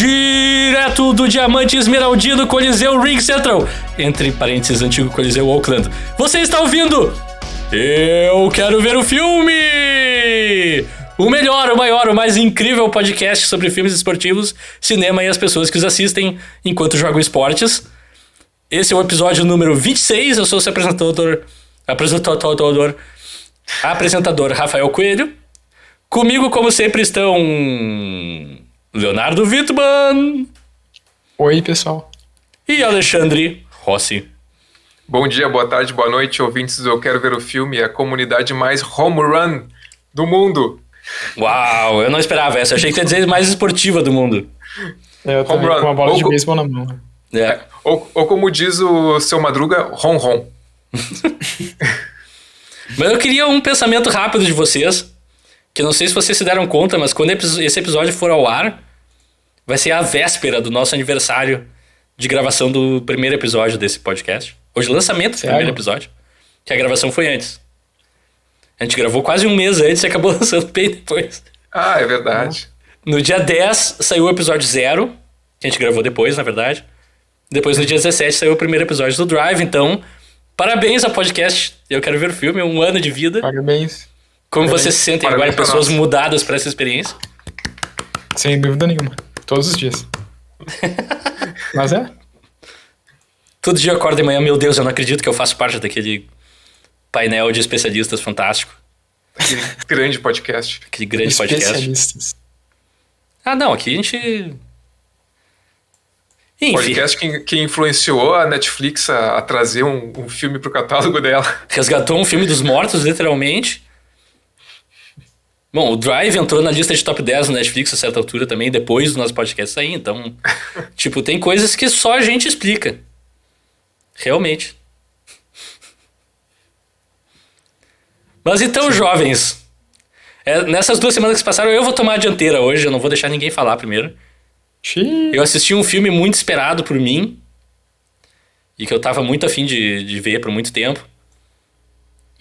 Direto do Diamante Esmeraldino Coliseu Ring Central, entre parênteses, antigo Coliseu Oakland. Você está ouvindo Eu Quero Ver o Filme! O melhor, o maior, o mais incrível podcast sobre filmes esportivos, cinema e as pessoas que os assistem enquanto jogam esportes. Esse é o episódio número 26, eu sou o seu apresentador Rafael Coelho. Comigo, como sempre, estão Leonardo Wittmann. Oi, pessoal. E Alexandre Rossi. Bom dia, boa tarde, boa noite, ouvintes do Eu Quero Ver o Filme, a comunidade mais home run do mundo. Uau, eu não esperava essa. Achei que ia dizer mais esportiva do mundo. Eu tô com uma bola de beisebol na mão. Ou como diz o seu Madruga, ron. Mas eu queria um pensamento rápido de vocês, que eu não sei se vocês se deram conta, mas quando esse episódio for ao ar, vai ser a véspera do nosso aniversário de gravação do primeiro episódio desse podcast. Ou de lançamento do primeiro episódio, que a gravação foi antes. A gente gravou quase um mês antes e acabou lançando bem depois. Ah, é verdade. No dia 10 saiu o episódio 0, que a gente gravou depois, na verdade. Depois no dia 17 saiu o primeiro episódio do Drive, então parabéns ao podcast Eu Quero Ver o Filme, 1 ano de vida. Parabéns. Como vocês se sentem agora, pessoas mudadas para essa experiência? Sem dúvida nenhuma. Todos os dias. Mas é. Todo dia eu acordo de manhã, meu Deus, eu não acredito que eu faço parte daquele painel de especialistas fantástico. Aquele grande podcast. Aquele grande podcast. Especialistas. Ah, não, aqui a gente... Enfim. Podcast que influenciou a Netflix a trazer um filme pro catálogo dela. Resgatou um filme dos mortos, literalmente. Bom, o Drive entrou na lista de top 10 no Netflix a certa altura também, depois do nosso podcast sair, então... tipo, tem coisas que só a gente explica. Realmente. Mas então, jovens, nessas 2 semanas que se passaram, eu vou tomar a dianteira hoje, eu não vou deixar ninguém falar primeiro. Eu assisti um filme muito esperado por mim e que eu tava muito afim de ver por muito tempo.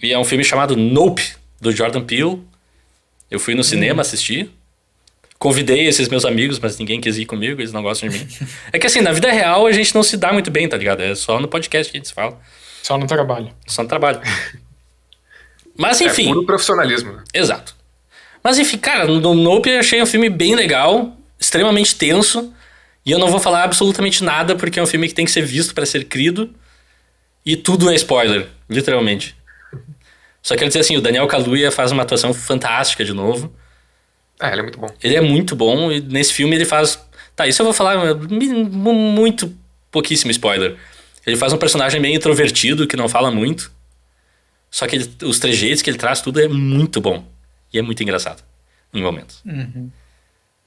E é um filme chamado Nope, do Jordan Peele. Eu fui no cinema assistir. Convidei esses meus amigos, mas ninguém quis ir comigo, eles não gostam de mim. É que assim, na vida real a gente não se dá muito bem, tá ligado? É só no podcast que a gente se fala. Só no trabalho. Só no trabalho. Mas enfim... É puro profissionalismo. Né? Exato. Mas enfim, cara, no Nope eu achei um filme bem legal, extremamente tenso, e eu não vou falar absolutamente nada porque é um filme que tem que ser visto pra ser crido, e tudo é spoiler, literalmente. Só quero dizer assim, o Daniel Kaluuya faz uma atuação fantástica de novo. Ah, ele é muito bom. Ele é muito bom, e nesse filme ele faz... Tá, isso eu vou falar muito pouquíssimo spoiler. Ele faz um personagem meio introvertido, que não fala muito. Só que os trejeitos que ele traz, tudo é muito bom. E é muito engraçado, em momentos. Uhum.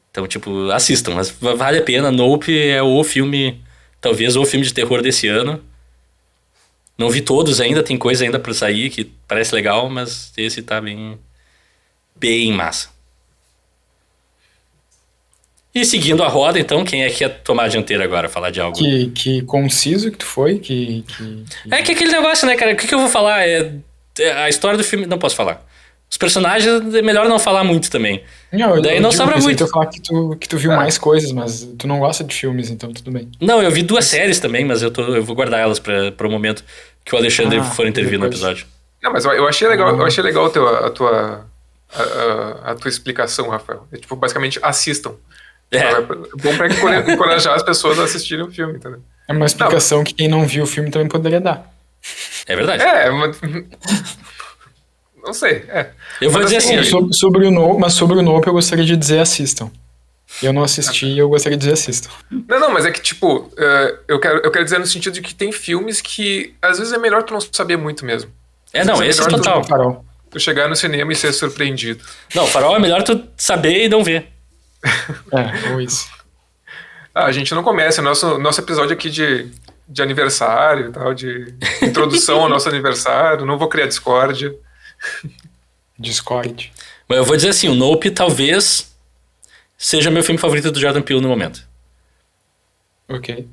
Então, tipo, assistam. Mas vale a pena. Nope é o filme, talvez o filme de terror desse ano. Não vi todos ainda, tem coisa ainda pra sair que parece legal, mas esse tá bem massa. E seguindo a roda, então, quem é que ia tomar a dianteira agora, falar de algo? Que conciso que tu foi, É que aquele negócio, né, cara? O que eu vou falar? A história do filme... Não posso falar. Os personagens, é melhor não falar muito também. Daí não sobra muito. Eu falar que tu viu mais coisas, mas tu não gosta de filmes, então tudo bem. Não, eu vi 2 séries também, mas eu vou guardar elas para o momento que o Alexandre for intervir no episódio. Não, mas eu achei legal, a tua explicação, Rafael. É tipo, basicamente, assistam. É bom pra encorajar as pessoas a assistirem o filme, entendeu? É uma explicação que quem não viu o filme também poderia dar. É verdade. Mas... Não sei, Eu vou dizer assim... Sobre o Nope eu gostaria de dizer assistam. Eu não assisti e eu gostaria de dizer assistam. Não, mas é que tipo, eu quero dizer no sentido de que tem filmes que às vezes é melhor tu não saber muito mesmo. Não, esse é total. Tu chegar no cinema e ser surpreendido. Não, Farol é melhor tu saber e não ver. Ou isso. A gente não começa. Nosso episódio aqui de aniversário e tal, de introdução ao nosso aniversário. Não vou criar discórdia. Discord. Mas eu vou dizer assim, o Nope talvez seja meu filme favorito do Jordan Peele no momento. Ok.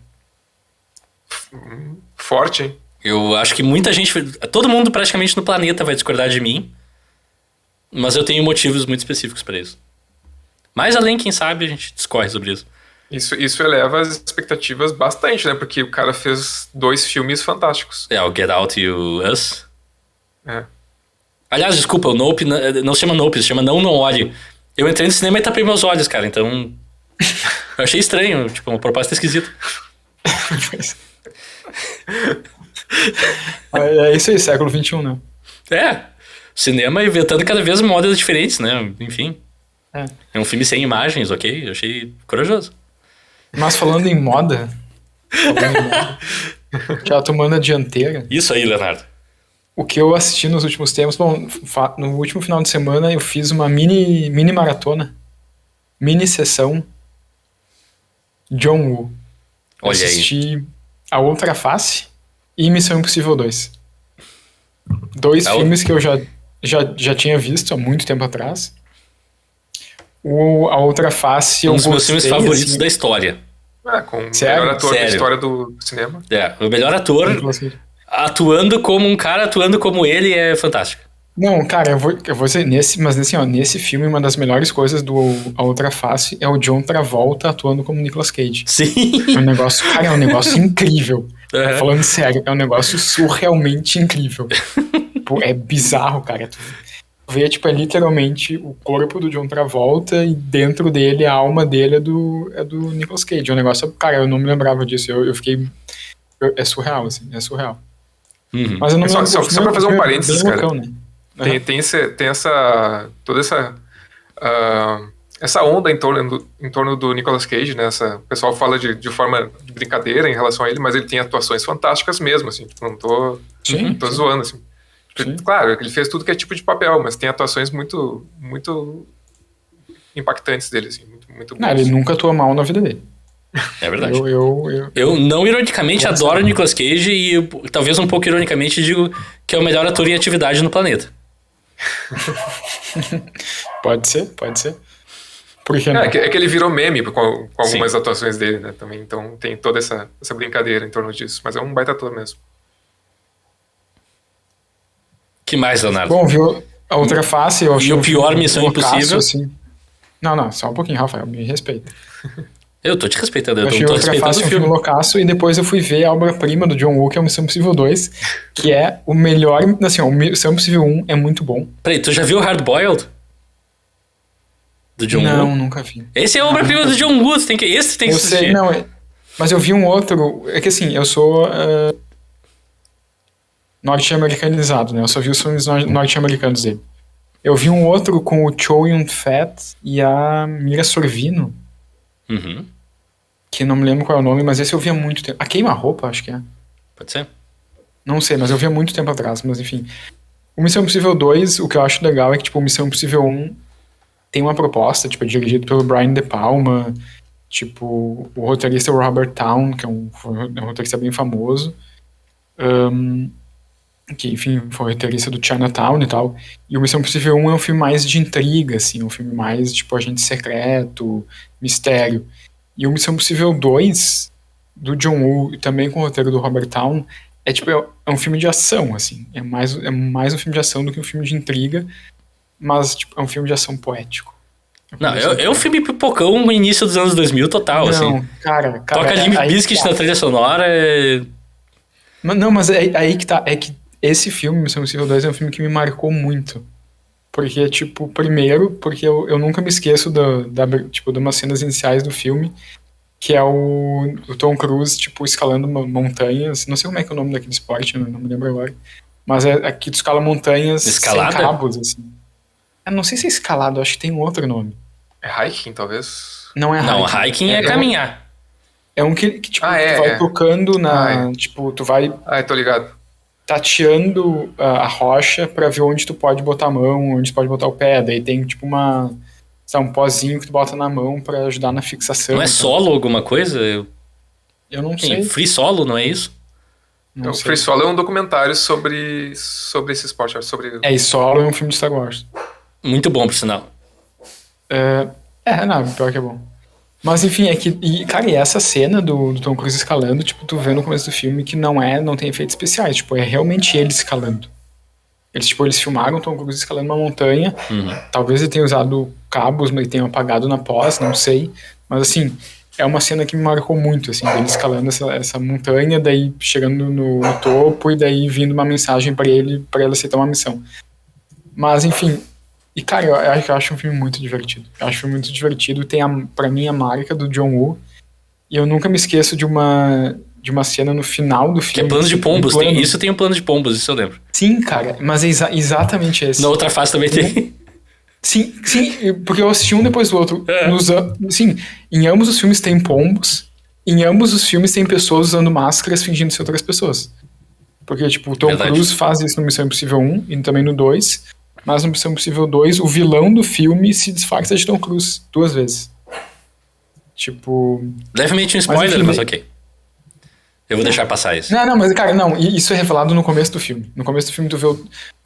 Forte, hein? Eu acho que muita gente... Todo mundo praticamente no planeta vai discordar de mim. Mas eu tenho motivos muito específicos pra isso. Mais além, quem sabe, a gente discorre sobre isso. Isso eleva as expectativas bastante, né? Porque o cara fez 2 filmes fantásticos. O Get Out e o Us. É. Aliás, desculpa, o Nope não se chama Nope, se chama Não Olhe. Eu entrei no cinema e tapei meus olhos, cara, então... eu achei estranho, tipo, uma proposta esquisita. É isso aí, século XXI, né? Cinema inventando cada vez modas diferentes, né? Enfim. É um filme sem imagens, ok? Eu achei corajoso. Mas falando em moda, já tomando a dianteira. Isso aí, Leonardo. O que eu assisti nos últimos tempos, bom, no último final de semana eu fiz uma mini maratona, mini sessão John Woo. Olha aí. Assisti A Outra Face e Missão Impossível 2. 2 filmes que eu já tinha visto há muito tempo atrás. A Outra Face eu um dos meus gostei, filmes favoritos assim, da história. Com o Sério? melhor ator Sério. da história do cinema. O melhor ator atuando como um cara atuando como ele é fantástico. Não, cara, eu vou dizer, nesse filme, uma das melhores coisas do A Outra Face é o John Travolta atuando como Nicolas Cage. Sim. É um negócio, cara, é um negócio incrível. Uhum. Falando sério, é um negócio surrealmente incrível. Pô, é bizarro, cara. Tu vê, tipo, é literalmente o corpo do John Travolta e dentro dele, a alma dele é do Nicolas Cage. É um negócio, cara, eu não me lembrava disso. Eu fiquei... é surreal, assim, é surreal. Uhum. Mas eu não me lembro, só pra fazer um parênteses, cara. Loucão, né? Tem toda essa onda em torno do Nicolas Cage, né? O pessoal fala de forma de brincadeira em relação a ele, mas ele tem atuações fantásticas mesmo, assim. Tipo, não tô zoando, assim. Claro, ele fez tudo que é tipo de papel, mas tem atuações muito, muito impactantes dele, assim. Muito Não, ele nunca atua mal na vida dele. É verdade. Eu não ironicamente adoro o Nicolas Cage e talvez um pouco ironicamente digo que é o melhor ator em atividade no planeta. Pode ser. Por que não? É que ele virou meme com algumas atuações dele, né? Também, então tem toda essa brincadeira em torno disso. Mas é um baita ator mesmo. Que mais, Leonardo? Bom, viu A Outra Face? Eu achei E o pior Missão Impossível? Assim. Não, só um pouquinho, Rafael, me respeita. Eu tô te respeitando, eu achei tô Outra respeitando Face o filme. Um loucaço, e depois eu fui ver a obra-prima do John Woo, que é o Missão Impossível 2, que é o melhor, assim, o Missão Impossível 1 é muito bom. Peraí, tu já viu Hard Boiled? Do John Woo? Não, nunca vi. Esse é a obra-prima do John Woo, esse tem que assistir. Sei, não, mas eu vi um outro, é que assim, eu sou norte-americanizado, né, eu só vi os filmes norte-americanos dele. Eu vi um outro com o Chow Yun-fat e a Mira Sorvino, que não me lembro qual é o nome, mas esse eu vi há muito tempo. A Queima-Roupa, acho que é. Pode ser? Não sei, mas eu vi há muito tempo atrás, mas enfim. O Missão Impossível 2, o que eu acho legal é que, tipo, o Missão Impossível 1 tem uma proposta, tipo, é dirigido pelo Brian De Palma, tipo, o roteirista é o Robert Town, que é um roteirista bem famoso, que, enfim, foi roteirista do Chinatown e tal. E o Missão Impossível 1 é um filme mais de intriga, assim, um filme mais, tipo, agente secreto, mistério. E o Missão Impossível 2, do John Woo, e também com o roteiro do Robert Town, é tipo, é um filme de ação, assim. É mais um filme de ação do que um filme de intriga, mas, tipo, é um filme de ação poético. Não, é um filme pipocão no início dos anos 2000 total, assim. Não, cara... Toca Limp Bizkit na trilha sonora. Mas é aí que tá. É que esse filme, Missão Impossível 2, é um filme que me marcou muito. Porque, tipo, primeiro, porque eu nunca me esqueço de umas cenas iniciais do filme, que é o Tom Cruise, tipo, escalando montanhas. Não sei como é que é o nome daquele esporte, não me lembro agora. Mas é aqui tu escala montanhas Escalada? sem cabos, assim. Eu não sei se é escalado, acho que tem um outro nome. É hiking, talvez? Não é hiking. Não, hiking é caminhar. É um que tipo, tu vai tocando tipo, tu vai... tô ligado. Tateando a rocha pra ver onde tu pode botar a mão, onde tu pode botar o pé. Daí tem, tipo, um pozinho que tu bota na mão pra ajudar na fixação. Não é solo alguma coisa? Eu não sei. Free Solo, não é isso? O Free Solo é um documentário sobre esse esporte. E Solo é um filme de Star Wars. Muito bom, por sinal. Pior que é bom. Mas enfim, cara, e essa cena do Tom Cruise escalando, tipo, tu vê no começo do filme que não tem efeitos especiais, tipo, é realmente ele escalando. Eles filmaram o Tom Cruise escalando uma montanha, talvez ele tenha usado cabos, mas ele tenha apagado na pós, não sei, mas assim, é uma cena que me marcou muito, assim, dele escalando essa montanha, daí chegando no topo e daí vindo uma mensagem pra ele aceitar uma missão. Mas, enfim, e cara, eu acho um filme muito divertido. Eu acho um filme muito divertido, tem pra mim a marca do John Woo, e eu nunca me esqueço de uma cena no final do filme. Que é plano de pombos, isso tem um plano de pombos, isso eu lembro. Sim, cara, mas é exatamente esse. Na outra face também tem. Sim, porque eu assisti um depois do outro. Sim, em ambos os filmes tem pombos, em ambos os filmes tem pessoas usando máscaras fingindo ser outras pessoas. Porque, tipo, o Tom Cruise faz isso no Missão Impossível 1 e também no 2, mas no Missão Impossível 2 o vilão do filme se disfarça de Tom Cruise 2 vezes. Tipo... Levemente um spoiler, mas ok. Eu vou deixar passar isso. Não, mas, cara, não, isso é revelado no começo do filme. No começo do filme tu vê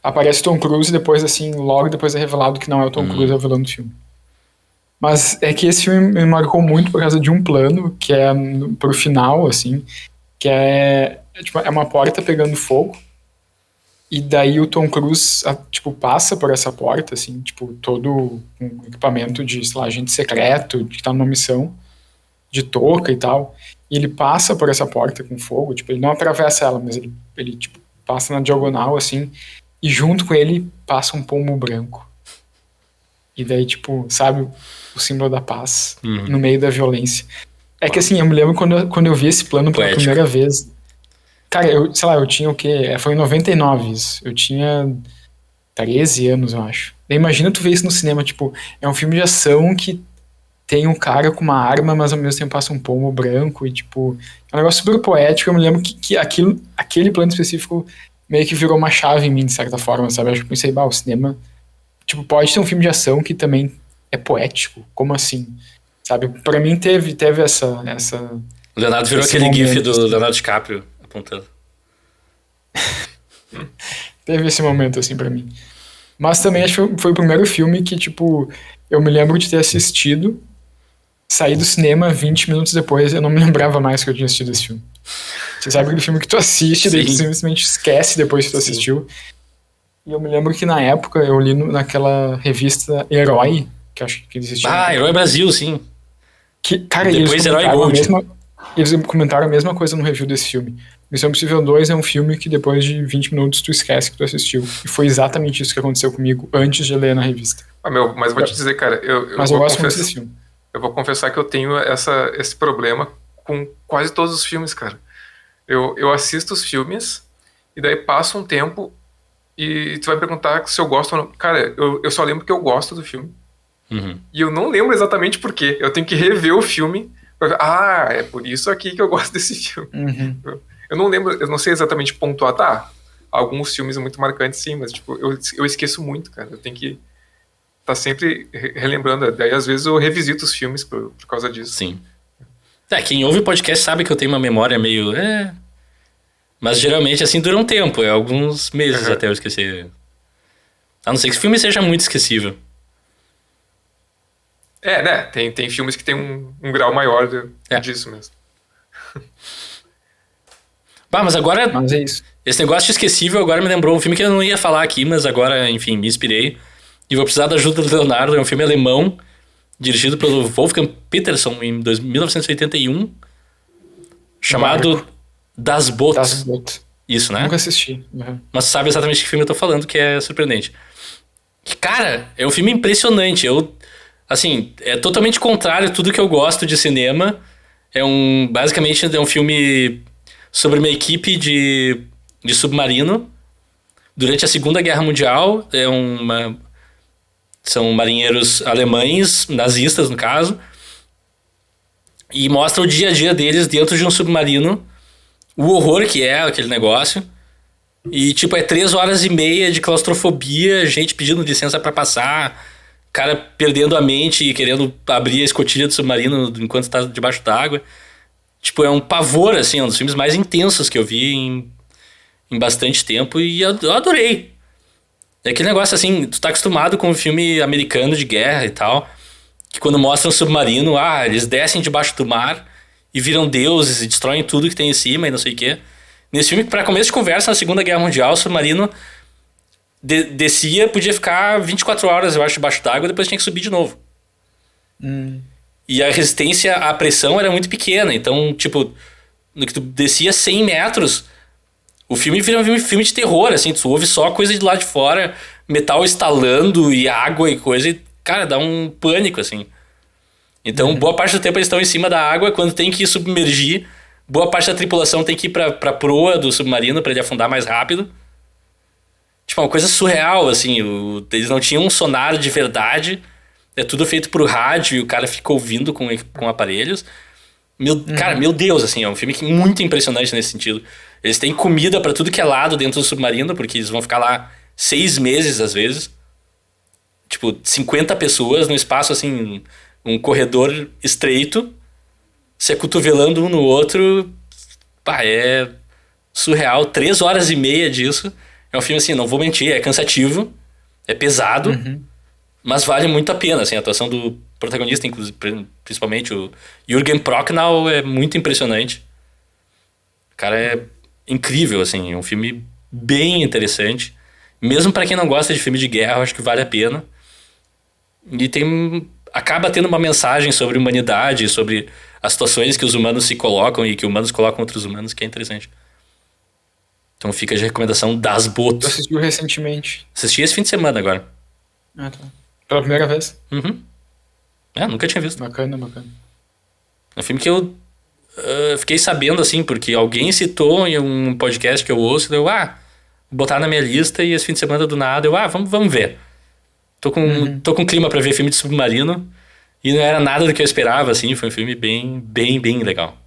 aparece Tom Cruise e depois, assim, logo depois é revelado que não é o Tom Cruise, é o vilão do filme. Mas é que esse filme me marcou muito por causa de um plano, que é pro final, assim, que é uma porta pegando fogo, e daí o Tom Cruise, tipo, passa por essa porta, assim, tipo, todo um equipamento de, sei lá, agente secreto, que tá numa missão, de touca e tal, e ele passa por essa porta com fogo, tipo, ele não atravessa ela, mas ele tipo, passa na diagonal, assim, e junto com ele passa um pombo branco. E daí, tipo, sabe, o símbolo da paz no meio da violência. É que, assim, eu me lembro quando eu vi esse plano pela primeira vez. Cara, eu tinha o quê? Foi em 99 isso. Eu tinha 13 anos, eu acho. Daí imagina tu ver isso no cinema, tipo, é um filme de ação que tem um cara com uma arma, mas ao mesmo tempo passa um pombo branco e, tipo, é um negócio super poético. Eu me lembro que aquele plano específico meio que virou uma chave em mim, de certa forma, sabe? Eu acho que pensei, o cinema, tipo, pode ter um filme de ação que também é poético, como assim? Sabe? Pra mim teve essa... O Leonardo virou aquele momento, gif do Leonardo DiCaprio apontando. Teve esse momento, assim, pra mim. Mas também acho que foi o primeiro filme que, tipo, eu me lembro de ter assistido, saí do cinema 20 minutos depois, eu não me lembrava mais que eu tinha assistido esse filme. Você sabe aquele filme que tu assiste, daí tu simplesmente esquece depois que tu assistiu. E eu me lembro que na época eu li naquela revista Herói, que acho que existia. Herói Brasil, sim. Que, cara, depois Herói Gold. Eles comentaram a mesma coisa no review desse filme. Missão Impossível 2 é um filme que depois de 20 minutos tu esquece que tu assistiu. E foi exatamente isso que aconteceu comigo antes de ler na revista. Mas vou te dizer, cara, eu gosto muito desse filme. Eu vou confessar que eu tenho esse problema com quase todos os filmes, cara. Eu assisto os filmes e daí passa um tempo e tu vai perguntar se eu gosto ou não. Cara, eu só lembro que eu gosto do filme. E eu não lembro exatamente por quê. Eu tenho que rever o filme pra ver, é por isso aqui que eu gosto desse filme. Eu não lembro, eu não sei exatamente pontuar, alguns filmes muito marcantes sim, mas tipo, eu esqueço muito, cara. Eu tenho que estar sempre relembrando. Daí às vezes eu revisito os filmes por causa disso. Sim. Quem ouve o podcast sabe que eu tenho uma memória meio... Mas geralmente assim dura um tempo, alguns meses até eu esquecer. A não ser que o filme seja muito esquecível. Né? Tem filmes que tem um grau maior disso mesmo. Mas agora... Mas é isso. Esse negócio de esquecível agora me lembrou um filme que eu não ia falar aqui, mas agora, enfim, me inspirei. E vou precisar da ajuda do Leonardo. É um filme alemão, dirigido pelo Wolfgang Peterson em 1981, chamado Das Boot. Das Boot. Isso, né? Nunca assisti. Mas sabe exatamente que filme eu tô falando, que é surpreendente. Cara, é um filme impressionante. Assim, é totalmente contrário a tudo que eu gosto de cinema. Basicamente é um filme sobre uma equipe de submarino durante a Segunda Guerra Mundial. São marinheiros alemães, nazistas no caso, e mostra o dia a dia deles dentro de um submarino, o horror que é aquele negócio. E tipo, é 3 horas e meia de claustrofobia, gente pedindo licença pra passar, cara perdendo a mente e querendo abrir a escotilha do submarino enquanto tá debaixo d'água. Tipo, é um pavor, assim, um dos filmes mais intensos que eu vi em bastante tempo, e eu adorei. É aquele negócio, assim, tu tá acostumado com um filme americano de guerra e tal, que quando mostra um submarino, eles descem debaixo do mar e viram deuses e destroem tudo que tem em cima e não sei o quê. Nesse filme, pra começo de conversa, na Segunda Guerra Mundial, o submarino descia, podia ficar 24 horas, eu acho, debaixo d'água, e depois tinha que subir de novo. E a resistência à pressão era muito pequena. Então, tipo, no que tu descia 100 metros, o filme vira um filme de terror, assim. Tu ouve só coisa de lá de fora, metal estalando e água e coisa. E, cara, dá um pânico, assim. Então, boa parte do tempo eles estão em cima da água. Quando tem que submergir, boa parte da tripulação tem que ir pra proa do submarino pra ele afundar mais rápido. Tipo, uma coisa surreal, assim. Eles não tinham um sonar de verdade. É tudo feito por rádio e o cara fica ouvindo com aparelhos. Cara, meu Deus, assim, é um filme muito impressionante nesse sentido. Eles têm comida pra tudo que é lado dentro do submarino, porque eles vão ficar lá 6 meses, às vezes. Tipo, 50 pessoas no espaço, assim, um corredor estreito, se acotovelando um no outro. Pá, é surreal. 3 horas e meia disso. É um filme, assim, não vou mentir, é cansativo, é pesado, mas vale muito a pena, assim, a atuação do protagonista, inclusive, principalmente o Jürgen Prochnow, é muito impressionante. O cara é incrível, assim, é um filme bem interessante. Mesmo pra quem não gosta de filme de guerra, eu acho que vale a pena. E acaba tendo uma mensagem sobre humanidade, sobre as situações que os humanos se colocam e que humanos colocam outros humanos, que é interessante. Então fica de recomendação das botas. Tu assistiu recentemente? Assisti esse fim de semana agora. Ah, tá. Pela primeira vez? Nunca tinha visto. Bacana, bacana. É um filme que eu fiquei sabendo, assim, porque alguém citou em um podcast que eu ouço, vou botar na minha lista, e esse fim de semana do nada, vamos ver. Tô com clima pra ver filme de submarino, e não era nada do que eu esperava, assim, foi um filme bem, bem, bem legal.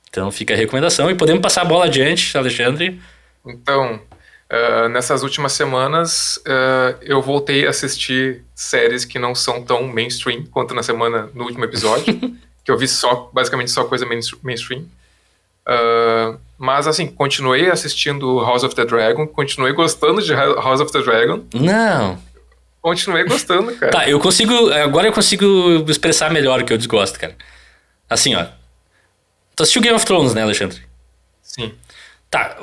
Então fica a recomendação, e podemos passar a bola adiante, Alexandre. Então, nessas últimas semanas, eu voltei a assistir séries que não são tão mainstream quanto no último episódio, que eu vi basicamente só coisa mainstream. Mas, assim, continuei assistindo House of the Dragon, continuei gostando de House of the Dragon. Não. Continuei gostando, cara. Tá, agora eu consigo expressar melhor o que eu desgosto, cara. Assim, ó. Tu assistiu Game of Thrones, né, Alexandre? Sim. Tá,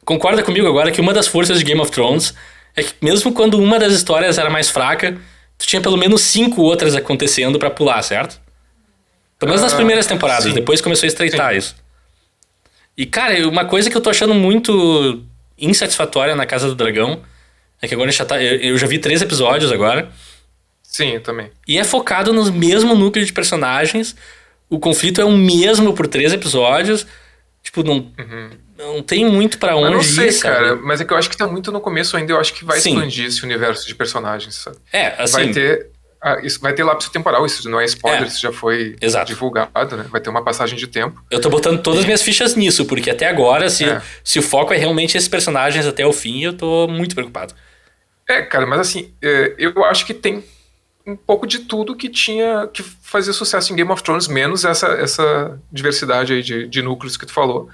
concorda comigo agora que uma das forças de Game of Thrones é que mesmo quando uma das histórias era mais fraca, tu tinha pelo menos 5 outras acontecendo pra pular, certo? Pelo menos nas primeiras temporadas, sim. Depois começou a estreitar isso. E, cara, uma coisa que eu tô achando muito insatisfatória na Casa do Dragão é que agora eu já vi 3 episódios agora. Sim, eu também. E é focado no mesmo núcleo de personagens. O conflito é o mesmo por 3 episódios. Tipo, não tem muito pra onde ir, eu não sei, sabe? cara, mas é que eu acho que tá muito no começo ainda. Eu acho que vai expandir esse universo de personagens, sabe? Assim... Isso vai ter lápis temporal, isso não é spoiler, isso já foi divulgado, né? Vai ter uma passagem de tempo. Eu tô botando todas as minhas fichas nisso, porque até agora, se o foco é realmente esses personagens até o fim, eu tô muito preocupado. Cara, mas assim, eu acho que tem um pouco de tudo que fazia sucesso em Game of Thrones, menos essa diversidade aí de núcleos que tu falou.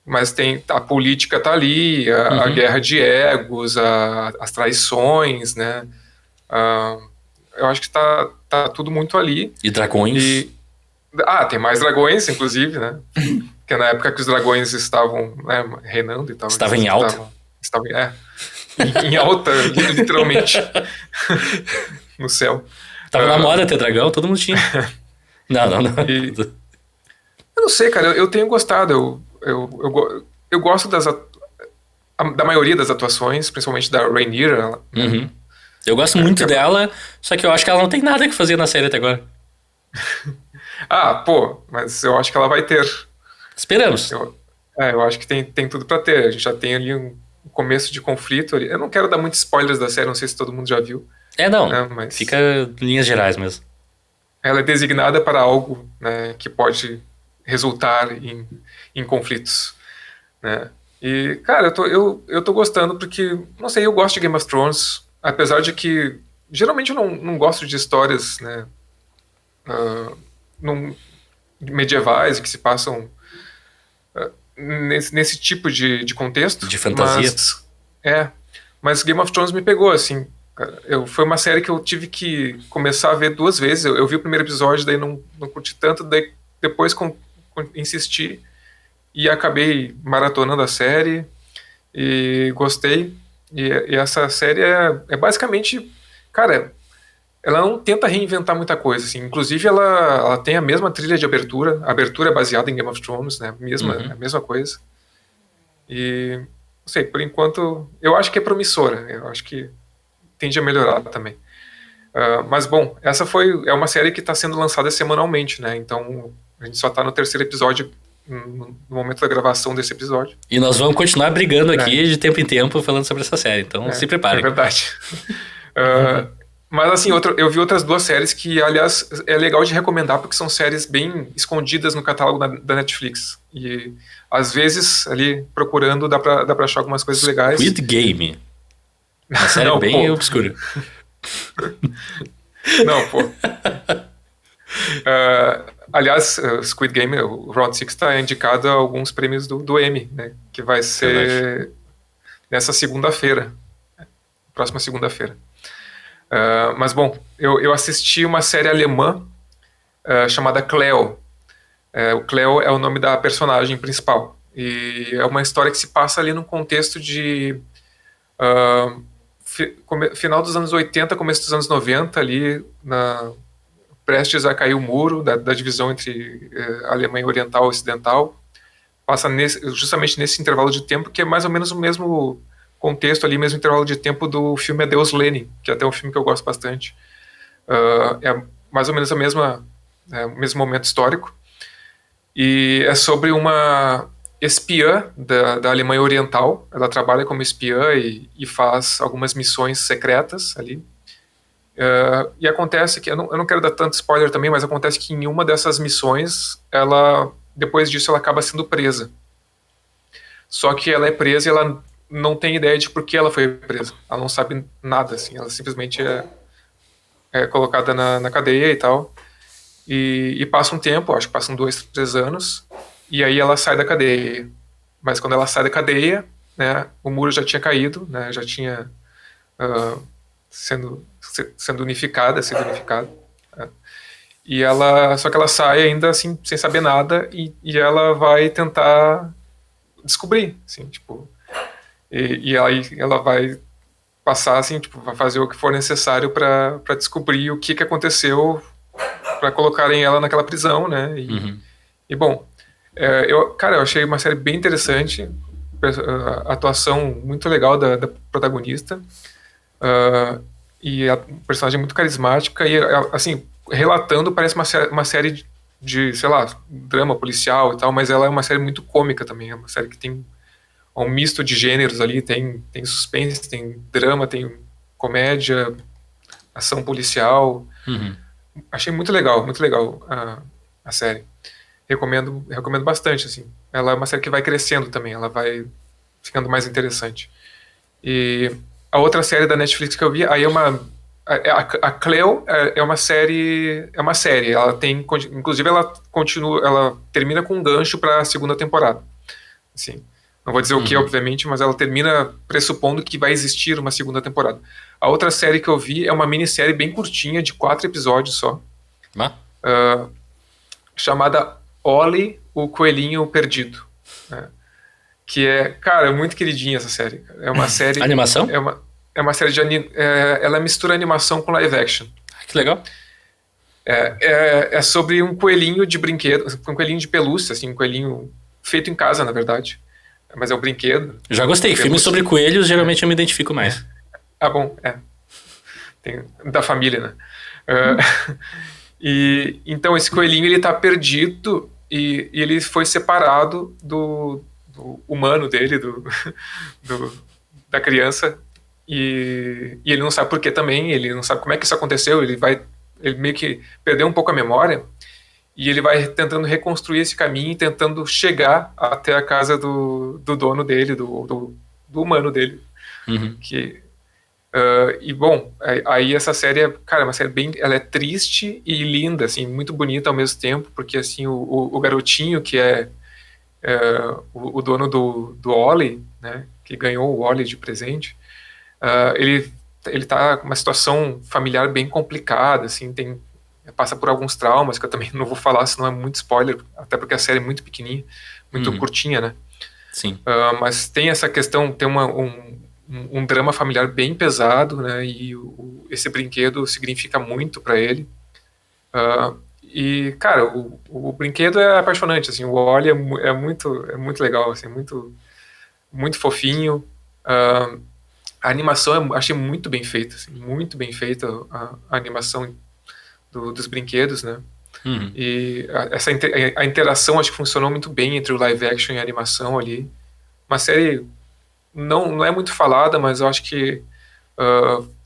Mas a política tá ali, a guerra de egos, as traições, né? Eu acho que tá tudo muito ali. E dragões. Tem mais dragões, inclusive, né? Que é na época que os dragões estavam, né, reinando e tal. Estavam em alta. Estavam em alta, literalmente. No céu. Tava na moda ter dragão, todo mundo tinha. Não. Eu não sei, cara, eu tenho gostado. Eu gosto da maioria das atuações, principalmente da Rhaenyra. Eu gosto muito dela, só que eu acho que ela não tem nada que fazer na série até agora. Mas eu acho que ela vai ter. Esperamos. Eu acho que tem tudo pra ter. A gente já tem ali um começo de conflito ali. Eu não quero dar muitos spoilers da série, não sei se todo mundo já viu. Mas fica em linhas gerais mesmo. Ela é designada para algo, né, que pode resultar em conflitos, né? E, cara, eu tô gostando porque, não sei, eu gosto de Game of Thrones, apesar de que geralmente eu não gosto de histórias, né, medievais que se passam nesse tipo de contexto. De fantasia. Mas Game of Thrones me pegou, assim. Foi uma série que eu tive que começar a ver 2 vezes. Eu vi o primeiro episódio, daí não curti tanto, daí depois insisti e acabei maratonando a série e gostei. E essa série é basicamente, cara, ela não tenta reinventar muita coisa, assim. Inclusive, ela tem a mesma trilha de abertura. A abertura é baseada em Game of Thrones, né? A mesma coisa. E, não sei, por enquanto, eu acho que é promissora. Eu acho que tende a melhorar também. Mas, bom, essa é uma série que está sendo lançada semanalmente, né? Então, a gente só está no 3º episódio no momento da gravação desse episódio. E nós vamos continuar brigando aqui de tempo em tempo falando sobre essa série, então se preparem. É verdade. Mas assim, eu vi outras 2 séries que, aliás, é legal de recomendar porque são séries bem escondidas no catálogo da Netflix. E às vezes, ali procurando, dá pra achar algumas coisas legais. Squid Game. Uma série Não, bem pô. obscura. Não, pô. Aliás, Squid Game, o Round 6 está indicado a alguns prêmios do Emmy, né? Que vai ser nessa segunda-feira. Próxima segunda-feira. Mas, bom, eu assisti uma série alemã chamada Cleo. O Cleo é o nome da personagem principal. E é uma história que se passa ali num contexto de final dos anos 80, começo dos anos 90, ali prestes a cair o muro da divisão entre a Alemanha Oriental e Ocidental. Passa justamente nesse intervalo de tempo, que é mais ou menos o mesmo contexto ali, mesmo intervalo de tempo do filme Adeus Lenin, que é até um filme que eu gosto bastante. É mais ou menos o mesmo momento histórico. E é sobre uma espiã da Alemanha Oriental. Ela trabalha como espiã e faz algumas missões secretas ali. E acontece que, eu não quero dar tanto spoiler também, mas acontece que em uma dessas missões, depois disso ela acaba sendo presa. Só que ela é presa e ela não tem ideia de por que ela foi presa. Ela não sabe nada, assim. Ela simplesmente é colocada na cadeia e tal. E passa um tempo, acho que passam 2, 3 anos, e aí ela sai da cadeia. Mas quando ela sai da cadeia, né, o muro já tinha caído, né, já tinha sido unificada. Né, só que ela sai ainda assim, sem saber nada, e ela vai tentar descobrir, assim, tipo... E aí ela vai passar, assim, tipo, vai fazer o que for necessário para descobrir o que aconteceu para colocarem ela naquela prisão, né? E bom, eu achei uma série bem interessante, a atuação muito legal da protagonista, e a personagem muito carismática, e assim, relatando, parece uma série de, sei lá, drama policial e tal, mas ela é uma série muito cômica também, é uma série que tem um misto de gêneros ali, tem suspense, tem drama, tem comédia, ação policial. Achei muito legal a série. Recomendo bastante, assim. Ela é uma série que vai crescendo também, ela vai ficando mais interessante. E a outra série da Netflix que eu vi, aí a Cleo é uma série, ela tem, inclusive ela termina com um gancho para a segunda temporada. Assim, não vou dizer o que, obviamente, mas ela termina pressupondo que vai existir uma segunda temporada. A outra série que eu vi é uma minissérie bem curtinha, de 4 episódios só. Chamada Ollie, o Coelhinho Perdido. Né? Que é, cara, muito queridinha essa série. É uma série... Animação? É uma série de... ela mistura animação com live action. Que legal. É sobre um coelhinho de brinquedo, um coelhinho de pelúcia, assim, um coelhinho feito em casa, na verdade. Mas é um brinquedo. Já gostei. Filmes sobre coelhos, geralmente eu me identifico mais. Bom, tem, da família, né? E então esse coelhinho, ele tá perdido e ele foi separado do humano dele, da criança, e ele não sabe por que também, ele não sabe como é que isso aconteceu, ele meio que perdeu um pouco a memória, e ele vai tentando reconstruir esse caminho, tentando chegar até a casa do dono dele, do humano dele. E bom, aí essa série é uma série ela é triste e linda, assim, muito bonita ao mesmo tempo, porque assim, o garotinho que é o dono do Ollie, né, que ganhou o Ollie de presente, ele tá com uma situação familiar bem complicada, assim, passa por alguns traumas, que eu também não vou falar, senão é muito spoiler, até porque a série é muito pequenininha, muito curtinha, né? Sim. Mas tem essa questão, tem um drama familiar bem pesado, né? E esse brinquedo significa muito para ele. E, cara, o brinquedo é apaixonante, assim, o Wall-E é muito legal, assim, muito fofinho. A animação eu achei muito bem feita, assim, muito bem feita a animação dos brinquedos, né? E a interação acho que funcionou muito bem entre o live action e a animação ali. Uma série não é muito falada, mas eu acho que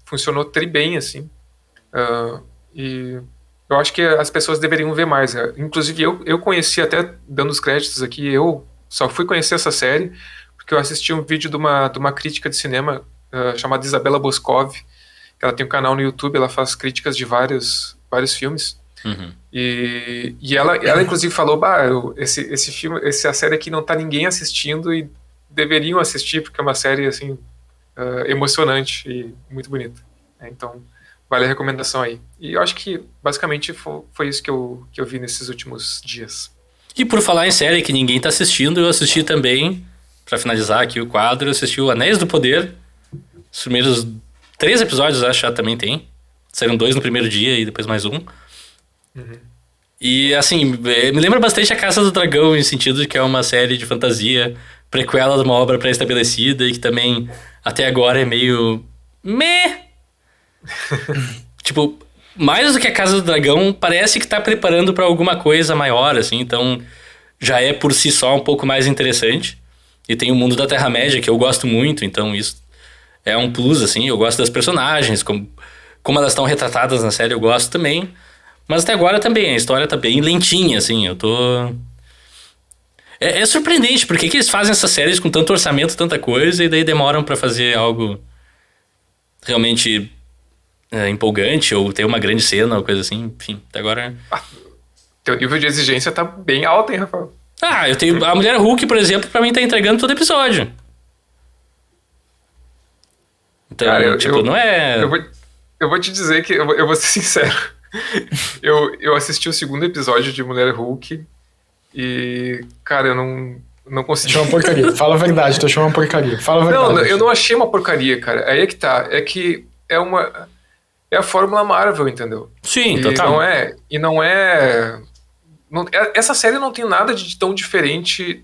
funcionou tri bem, assim. E eu acho que as pessoas deveriam ver mais. Inclusive, eu conheci, até dando os créditos aqui, eu só fui conhecer essa série porque eu assisti um vídeo de uma crítica de cinema chamada Isabela Boscov, que ela tem um canal no YouTube, ela faz críticas de vários filmes. E ela inclusive falou, esse filme, essa série aqui não tá ninguém assistindo e deveriam assistir porque é uma série assim emocionante e muito bonita. Então vale a recomendação aí. E eu acho que basicamente foi isso que eu vi nesses últimos dias. E por falar em série que ninguém tá assistindo, eu assisti também, pra finalizar aqui o quadro, eu assisti o Anéis do Poder. Os primeiros 3 episódios, acho que já também tem. Saíram 2 no primeiro dia e depois mais um. E assim, me lembra bastante A Casa do Dragão, em sentido de que é uma série de fantasia, prequela de uma obra pré-estabelecida e que também até agora é meio meh. Tipo, mais do que A Casa do Dragão, parece que tá preparando pra alguma coisa maior, assim, então já é por si só um pouco mais interessante. E tem o mundo da Terra-média, que eu gosto muito, então isso é um plus, assim. Eu gosto das personagens, como elas estão retratadas na série, eu gosto também. Mas até agora também, a história tá bem lentinha, assim, eu tô... É surpreendente, por que eles fazem essas séries com tanto orçamento, tanta coisa, e daí demoram pra fazer algo realmente empolgante, ou ter uma grande cena, ou coisa assim, enfim, até agora... Teu nível de exigência tá bem alto, hein, Rafael? Eu tenho... A Mulher Hulk, por exemplo, pra mim tá entregando todo episódio. Então, cara, não é... Eu vou te dizer que... Eu vou ser sincero. Eu assisti o 2º episódio de Mulher Hulk e, cara, eu não consegui. Achou uma porcaria. Fala a verdade, tu achou uma porcaria. Fala a verdade. Não, eu não achei uma porcaria, cara. Aí é que tá. É que é a fórmula Marvel, entendeu? Sim, total. Essa série não tem nada de tão diferente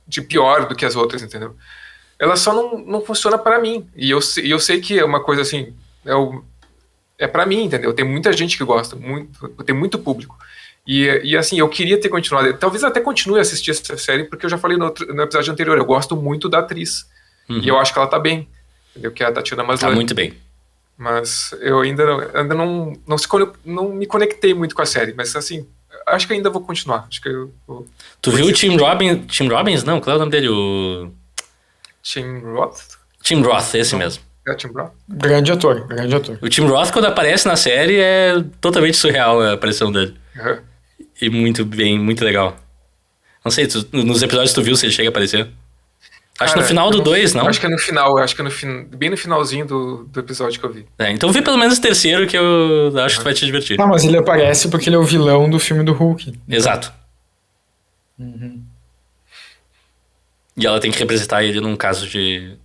de pior do que as outras, entendeu? Ela só não funciona pra mim. E eu sei que é uma coisa assim... É pra mim, entendeu? Tem muita gente que gosta, tem muito público. E assim, eu queria ter continuado. Talvez até continue a assistir essa série, porque eu já falei no episódio anterior, eu gosto muito da atriz. E eu acho que ela tá bem, entendeu? Que é a Tatiana Maslany. Tá muito bem. Mas eu ainda não me conectei muito com a série. Mas assim, acho que ainda vou continuar. Acho que Tu viu o Tim Robbins? Não, qual é o nome dele? Tim Roth? Tim Roth, esse mesmo. Tim Roth. Grande ator. O Tim Roth, quando aparece na série, é totalmente surreal a aparição dele. E muito bem, muito legal. Não sei, nos episódios tu viu se ele chega a aparecer? Acho que no final do 2, não? Acho que é no final, bem no finalzinho do episódio que eu vi. Então vê pelo menos o terceiro, que eu acho que vai te divertir. Não, mas ele aparece porque ele é o vilão do filme do Hulk. Exato. E ela tem que representar ele num caso de...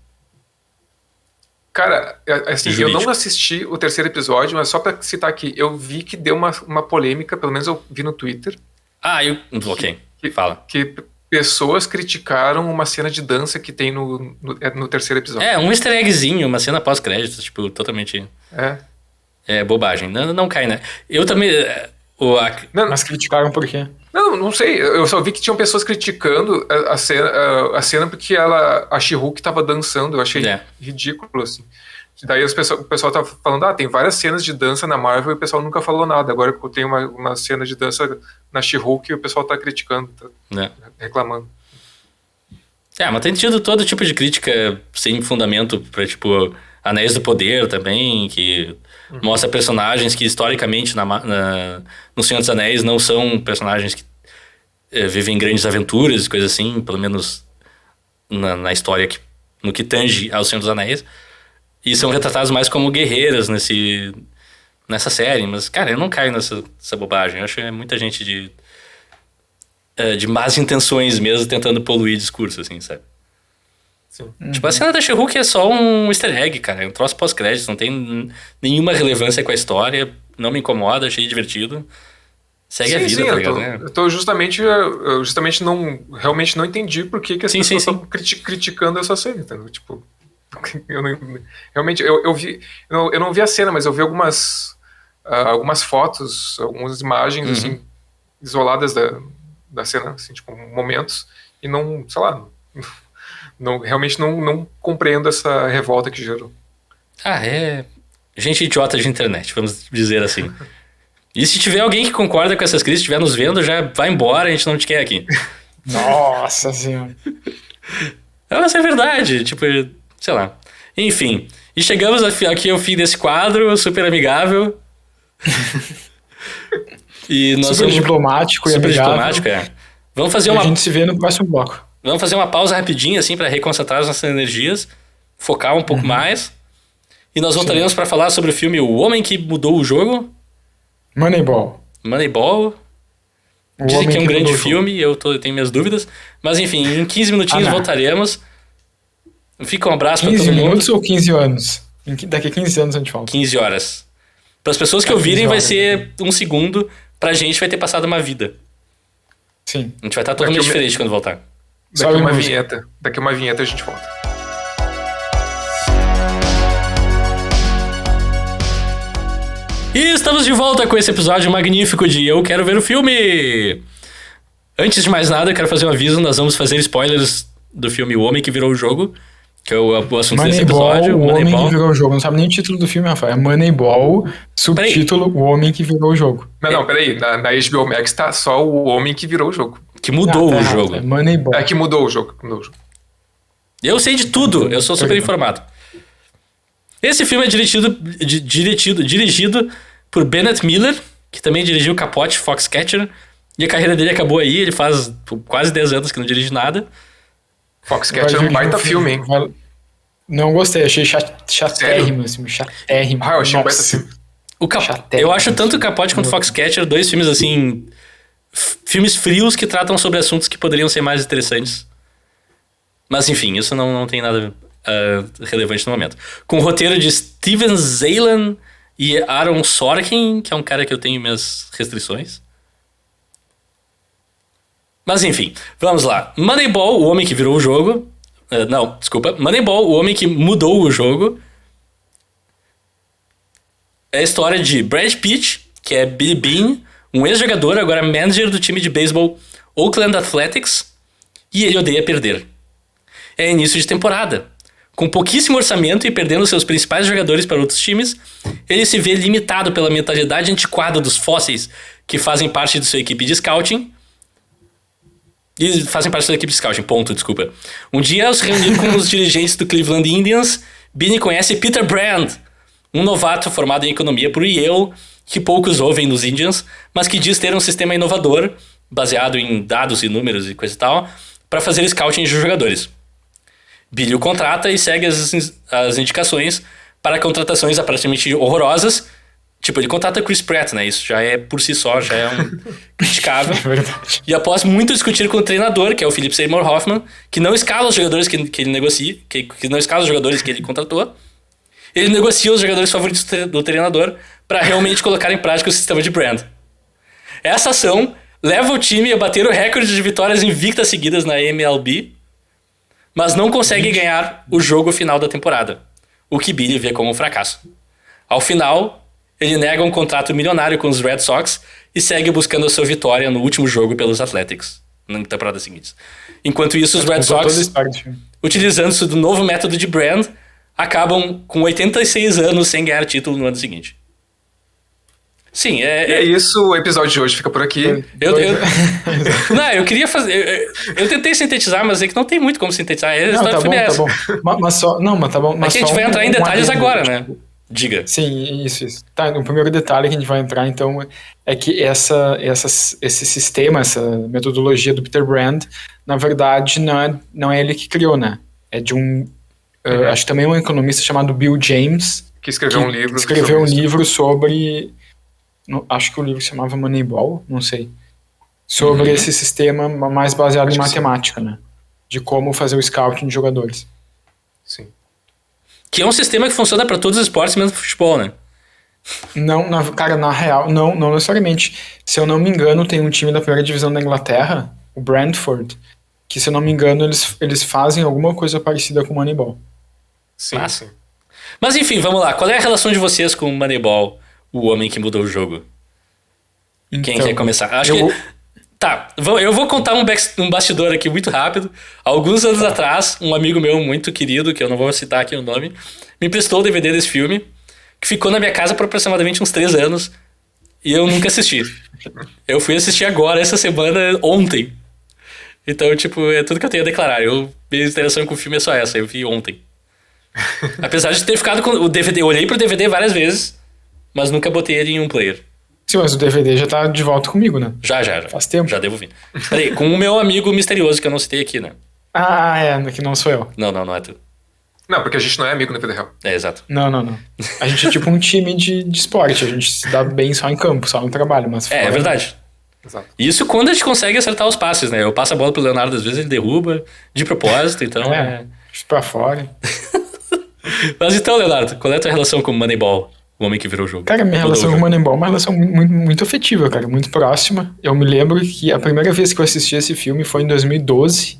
Cara, assim, eu não assisti o 3º episódio, mas só pra citar aqui, eu vi que deu uma polêmica, pelo menos eu vi no Twitter. Ok, fala. Que pessoas criticaram uma cena de dança que tem no 3º episódio. Um easter eggzinho, uma cena pós-créditos, tipo, totalmente... É bobagem, não cai, né? Eu também... Mas criticaram por quê? Não sei, eu só vi que tinham pessoas criticando a cena porque a She-Hulk tava dançando, eu achei ridículo, assim. Daí o pessoal tava falando, tem várias cenas de dança na Marvel e o pessoal nunca falou nada. Agora que tem uma cena de dança na She-Hulk e o pessoal tá criticando, reclamando. Mas tem tido todo tipo de crítica sem fundamento pra, tipo, Anéis do Poder também, que mostra personagens que historicamente no Senhor dos Anéis não são personagens que vivem grandes aventuras e coisas assim, pelo menos na história, no que tange ao Senhor dos Anéis. E são retratados mais como guerreiras nessa série. Mas, cara, eu não caio nessa bobagem. Eu acho que é muita gente de más intenções mesmo tentando poluir discurso, assim, sabe? Tipo, a cena da She-Hulk é só um easter egg, cara. É um troço pós-crédito, não tem nenhuma relevância com a história. Não me incomoda, achei divertido. Segue a vida, tá ligado, né? Eu tô justamente realmente não entendi por que as pessoas estão criticando essa cena, entendeu? Tipo, eu não vi a cena, mas eu vi algumas fotos, algumas imagens, assim, isoladas da cena, assim, tipo, momentos, e não, sei lá, realmente não compreendo essa revolta que gerou. É gente idiota de internet, vamos dizer assim. E se tiver alguém que concorda com essas críticas, estiver nos vendo, já vai embora, a gente não te quer aqui. Nossa senhora. Mas é verdade, tipo, sei lá. Enfim, e chegamos aqui ao fim desse quadro, super amigável. E nós super diplomático e amigável. Super diplomático, Vamos fazer a gente se vê no próximo bloco. Vamos fazer uma pausa rapidinha, assim, para reconcentrar as nossas energias, focar um pouco mais. E nós voltaremos para falar sobre o filme O Homem que Mudou o Jogo. Moneyball. Dizem que é um grande filme, eu tenho minhas dúvidas. Mas enfim, em 15 minutinhos voltaremos. Fica um abraço para todo mundo. 15 minutos ou 15 anos? Daqui a 15 anos a gente volta. 15 horas. Para as pessoas que ouvirem vai ser um segundo. Pra gente vai ter passado uma vida. Sim. A gente vai estar totalmente diferente quando voltar. Daqui uma vinheta a gente volta. E estamos de volta com esse episódio magnífico de Eu Quero Ver o Filme! Antes de mais nada, eu quero fazer um aviso, nós vamos fazer spoilers do filme O Homem que Virou o Jogo, que é o assunto desse episódio. O Homem que Virou o Jogo. Não sabe nem o título do filme, Rafael. É Moneyball, subtítulo O Homem que Virou o Jogo. Não, peraí. Na HBO Max tá só O Homem que Virou o Jogo. Que mudou o jogo. É Moneyball. Que mudou o jogo. Eu sei de tudo, eu sou super informado. Esse filme é dirigido por Bennett Miller, que também dirigiu Capote, Foxcatcher, e a carreira dele acabou aí, ele faz quase 10 anos que não dirige nada. Foxcatcher é um baita filme, hein? Não gostei, achei chatérrimo, assim, chatérrimo. Eu achei um baita filme. Eu acho tanto o Capote quanto o Foxcatcher dois filmes, assim, filmes frios que tratam sobre assuntos que poderiam ser mais interessantes. Mas enfim, isso não tem nada relevante no momento. Com o roteiro de Steven Zalen e Aaron Sorkin, que é um cara que eu tenho minhas restrições. Mas enfim, vamos lá. Moneyball, o homem que virou o jogo. Moneyball, o homem que mudou o jogo. É a história de Brad Pitt, que é Billy Bean, um ex-jogador, agora manager do time de beisebol Oakland Athletics, e ele odeia perder. É início de temporada. Com pouquíssimo orçamento e perdendo seus principais jogadores para outros times, ele se vê limitado pela mentalidade antiquada dos fósseis que fazem parte de sua equipe de scouting. Um dia, ao se reunir com os dirigentes do Cleveland Indians, Billy conhece Peter Brand, um novato formado em economia por Yale, que poucos ouvem nos Indians, mas que diz ter um sistema inovador, baseado em dados e números e coisa e tal, para fazer scouting de jogadores. Billy o contrata e segue as indicações para contratações aparentemente horrorosas. Tipo, ele contrata Chris Pratt, né? Isso já é, por si só, já é um criticável. É verdade. E após muito discutir com o treinador, que é o Philip Seymour Hoffman, que não escala os jogadores que ele negocia, que não escala os jogadores que ele contratou, ele negocia os jogadores favoritos do treinador para realmente colocar em prática o sistema de Brand. Essa ação leva o time a bater o recorde de vitórias invictas seguidas na MLB, mas não consegue ganhar o jogo final da temporada, o que Billy vê como um fracasso. Ao final, ele nega um contrato milionário com os Red Sox e segue buscando a sua vitória no último jogo pelos Athletics, na temporada seguinte. Enquanto isso, os Red Sox, utilizando-se do novo método de Brand, acabam com 86 anos sem ganhar título no ano seguinte. Sim, é isso, o episódio de hoje fica por aqui. Eu queria fazer... Eu tentei sintetizar, mas é que não tem muito como sintetizar. Tá bom. Mas tá bom. Mas a gente vai entrar em detalhes agora, né? Diga. Sim, isso. Tá, o primeiro detalhe que a gente vai entrar, então, é que esse sistema, essa metodologia do Peter Brand, na verdade, não é ele que criou, né? É de acho que também um economista chamado Bill James, que escreveu um livro. Escreveu um livro sobre... Acho que o livro se chamava Moneyball, não sei. Sobre esse sistema mais baseado em matemática, né? De como fazer o scouting de jogadores. Sim. Que é um sistema que funciona pra todos os esportes, menos futebol, né? Não, cara, na real, não necessariamente. Se eu não me engano, tem um time da primeira divisão da Inglaterra, o Brentford, que se eu não me engano, eles fazem alguma coisa parecida com o Moneyball. Sim, Massa. sim. Mas enfim, vamos lá. Qual é a relação de vocês com o Moneyball, o homem que mudou o jogo? Quem Então, quer começar? Acho eu- que... Tá, eu vou contar um bastidor aqui muito rápido. Alguns anos atrás, um amigo meu muito querido, que eu não vou citar aqui o nome, me emprestou o DVD desse filme, que ficou na minha casa por aproximadamente uns 3 anos, e eu nunca assisti. Eu fui assistir agora, essa semana, ontem. Então, tipo, é tudo que eu tenho a declarar. Minha interação com o filme é só essa, eu vi ontem. Apesar de ter ficado com o DVD, eu olhei pro DVD várias vezes, mas nunca botei ele em um player. Sim, mas o DVD já tá de volta comigo, né? Já. Faz tempo. Já devo vir. Peraí, com o meu amigo misterioso, que eu não citei aqui, né? Que não sou eu. Não é tu. Não, porque a gente não é amigo na vida real. É, exato. Não. A gente é tipo um time de esporte, a gente se dá bem só em campo, só no trabalho, mas É fora- verdade. Exato. Isso quando a gente consegue acertar os passes, né? Eu passo a bola pro Leonardo, às vezes ele derruba, de propósito, então pra fora. Mas então, Leonardo, qual é a tua relação com o Moneyball, o homem que virou o jogo? Cara, minha Mudou relação o com o jogo. Moneyball é uma relação muito afetiva, cara, muito próxima. Eu me lembro que a primeira vez que eu assisti esse filme foi em 2012,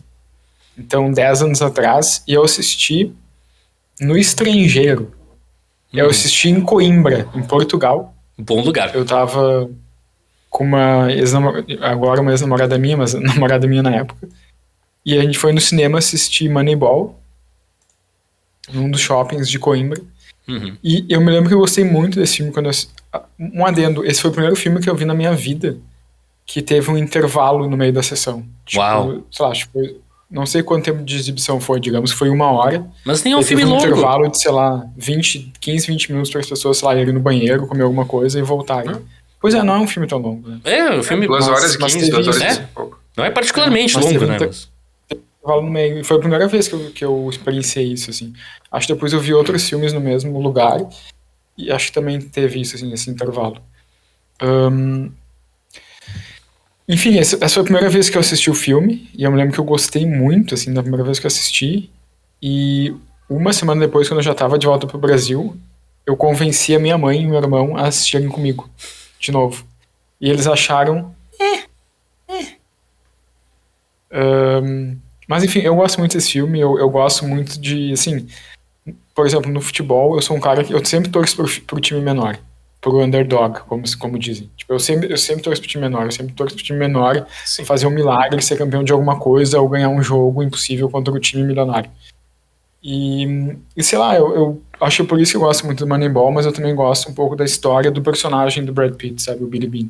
então 10 anos atrás, e eu assisti no estrangeiro. Eu assisti em Coimbra, em Portugal. Bom lugar. Eu tava com uma agora uma ex-namorada minha, mas namorada minha na época. E a gente foi no cinema assistir Moneyball, num dos shoppings de Coimbra. Uhum. E eu me lembro que eu gostei muito desse filme quando um adendo, esse foi o primeiro filme que eu vi na minha vida que teve um intervalo no meio da sessão. Tipo, Uau. sei lá, tipo, não sei quanto tempo de exibição foi, digamos, foi 1 hora. Mas nem é um Aí filme teve um longo. intervalo de, sei lá, 15, 20 minutos para as pessoas, sei lá, irem no banheiro, comer alguma coisa e voltarem. Pois é, não é um filme tão longo, né? É, o filme 2 horas e mas 15, teve 2 horas isso, e né? 15 e pouco. não é particularmente Mas longo, teve né? um Mas... intervalo no meio. E foi a primeira vez que eu experienciei isso, assim. Acho que depois eu vi outros filmes no mesmo lugar e acho que também teve isso, assim, esse intervalo. Enfim, essa foi a primeira vez que eu assisti o filme e eu me lembro que eu gostei muito, assim, da primeira vez que eu assisti. E uma semana depois, quando eu já estava de volta pro Brasil, eu convenci a minha mãe e meu irmão a assistirem comigo, de novo. E eles acharam... Mas enfim, eu gosto muito desse filme, eu gosto muito de, assim... Por exemplo, no futebol, eu sou um cara que eu sempre torço pro time menor, pro underdog, como dizem. Tipo, eu sempre torço pro time menor, eu sempre torço pro time menor Sim. fazer um milagre, ser campeão de alguma coisa ou ganhar um jogo impossível contra o time milionário. E sei lá, eu acho por isso que eu gosto muito do Moneyball, mas eu também gosto um pouco da história do personagem do Brad Pitt, sabe, o Billy Bean,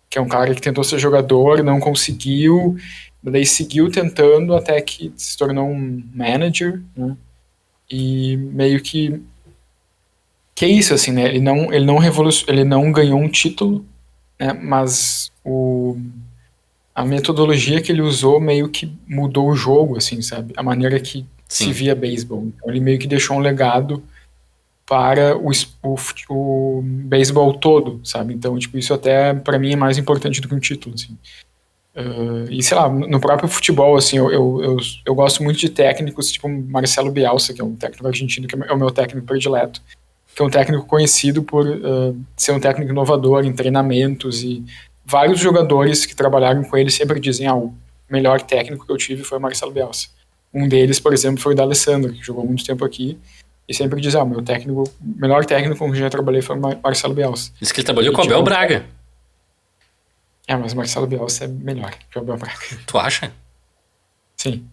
que é um cara que tentou ser jogador, não conseguiu, daí seguiu tentando até que se tornou um manager, né? E meio que é isso, assim, né? Ele não ganhou um título, né? Mas a metodologia que ele usou meio que mudou o jogo, assim, sabe? A maneira que Sim. se via beisebol. Então ele meio que deixou um legado para o beisebol todo, sabe? Então, tipo, isso até para mim é mais importante do que um título, assim. E sei lá, no próprio futebol, assim, eu gosto muito de técnicos, tipo Marcelo Bielsa, que é um técnico argentino, que é o meu técnico predileto, que é um técnico conhecido por ser um técnico inovador em treinamentos, e vários jogadores que trabalharam com ele sempre dizem, o melhor técnico que eu tive foi o Marcelo Bielsa. Um deles, por exemplo, foi o D'Alessandro, que jogou muito tempo aqui, e sempre diz, o melhor técnico com quem eu já trabalhei foi o Marcelo Bielsa. Diz que ele trabalhou com o Abel Braga. Mas o Marcelo Bielsa é melhor que o Abel Braga. Tu acha? Sim.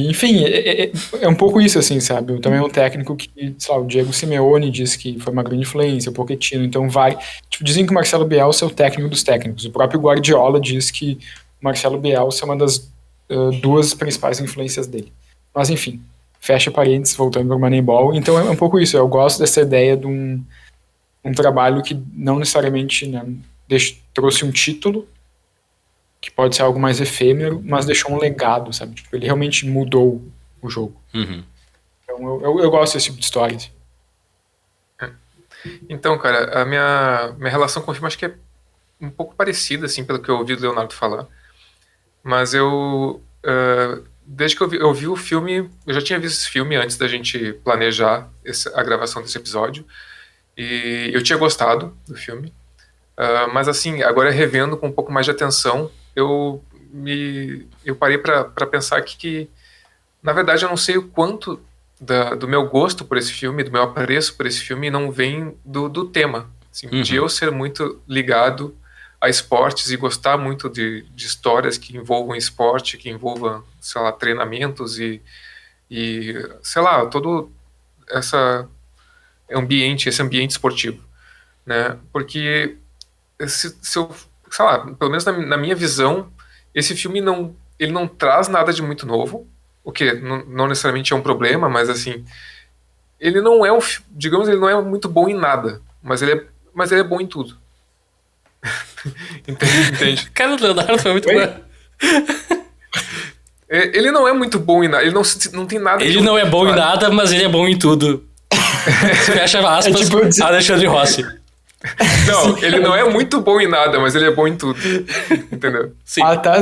Enfim, é um pouco isso, assim, sabe? Também é um técnico que, sei lá, o Diego Simeone diz que foi uma grande influência, o Pochettino, então tipo, dizem que o Marcelo Bielsa é o técnico dos técnicos. O próprio Guardiola diz que o Marcelo Bielsa é uma das 2 principais influências dele. Mas, enfim, fecha parênteses, voltando para o Moneyball. Então é um pouco isso, eu gosto dessa ideia de um trabalho que não necessariamente, né, trouxe um título, que pode ser algo mais efêmero, mas deixou um legado, sabe? Tipo, ele realmente mudou o jogo. Uhum. Então eu gosto desse tipo de história. Então, cara, a minha relação com o filme acho que é um pouco parecida, assim, pelo que eu ouvi do Leonardo falar. Mas eu desde que eu vi o filme, eu já tinha visto esse filme antes da gente planejar a gravação desse episódio, e eu tinha gostado do filme, mas assim, agora revendo com um pouco mais de atenção, eu parei para pensar que, na verdade, eu não sei o quanto do meu gosto por esse filme, do meu apreço por esse filme, não vem do tema, assim, de eu ser muito ligado a esportes e gostar muito de histórias que envolvam esporte, que envolvam, sei lá, treinamentos e sei lá, todo esse ambiente esportivo, né? Porque se eu, sei lá, pelo menos na minha visão, esse filme ele não traz nada de muito novo, o que não necessariamente é um problema, mas assim, ele não é digamos, ele não é muito bom em nada, mas ele é bom em tudo. Entende? Cara, o Leonardo foi muito bom. Ele não é muito bom em nada, ele não tem nada. Ele não é bom em nada, mas ele é bom em tudo. Fecha aspas, tipo Alexandre Rossi. Não, ele não é muito bom em nada, mas ele é bom em tudo. Entendeu? Sim. Tá.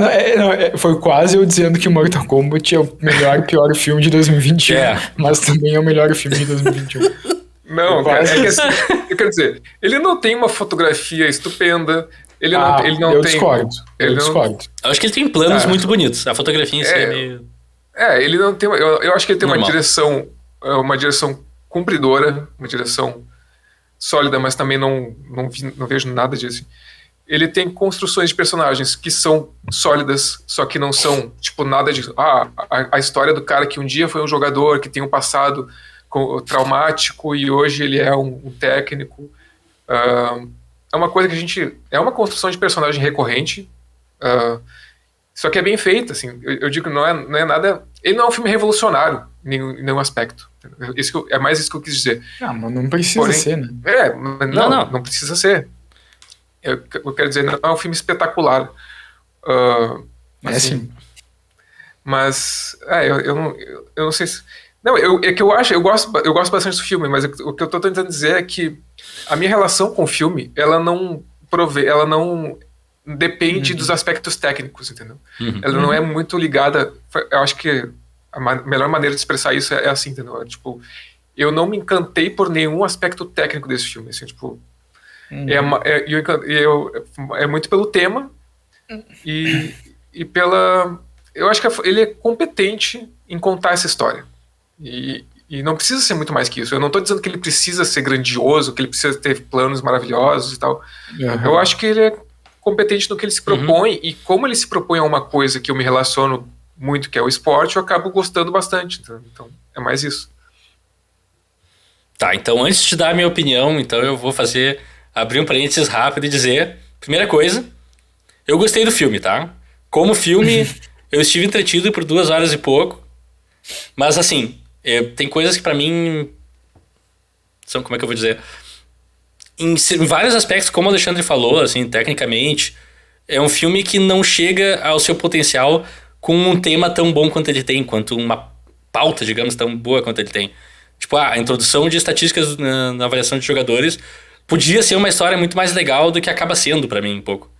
Foi quase eu dizendo que Mortal Kombat é o melhor e pior filme de 2021. Mas também é o melhor filme de 2021. Não, cara, é que assim, eu quero dizer, ele não tem uma fotografia estupenda, ele não eu tem... Discordo, eu discordo. Eu acho que ele tem planos muito bonitos, a fotografia em si é meio... ele não tem... Eu acho que ele tem uma direção cumpridora, uma direção sólida, mas também não vejo nada disso. Ele tem construções de personagens que são sólidas, só que não são, tipo, nada de... a história do cara que um dia foi um jogador, que tem um passado traumático e hoje ele é um técnico. É uma coisa que é uma construção de personagem recorrente, só que é bem feita, assim. Eu digo que não é nada... Ele não é um filme revolucionário em nenhum aspecto. É mais isso que eu quis dizer. Mas não precisa ser, né? Não precisa ser. Eu quero dizer, não é um filme espetacular. Assim. Mas eu não sei se... Não, é que eu gosto bastante do filme, mas o que eu tô tentando dizer é que a minha relação com o filme, ela não depende dos aspectos técnicos, entendeu? Ela não é muito ligada... Eu acho que a melhor maneira de expressar isso é assim, entendeu? Tipo, eu não me encantei por nenhum aspecto técnico desse filme, assim, tipo... É muito pelo tema e pela... Eu acho que ele é competente em contar essa história. E não precisa ser muito mais que isso. Eu não estou dizendo que ele precisa ser grandioso, que ele precisa ter planos maravilhosos e tal. Eu acho que ele é competente no que ele se propõe, e como ele se propõe a uma coisa que eu me relaciono muito, que é o esporte, eu acabo gostando bastante. Então é mais isso. Tá, então antes de dar a minha opinião, então eu vou abrir um parênteses rápido e dizer, primeira coisa, eu gostei do filme, tá? Como filme, eu estive entretido por 2 horas e pouco, mas assim, tem coisas que pra mim são, como é que eu vou dizer, em vários aspectos, como o Alexandre falou, assim, tecnicamente, é um filme que não chega ao seu potencial com um tema tão bom quanto ele tem, quanto uma pauta, digamos, tão boa quanto ele tem. Tipo, a introdução de estatísticas na avaliação de jogadores podia ser uma história muito mais legal do que acaba sendo pra mim, um pouco.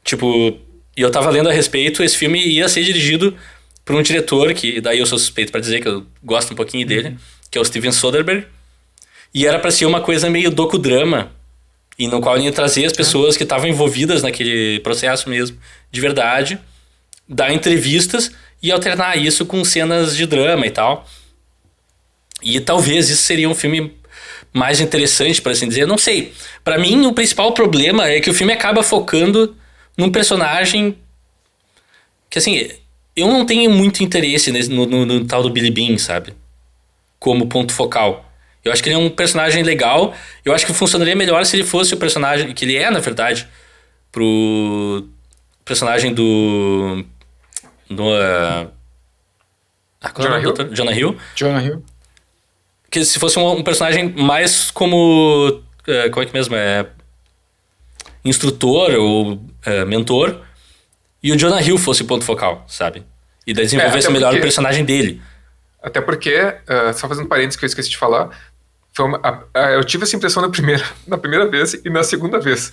Tipo, e eu tava lendo a respeito, esse filme ia ser dirigido por um diretor, que daí eu sou suspeito pra dizer que eu gosto um pouquinho dele, que é o Steven Soderbergh, e era pra ser uma coisa meio docudrama, e no qual ele ia trazer as pessoas que estavam envolvidas naquele processo mesmo, de verdade, dar entrevistas e alternar isso com cenas de drama e tal. E talvez isso seria um filme mais interessante, por assim dizer, não sei. Pra mim, o principal problema é que o filme acaba focando num personagem que, assim, eu não tenho muito interesse no tal do Billy Bean, sabe? Como ponto focal. Eu acho que ele é um personagem legal. Eu acho que funcionaria melhor se ele fosse o personagem que ele é, na verdade, pro personagem do Jonah Hill. Jonah Hill. Que se fosse um personagem mais como... como é que mesmo? Instrutor ou mentor. E o Jonah Hill fosse o ponto focal, sabe? E daí desenvolvesse melhor o personagem dele. Até porque, só fazendo parênteses que eu esqueci de falar, eu tive essa impressão na primeira vez e na segunda vez.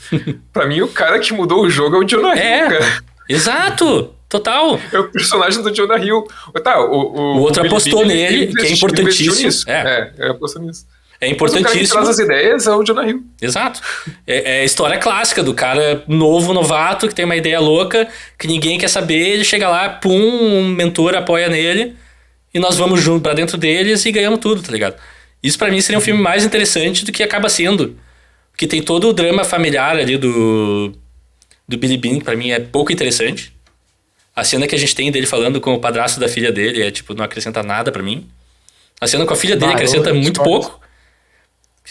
Pra mim, o cara que mudou o jogo é o Jonah Hill, cara. Exato! Total. É o personagem do Jonah Hill. Tá, o outro apostou nele, que é importantíssimo. Ele apostou nisso. É importantíssimo. Mas o cara que traz as ideias é o Jonah Hill. Exato. É a história clássica do cara novato, que tem uma ideia louca, que ninguém quer saber, ele chega lá, pum, um mentor apoia nele, e nós vamos junto pra dentro deles e ganhamos tudo, tá ligado? Isso pra mim seria um filme mais interessante do que acaba sendo. Porque tem todo o drama familiar ali do Billy Beane, que pra mim é pouco interessante. A cena que a gente tem dele falando com o padrasto da filha dele é, tipo, não acrescenta nada pra mim. A cena com a filha dele acrescenta muito pouco.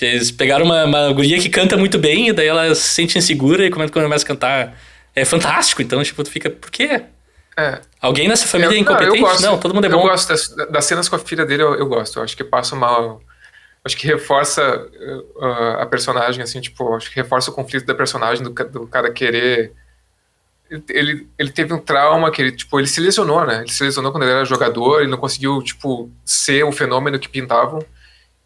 Eles pegaram uma guria que canta muito bem, e daí ela se sente insegura, e quando começa a cantar é fantástico. Então, tipo, tu fica, por quê? Alguém nessa família é incompetente? Não, todo mundo é bom. Eu gosto das cenas com a filha dele, eu gosto. Eu acho que passa uma... Acho que reforça a personagem, assim, tipo... Acho que reforça o conflito da personagem, do cara querer... Ele teve um trauma que ele se lesionou, né? Ele se lesionou quando ele era jogador, ele não conseguiu, tipo, ser o fenômeno que pintavam.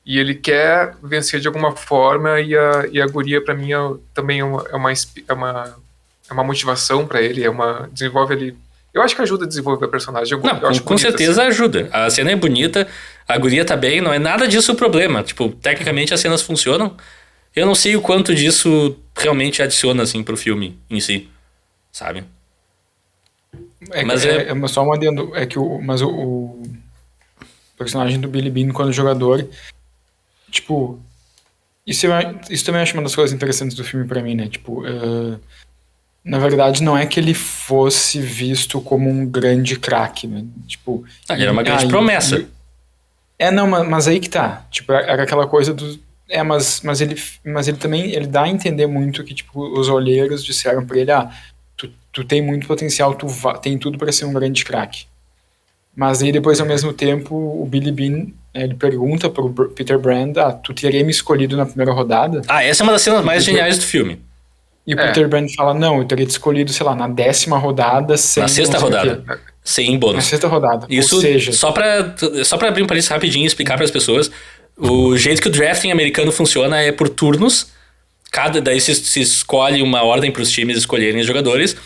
E ele quer vencer de alguma forma, e a guria, pra mim, também é uma motivação pra ele, desenvolve ele... Eu acho que ajuda a desenvolver a personagem. Eu acho com certeza assim. Ajuda. A cena é bonita, a guria tá bem, não é nada disso o problema. Tipo, tecnicamente as cenas funcionam. Eu não sei o quanto disso realmente adiciona, assim, pro filme em si. Sabe? Mas só um adendo. É que o personagem do Billy Beane, quando jogador, tipo, isso também acho uma das coisas interessantes do filme pra mim, né? Tipo, na verdade, não é que ele fosse visto como um grande craque, né? Tipo, ele era uma grande promessa. Mas aí que tá. Tipo, era aquela coisa do... mas ele também, ele dá a entender muito que, tipo, os olheiros disseram pra ele, tu tem muito potencial, tem tudo pra ser um grande craque. Mas aí depois, ao mesmo tempo, o Billy Beane, ele pergunta pro Peter Brand, tu teria me escolhido na primeira rodada? Essa é uma das cenas mais geniais do filme. E o Peter Brand fala, não, eu teria te escolhido, sei lá, na 10ª rodada, sem... Na 6ª rodada, sem bônus. Na 6ª rodada, isso, ou seja... Só pra abrir um parênteses rapidinho e explicar pras pessoas, o jeito que o drafting americano funciona é por turnos, daí se escolhe uma ordem pros times escolherem os jogadores,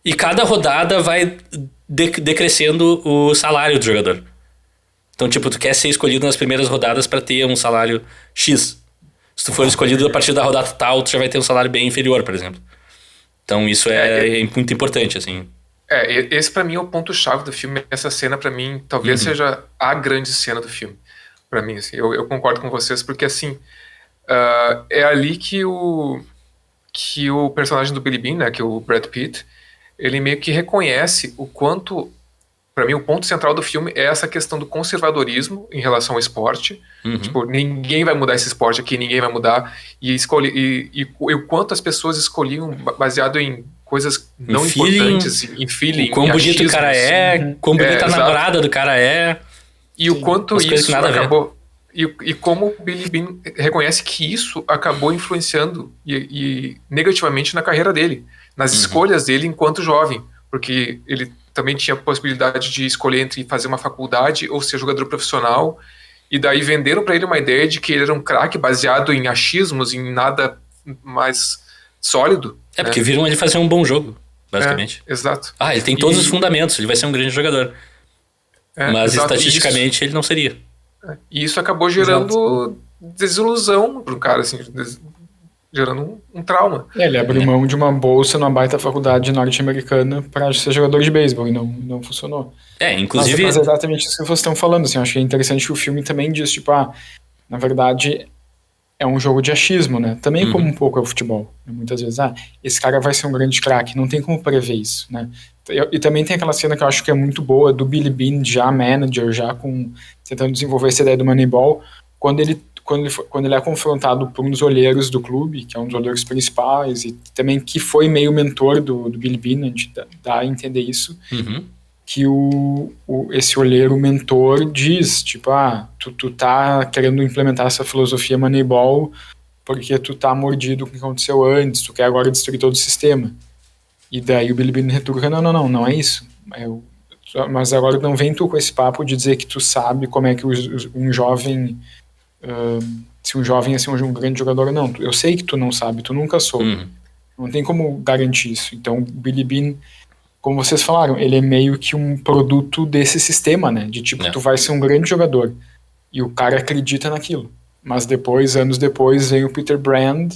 e cada rodada vai decrescendo o salário do jogador. Então, tipo, tu quer ser escolhido nas primeiras rodadas pra ter um salário X. Se tu for escolhido a partir da rodada tal, tu já vai ter um salário bem inferior, por exemplo. Então isso é muito importante, assim. Esse pra mim é o ponto-chave do filme. Essa cena, pra mim, talvez seja a grande cena do filme. Pra mim, assim, eu concordo com vocês, porque, assim, é ali que o personagem do Billy Beane, né, que é o Brad Pitt, ele meio que reconhece o quanto... Pra mim, o ponto central do filme é essa questão do conservadorismo em relação ao esporte. Tipo, ninguém vai mudar esse esporte aqui, ninguém vai mudar. E o quanto as pessoas escolhiam baseado em coisas não importantes, em feeling, quão bonito o cara é, quão bonita a namorada do cara é. E o quanto isso acabou... E como o Billy Beane reconhece que isso acabou influenciando e negativamente na carreira dele, nas escolhas dele enquanto jovem. Porque ele também tinha a possibilidade de escolher entre fazer uma faculdade ou ser jogador profissional, e daí venderam para ele uma ideia de que ele era um craque baseado em achismos, em nada mais sólido. Porque viram ele fazer um bom jogo, basicamente. Exato. Ele tem todos os fundamentos, ele vai ser um grande jogador. Mas estatisticamente ele não seria. E isso acabou gerando desilusão para um cara, assim, gerando um trauma. Ele abriu mão de uma bolsa numa baita faculdade norte-americana para ser jogador de beisebol e não funcionou. Inclusive... Mas é exatamente isso que vocês estão falando, assim, eu acho que é interessante que o filme também diz, tipo, na verdade é um jogo de achismo, né? Também como um pouco é o futebol. Muitas vezes, esse cara vai ser um grande craque, não tem como prever isso, né? E também tem aquela cena que eu acho que é muito boa, do Billy Beane, já manager, tentando desenvolver essa ideia do Moneyball, quando ele é confrontado por um dos olheiros do clube, que é um dos olheiros principais, e também que foi meio mentor do Billy Beane, a gente dá a entender isso, que esse olheiro mentor diz, tipo, tu tá querendo implementar essa filosofia Moneyball porque tu tá mordido com o que aconteceu antes, tu quer agora destruir todo o sistema. E daí o Billy Beane retruca, não é isso. Mas agora não vem tu com esse papo de dizer que tu sabe como é que um jovem... se um jovem é assim, um grande jogador ou não. Eu sei que tu não sabe, tu nunca soube. Não tem como garantir isso. Então o Billy Beane como vocês falaram, ele é meio que um produto desse sistema, né? De tipo, tu vai ser um grande jogador. E o cara acredita naquilo. Mas depois, anos depois, vem o Peter Brand,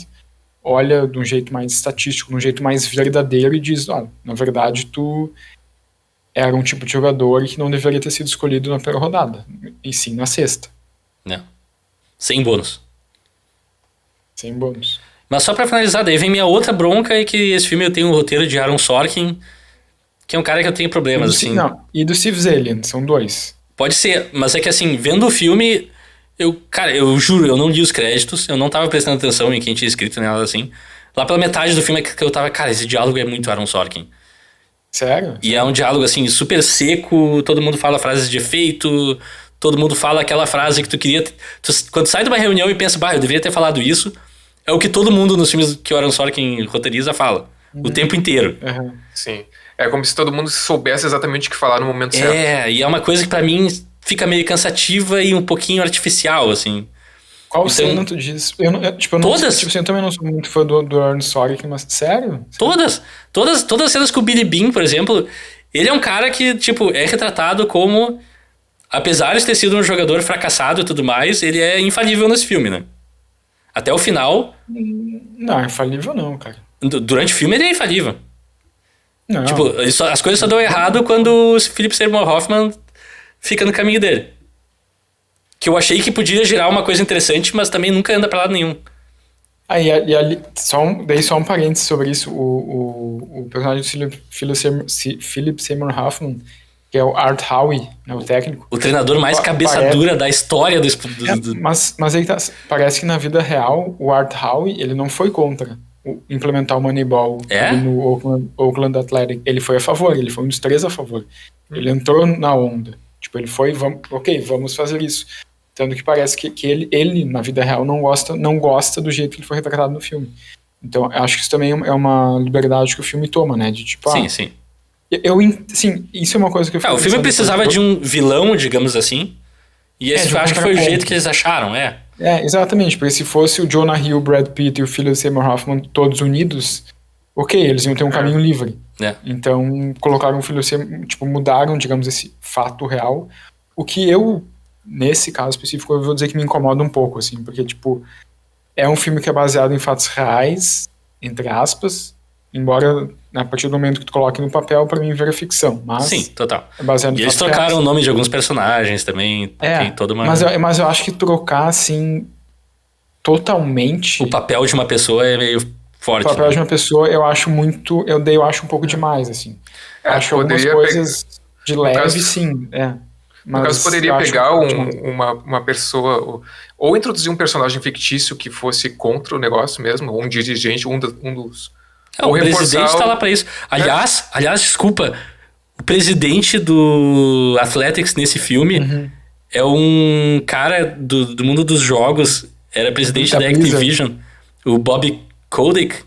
olha de um jeito mais estatístico, de um jeito mais verdadeiro e diz, na verdade, tu era um tipo de jogador que não deveria ter sido escolhido na primeira rodada, e sim na sexta. Não. Sem bônus. Sem bônus. Mas só pra finalizar, daí vem minha outra bronca, é que esse filme eu tenho um roteiro de Aaron Sorkin, que é um cara que eu tenho problemas, assim. Não, e do Steve Zalian, são 2. Pode ser, mas é que assim, vendo o filme, eu juro, eu não li os créditos, eu não tava prestando atenção em quem tinha escrito nada assim. Lá pela metade do filme é que eu tava, cara, esse diálogo é muito Aaron Sorkin. Sério? E é um diálogo, assim, super seco, todo mundo fala frases de efeito, todo mundo fala aquela frase que tu queria... quando sai de uma reunião e pensa, eu deveria ter falado isso, é o que todo mundo nos filmes que o Aaron Sorkin roteiriza fala. O tempo inteiro. Uhum. Sim. É como se todo mundo soubesse exatamente o que falar no momento certo. E é uma coisa que pra mim fica meio cansativa e um pouquinho artificial, assim. Qual cena tu diz? Todas? Eu também não sou muito fã do Aaron Sorkin, mas sério? Todas as cenas com o Billy Bean, por exemplo, ele é um cara que, tipo, é retratado como, apesar de ter sido um jogador fracassado e tudo mais, ele é infalível nesse filme, né? Até o final... Não, infalível não, cara. Durante o filme ele é infalível. Não. Tipo, as coisas só dão errado quando o Philip Seymour Hoffman fica no caminho dele. Que eu achei que podia gerar uma coisa interessante, mas também nunca anda pra lado nenhum. E ali, só um parênteses sobre isso. O personagem do Philip Seymour Hoffman, que é o Art Howe, né, o técnico. O treinador mais cabeça dura da história do... Mas aí parece que na vida real, o Art Howe, ele não foi contra implementar o Moneyball no Oakland Athletic. Ele foi a favor, ele foi um dos 3 a favor. Ele entrou na onda. Tipo, ele foi, vamos fazer isso. Tanto que parece que ele, na vida real, não gosta do jeito que ele foi retratado no filme. Então, eu acho que isso também é uma liberdade que o filme toma, né? De tipo, sim. Sim, isso é uma coisa que eu fico o filme precisava de um vilão, digamos assim. E esse eu acho que foi o jeito que eles acharam, exatamente. Porque se fosse o Jonah Hill, o Brad Pitt e o Philip Seymour Hoffman todos unidos, eles iam ter um caminho livre. Então, colocaram o Philip Seymour, tipo, mudaram, digamos, esse fato real. O que eu, nesse caso específico, eu vou dizer que me incomoda um pouco, assim, porque, tipo, é um filme que é baseado em fatos reais, entre aspas, embora, a partir do momento que tu coloque no papel, pra mim, vira ficção. Mas sim, total. É baseado em e eles fatos trocaram reais. O nome de alguns personagens também. Tem toda uma... mas eu acho que trocar, assim, totalmente... O papel de uma pessoa é meio forte. O papel de uma pessoa, eu acho muito... Eu acho um pouco demais, assim. Acho algumas coisas de leve, sim, No caso, poderia pegar uma pessoa, ou introduzir um personagem fictício que fosse contra o negócio mesmo, ou um dirigente, um dos... o presidente tá lá pra isso. Aliás, desculpa, o presidente do Athletics nesse filme é um cara do mundo dos jogos, era presidente da Activision, o Bob Kotick,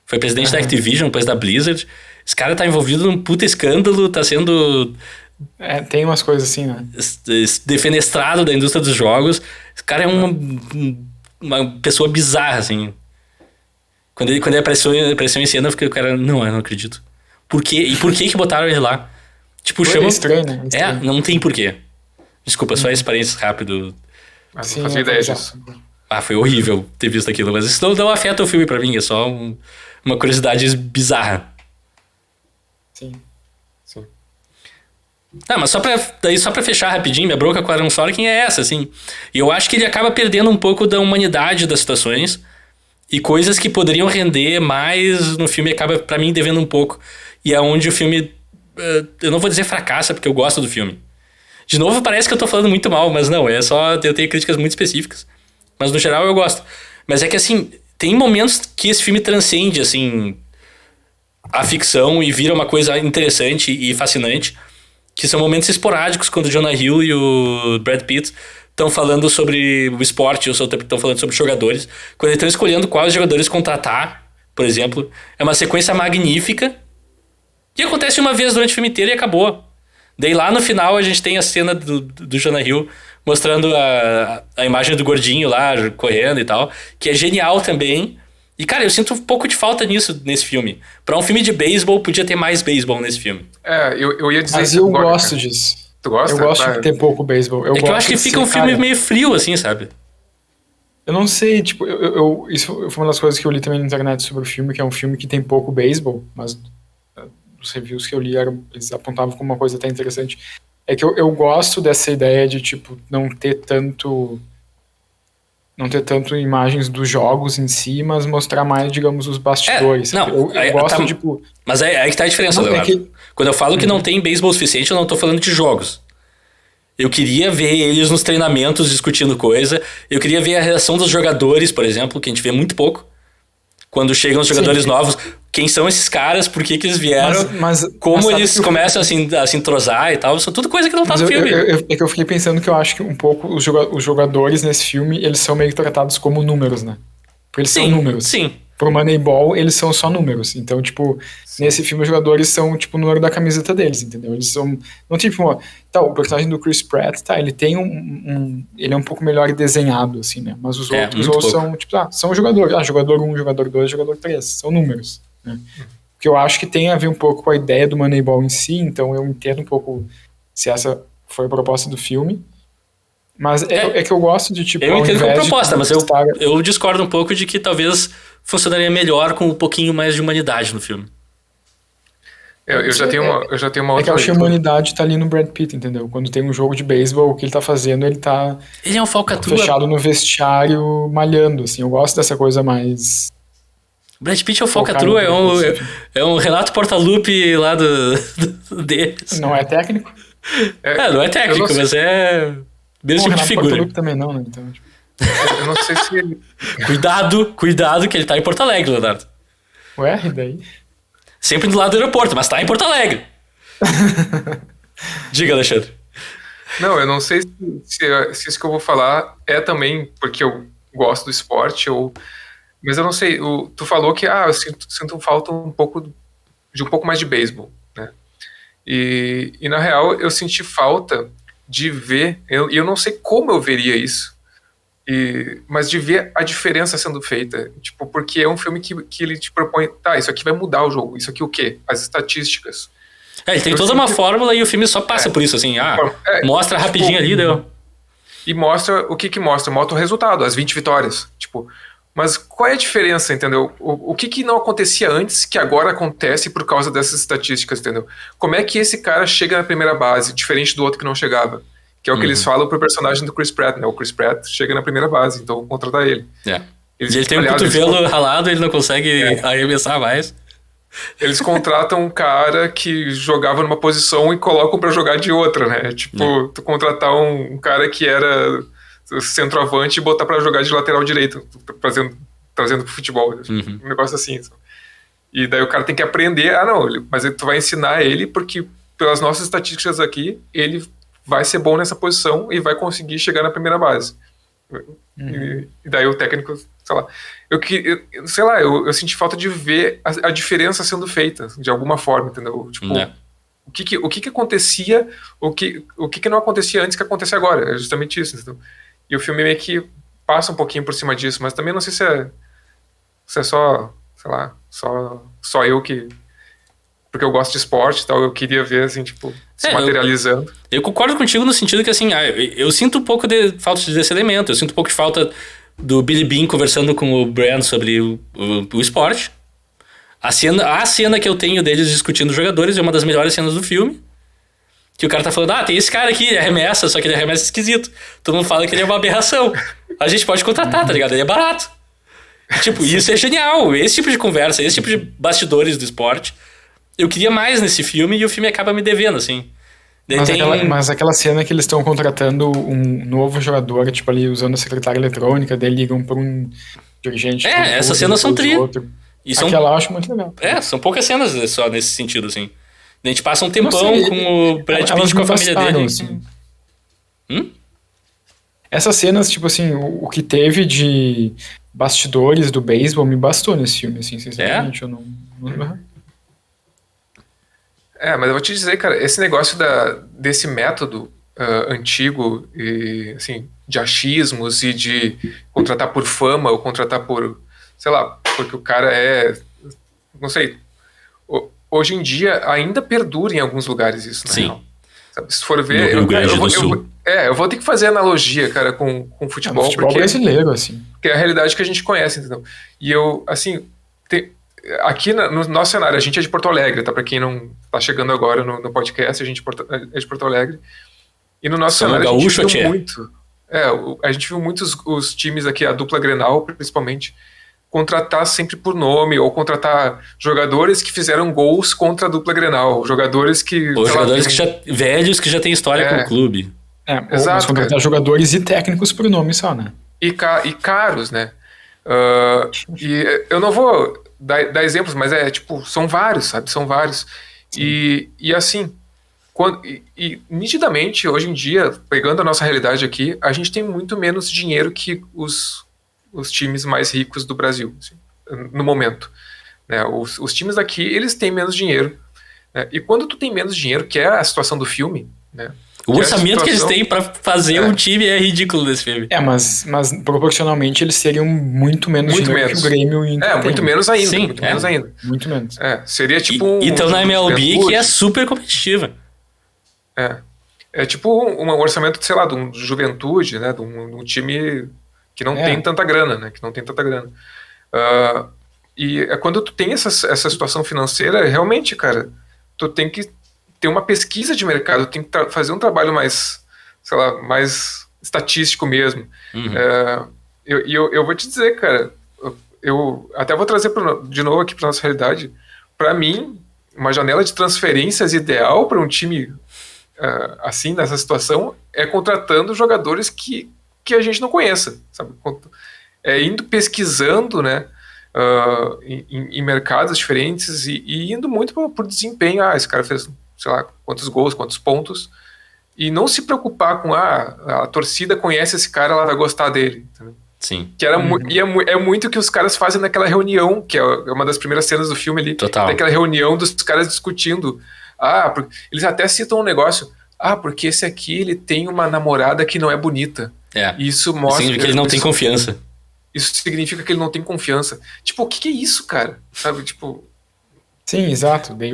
foi presidente da Activision, depois da Blizzard. Esse cara tá envolvido num puta escândalo, tá sendo... tem umas coisas assim, né? Defenestrado da indústria dos jogos. Esse cara é uma pessoa bizarra, assim. Quando ele apareceu em cena, eu fiquei, o cara, não, eu não acredito. Por quê? E por que botaram ele lá? Tipo, chama... É estranho, né? Não tem porquê. Desculpa, só esse parênteses rápido. Mas não fazia ideia disso. Foi horrível ter visto aquilo, mas isso não afeta o filme pra mim, é só uma curiosidade bizarra. Sim. Mas só pra fechar rapidinho, minha bronca com o Aaron Sorkin é essa, assim. E eu acho que ele acaba perdendo um pouco da humanidade das situações e coisas que poderiam render mais no filme acaba, pra mim, devendo um pouco. E é onde o filme... eu não vou dizer fracassa, porque eu gosto do filme. De novo, parece que eu tô falando muito mal, mas não, é só... Eu tenho críticas muito específicas. Mas, no geral, eu gosto. Mas é que, assim, tem momentos que esse filme transcende, assim, a ficção e vira uma coisa interessante e fascinante, que são momentos esporádicos, quando o Jonah Hill e o Brad Pitt estão falando sobre o esporte, ou estão falando sobre jogadores. Quando eles estão escolhendo quais jogadores contratar, por exemplo, é uma sequência magnífica, e acontece uma vez durante o filme inteiro e acabou. Daí lá no final a gente tem a cena do Jonah Hill mostrando a imagem do gordinho lá, correndo e tal, que é genial também, E, cara, eu sinto um pouco de falta nisso nesse filme. Pra um filme de beisebol, podia ter mais beisebol nesse filme. Eu ia dizer Mas isso eu agora, gosto cara. disso. Tu gosta? Eu gosto de ter pouco beisebol. É que eu acho que fica um filme meio frio, assim, sabe? Eu não sei, tipo, isso foi uma das coisas que eu li também na internet sobre o filme, que é um filme que tem pouco beisebol, mas os reviews que eu li eles apontavam como uma coisa até interessante. É que eu gosto dessa ideia de, tipo, não ter tanto imagens dos jogos em si, mas mostrar mais, digamos, os bastidores. Não, eu gosto, tipo... Mas aí que tá a diferença, Não, Leonardo. Quando eu falo que não tem beisebol suficiente, eu não tô falando de jogos. Eu queria ver eles nos treinamentos discutindo coisa. Eu queria ver a reação dos jogadores, por exemplo, que a gente vê muito pouco. Quando chegam os jogadores novos, quem são esses caras, por que eles vieram, como eles começam a se entrosar e tal. São tudo coisa que não tá no filme. É que eu fiquei pensando que eu acho que um pouco os jogadores nesse filme, eles são meio tratados como números, né? Porque eles são números. Sim. Pro Moneyball, eles são só números. Então, tipo, nesse filme os jogadores são, tipo, o número da camiseta deles, entendeu? Eles são... Não tipo... o personagem do Chris Pratt, ele tem ele é um pouco melhor desenhado, assim, né? Mas os outros são, tipo, são jogadores. Jogador 1, jogador 2, jogador 3. São números, né? Porque eu acho que tem a ver um pouco com a ideia do Moneyball em si, então eu entendo um pouco se essa foi a proposta do filme. Mas é que eu gosto de, tipo... Eu entendo como proposta, mas eu discordo um pouco de que talvez funcionaria melhor com um pouquinho mais de humanidade no filme. Eu já tenho uma outra... É que eu acho que a humanidade tá ali no Brad Pitt, entendeu? Quando tem um jogo de beisebol, o que ele tá fazendo, ele tá... Ele é um falcatrua. Fechado no vestiário, malhando, assim. Eu gosto dessa coisa mais... O Brad Pitt é um falcatrua, é um Renato Portaluppi lá deles. Não é técnico? Não é técnico, mas é... Mesmo tipo de figura. Portaluppi também não, né? Então, tipo... Eu não sei se... Cuidado que ele tá em Porto Alegre, Leonardo. Ué, e daí? Sempre do lado do aeroporto, mas tá em Porto Alegre. Diga, Alexandre. Não, eu não sei se isso que eu vou falar é também porque eu gosto do esporte, mas eu não sei. Tu falou que eu sinto falta um pouco mais de beisebol, né? E na real eu senti falta de ver, eu não sei como eu veria isso, mas de ver a diferença sendo feita, tipo, porque é um filme que ele te propõe, isso aqui vai mudar o jogo, isso aqui o quê? As estatísticas. Ele tem toda uma fórmula e o filme só passa por isso, assim, mostra rapidinho ali, deu. E mostra, o que mostra? Mostra o resultado, as 20 vitórias, tipo, mas qual é a diferença, entendeu? O que não acontecia antes que agora acontece por causa dessas estatísticas, entendeu? Como é que esse cara chega na primeira base, diferente do outro que não chegava? Que é o que eles falam pro personagem do Chris Pratt, né? O Chris Pratt chega na primeira base, então vou contratar ele. Ele tem um cotovelo ralado, ele não consegue arremessar mais. Eles contratam um cara que jogava numa posição e colocam pra jogar de outra, né? Tipo, tu contratar um cara que era centroavante e botar pra jogar de lateral direito, trazendo pro futebol. Um negócio assim. E daí o cara tem que aprender, mas tu vai ensinar ele porque pelas nossas estatísticas aqui, ele vai ser bom nessa posição e vai conseguir chegar na primeira base. E daí o técnico, sei lá, eu senti falta de ver a diferença sendo feita de alguma forma, entendeu? Tipo, o que acontecia, o que não acontecia antes que acontece agora, é justamente isso, entendeu? E o filme meio que passa um pouquinho por cima disso, mas também não sei se é só, sei lá, só eu que... Porque eu gosto de esporte e tal, eu queria ver, assim, tipo, se materializando. Eu concordo contigo no sentido que, assim, eu sinto um pouco de falta desse elemento, eu sinto um pouco de falta do Billy Bean conversando com o Brand sobre o esporte. A cena que eu tenho deles discutindo os jogadores é uma das melhores cenas do filme. Que o cara tá falando, tem esse cara aqui, ele arremessa, só que ele arremessa esquisito. Todo mundo fala que ele é uma aberração. A gente pode contratar, tá ligado? Ele é barato. Tipo, isso é genial. Esse tipo de conversa, esse tipo de bastidores do esporte, eu queria mais nesse filme e o filme acaba me devendo, assim. Mas aquela cena que eles estão contratando um novo jogador, tipo, ali usando a secretária eletrônica, daí ligam pra um dirigente. Essas cenas são tri. Aquela eu acho muito legal. São poucas cenas só nesse sentido, assim. A gente passa um tempão com o Brad Pitt com a família dele. Assim. Essas cenas, tipo assim, o que teve de bastidores do beisebol me bastou nesse filme, assim, sinceramente. Eu não... mas eu vou te dizer, cara, esse negócio desse método antigo, e, assim, de achismos e de contratar por fama ou contratar por, sei lá, porque o cara é... Não sei. Hoje em dia ainda perdura em alguns lugares isso, na real. Sabe, se for ver... No Rio Grande do Sul. Eu vou ter que fazer analogia, cara, com futebol. Futebol brasileiro, assim. Porque é a realidade que a gente conhece, entendeu? E eu, assim... Aqui no nosso cenário, a gente é de Porto Alegre, tá? Pra quem não tá chegando agora no podcast, a gente é de Porto Alegre. E no nosso cenário a gente viu muito... a gente viu muitos os times aqui, a dupla Grenal, principalmente, contratar sempre por nome, ou contratar jogadores que fizeram gols contra a dupla Grenal, jogadores que... Ou jogadores velhos que já têm história com o clube. Exato, mas contratar jogadores e técnicos por nome só, né? E caros, né? E eu não vou dar exemplos, mas são vários, sabe? São vários. E assim, nitidamente, hoje em dia, pegando a nossa realidade aqui, a gente tem muito menos dinheiro que os times mais ricos do Brasil, assim, no momento. Né? Os times daqui, eles têm menos dinheiro. Né? E quando tu tem menos dinheiro, que é a situação do filme, né? O orçamento que eles têm pra fazer um time é ridículo nesse filme. Mas proporcionalmente eles seriam muito menos dinheiro que o Grêmio e muito menos ainda. Sim, menos ainda. Muito menos. Seria tipo E estão na MLB, que é super competitiva. É tipo um orçamento, sei lá, de um Juventude, né? De um time que não tem tanta grana, né? Que não tem tanta grana. E quando tu tem essa situação financeira, realmente, cara, tu tem que ter uma pesquisa de mercado, tem que fazer um trabalho mais, sei lá, mais estatístico mesmo. Eu vou te dizer, cara, eu até vou trazer de novo aqui para nossa realidade. Para mim, uma janela de transferências ideal para um time assim, nessa situação, é contratando jogadores que a gente não conheça, sabe? Indo pesquisando, né, em mercados diferentes e indo muito por desempenho. Esse cara fez, sei lá, quantos gols, quantos pontos, e não se preocupar com a torcida conhece esse cara, ela vai gostar dele, entendeu? Sim. Que é muito o que os caras fazem naquela reunião, que é uma das primeiras cenas do filme ali. Total. Daquela reunião dos caras discutindo. Eles até citam um negócio. Porque esse aqui, ele tem uma namorada que não é bonita. E isso mostra... Significa que ele não tem confiança. Isso significa que ele não tem confiança. Tipo, o que é isso, cara? Sabe, tipo... Sim, exato. Daí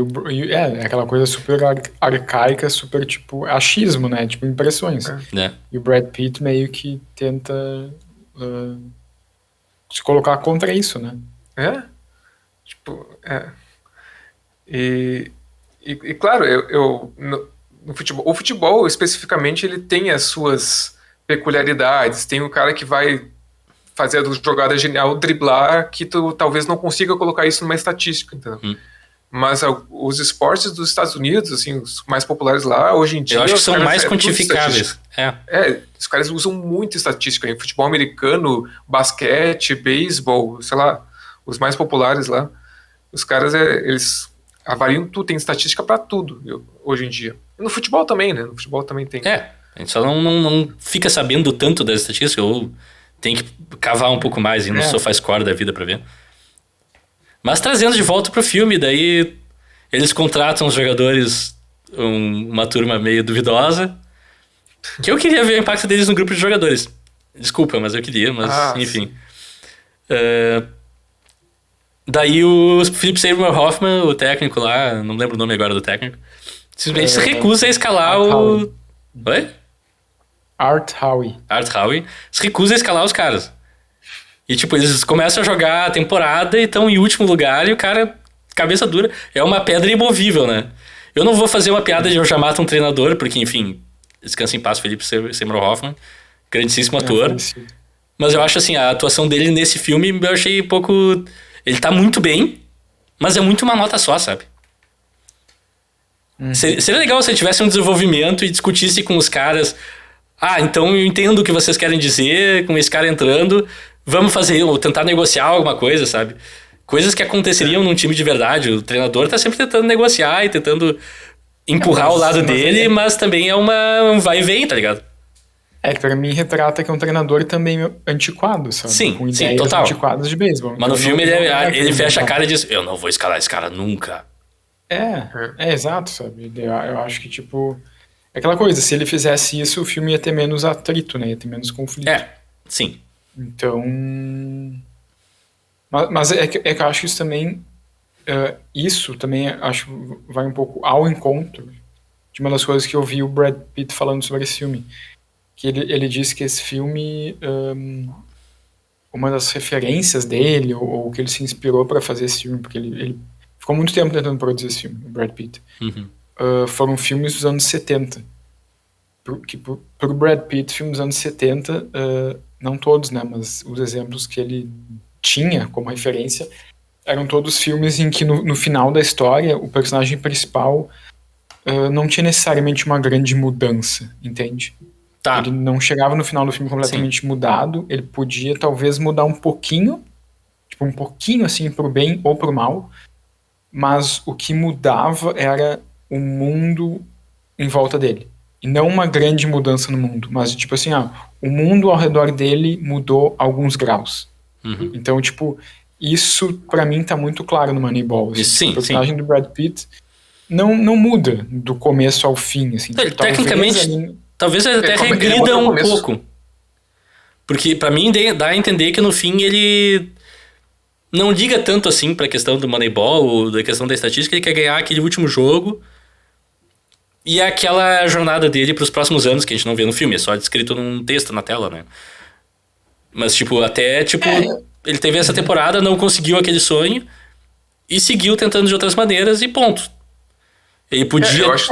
é aquela coisa super arcaica, super, tipo, achismo, né? Tipo, impressões. E o Brad Pitt meio que tenta se colocar contra isso, né? E claro, no futebol, o futebol, especificamente, ele tem as suas peculiaridades. Tem o cara que vai fazer a jogada genial, driblar, que tu talvez não consiga colocar isso numa estatística, entendeu? Mas os esportes dos Estados Unidos, assim, os mais populares lá, hoje em dia... Eu acho que são mais quantificáveis. Os caras usam muito estatística em futebol americano, basquete, beisebol, sei lá, os mais populares lá. Os caras, eles avaliam tudo, tem estatística pra tudo, hoje em dia. E no futebol também, né? No futebol também tem. A gente só não fica sabendo tanto das estatísticas, ou tem que cavar um pouco mais e no SofaScore da vida pra ver. Mas trazendo de volta pro filme, daí eles contratam os jogadores, uma turma meio duvidosa, que eu queria ver o impacto deles no grupo de jogadores. Desculpa, mas eu queria, mas enfim. Daí o Philip Seymour Hoffman, o técnico lá, não lembro o nome agora do técnico, simplesmente se recusa a escalar o... Oi? Art Howe. Se recusa a escalar os caras. E tipo, eles começam a jogar a temporada e estão em último lugar e o cara, cabeça dura, é uma pedra immovível, né? Eu não vou fazer uma piada de eu já mato um treinador, porque enfim, descansa em paz, Philip Seymour Hoffman, grandíssimo ator. Mas eu acho assim, a atuação dele nesse filme eu achei um pouco... Ele tá muito bem, mas é muito uma nota só, sabe? Seria legal se ele tivesse um desenvolvimento e discutisse com os caras. Então eu entendo o que vocês querem dizer com esse cara entrando. Vamos fazer, ou tentar negociar alguma coisa, sabe? Coisas que aconteceriam num time de verdade. O treinador tá sempre tentando negociar e tentando empurrar o lado dele, mas também é um vai e vem, tá ligado? Pra mim retrata que é um treinador também Sim, antiquado, sabe? Com sim, ideias total. antiquadas de beisebol. Mas no filme ele fecha a cara e diz, eu não vou escalar esse cara nunca. Exato, sabe? Eu acho que, tipo... É aquela coisa, se ele fizesse isso, o filme ia ter menos atrito, né? Ia ter menos conflito. Sim. Então... Mas é que eu acho que isso também acho vai um pouco ao encontro de uma das coisas que eu vi o Brad Pitt falando sobre esse filme. Que ele disse que esse filme, uma das referências dele, ou que ele se inspirou para fazer esse filme, porque ele ficou muito tempo tentando produzir esse filme, o Brad Pitt. Foram filmes dos anos 70. Pro Brad Pitt, filmes dos anos 70, não todos, né, mas os exemplos que ele tinha como referência eram todos filmes em que no final da história o personagem principal não tinha necessariamente uma grande mudança, entende? Tá. Ele não chegava no final do filme completamente mudado, ele podia talvez mudar um pouquinho, tipo um pouquinho assim pro bem ou pro mal, mas o que mudava era o mundo em volta dele. E não uma grande mudança no mundo, mas tipo assim, o mundo ao redor dele mudou alguns graus. Então, tipo, isso pra mim tá muito claro no Moneyball. Assim, Sim, o personagem do Brad Pitt não muda do começo ao fim. Assim, ele, tecnicamente, talvez ele até regrida um pouco. Porque pra mim dá a entender que no fim ele não liga tanto assim pra questão do Moneyball, ou da questão da estatística, ele quer ganhar aquele último jogo. E aquela jornada dele pros próximos anos, que a gente não vê no filme, é só descrito num texto na tela, né? Mas, ele teve essa temporada, não conseguiu aquele sonho, e seguiu tentando de outras maneiras, e ponto. Ele podia... eu acho,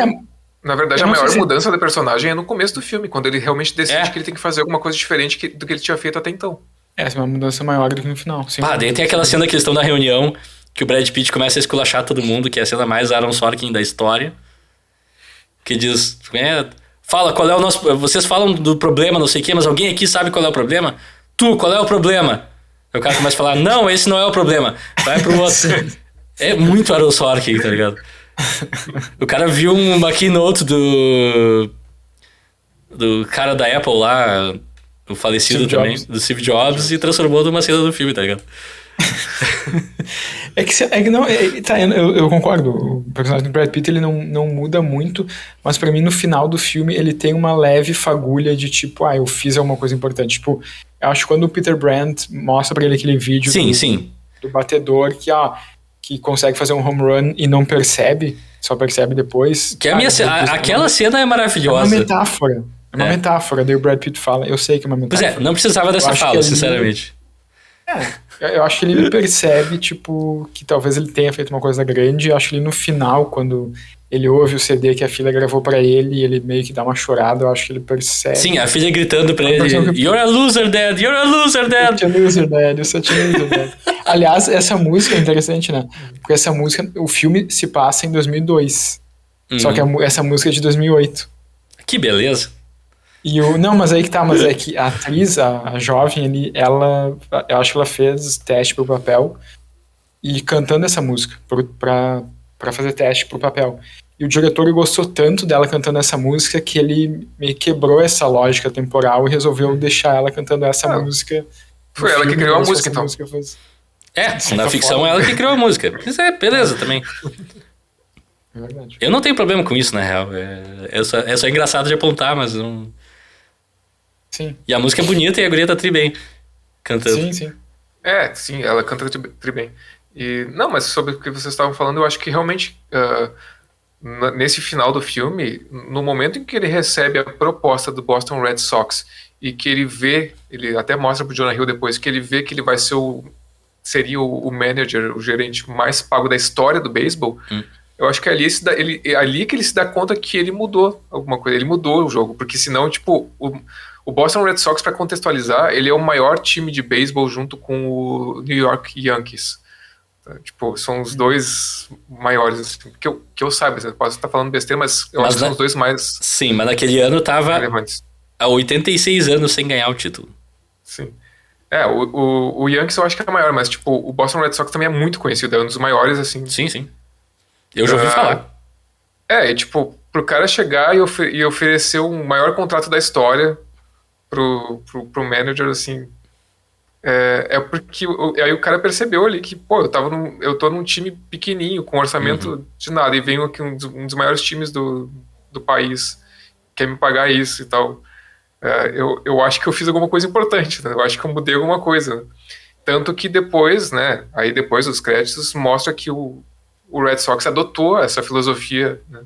na verdade, a maior mudança do personagem é no começo do filme, quando ele realmente decide que ele tem que fazer alguma coisa diferente do que ele tinha feito até então. Essa é uma mudança maior do que no final. Daí tem aquela cena que eles estão na reunião, que o Brad Pitt começa a esculachar todo mundo, que é a cena mais Aaron Sorkin da história. Que diz, fala qual é o nosso... Vocês falam do problema, não sei o quê, mas alguém aqui sabe qual é o problema? Qual é o problema? Aí o cara começa a falar, não, esse não é o problema. Vai pro outro. É muito Aaron Sorkin, tá ligado? O cara viu uma keynote do cara da Apple lá, o falecido Steve também, Jobs. do Steve Jobs, e transformou numa cena do filme, tá ligado? Eu concordo. O personagem do Brad Pitt ele não muda muito, mas pra mim no final do filme ele tem uma leve fagulha de tipo, eu fiz alguma coisa importante. Tipo, eu acho que quando o Peter Brandt mostra pra ele aquele vídeo do batedor que consegue fazer um home run e não percebe, só percebe depois. Que aquela cena é maravilhosa. É uma metáfora. É uma metáfora. Daí o Brad Pitt fala, eu sei que é uma metáfora. Pois não precisava dessa fala, sinceramente. Eu acho que ele percebe, tipo, que talvez ele tenha feito uma coisa grande. Eu acho que ele no final, quando ele ouve o CD que a filha gravou pra ele e ele meio que dá uma chorada, eu acho que ele percebe. Sim, a filha gritando pra ele, You're a loser, Dad! You're a loser, Dad! You're a loser, Dad! You're such a loser, Dad! Aliás, essa música é interessante, né? Porque essa música, o filme se passa em 2002. Só que essa música é de 2008. Que beleza! Mas aí que tá, mas é que a atriz, a jovem ali, eu acho que ela fez teste pro papel e cantando essa música pra fazer teste pro papel. E o diretor gostou tanto dela cantando essa música que ele meio quebrou essa lógica temporal e resolveu deixar ela cantando essa música. Foi ela que criou a música, então. Na ficção é ela que criou a música. Mas beleza também. É verdade. Eu não tenho problema com isso, na real. É só engraçado de apontar, mas não... Sim. E a música é bonita e a guria tá tri bem cantando. Sim. Sim, ela canta tri bem. Não, mas sobre o que vocês estavam falando, eu acho que realmente nesse final do filme, no momento em que ele recebe a proposta do Boston Red Sox e que ele até mostra pro Jonah Hill depois, que ele vê que ele vai ser seria o manager, o gerente mais pago da história do beisebol, eu acho que ali que ele se dá conta que ele mudou alguma coisa, ele mudou o jogo, porque senão, tipo, o Boston Red Sox, para contextualizar, ele é o maior time de beisebol junto com o New York Yankees. Tipo, são os dois maiores, assim, que eu saiba, você pode estar falando besteira, mas eu acho que são os dois mais... Sim, mas naquele ano tava relevantes. Há 86 anos sem ganhar o título. Sim. O Yankees eu acho que é maior, mas tipo, o Boston Red Sox também é muito conhecido, é um dos maiores, assim. Sim. Eu já ouvi falar. Tipo, pro cara chegar e oferecer o maior contrato da história pro manager, assim, porque aí o cara percebeu ali que, eu tô num time pequenininho, com orçamento de nada, e venho aqui um dos maiores times do país, quer me pagar isso e tal. Eu acho que eu fiz alguma coisa importante, né? Eu acho que eu mudei alguma coisa. Tanto que depois, né, aí depois dos créditos, mostra que o Red Sox adotou essa filosofia, né,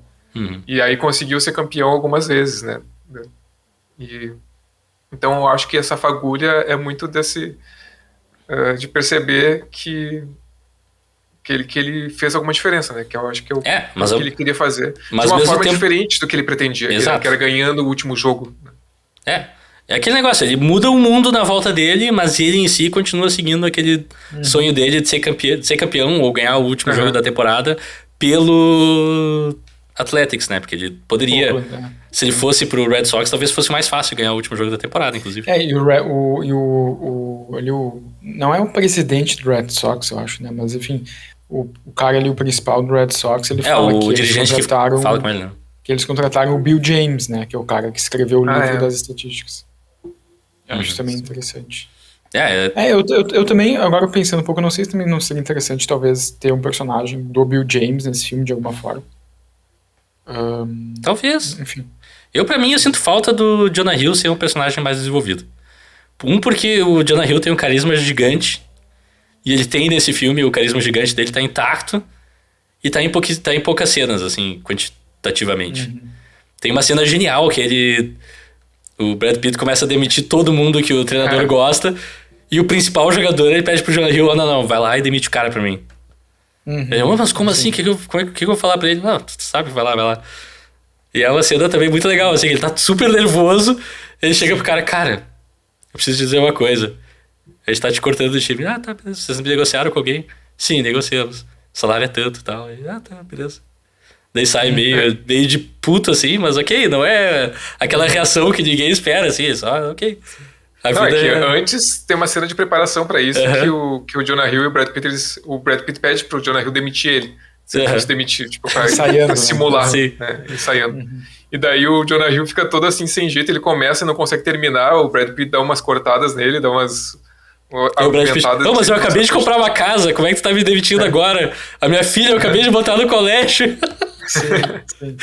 e aí conseguiu ser campeão algumas vezes, né. Então eu acho que essa fagulha é muito desse... de perceber que ele fez alguma diferença, né? Que eu acho que que ele queria fazer de uma forma diferente do que ele pretendia, que era ganhando o último jogo. Né? É aquele negócio, ele muda o mundo na volta dele, mas ele em si continua seguindo aquele sonho dele de ser campeão ou ganhar o último jogo da temporada pelo Athletics, né? Porque ele poderia, se ele fosse pro Red Sox, talvez fosse mais fácil ganhar o último jogo da temporada, inclusive. Não é o presidente do Red Sox, eu acho, né? Mas enfim, o cara ali, o principal do Red Sox, ele fala que dirigente que fala com ele, né? Que eles contrataram o Bill James, né? Que é o cara que escreveu o livro das estatísticas. Eu acho também interessante. Eu também, agora pensando um pouco, eu não sei se também não seria interessante talvez ter um personagem do Bill James nesse filme de alguma forma. Talvez. Enfim. Pra mim, eu sinto falta do Jonah Hill ser um personagem mais desenvolvido. Porque o Jonah Hill tem um carisma gigante, e ele tem nesse filme, o carisma gigante dele tá intacto, e tá em poucas cenas, assim, quantitativamente. Tem uma cena genial que o Brad Pitt começa a demitir todo mundo que o treinador gosta, e o principal jogador, ele pede pro Jonah Hill, não, vai lá e demite o cara pra mim. Ele, mas como assim? O que eu vou falar pra ele? Não, tu sabe, vai lá. E é uma cena também muito legal, assim, ele tá super nervoso, ele chega pro cara, eu preciso dizer uma coisa, a gente tá te cortando do time. Tá, beleza, vocês negociaram com alguém? Sim, negociamos, o salário é tanto e tal. Tá, beleza. Daí sai meio de puto, assim, mas ok, não é aquela reação que ninguém espera, assim, só ok. Antes tem uma cena de preparação pra isso, que o Jonah Hill e o Brad Pitt, o Brad Pitt pede pro Jonah Hill demitir ele. Se demitir, tipo, pra simular, né, ensaiando. E daí o Jonah Hill fica todo assim, sem jeito, ele começa e não consegue terminar, o Brad Pitt dá umas cortadas nele, dá umas... mas eu acabei de comprar uma casa, como é que tu tá me demitindo agora? A minha filha eu acabei de botar no colégio. Sim.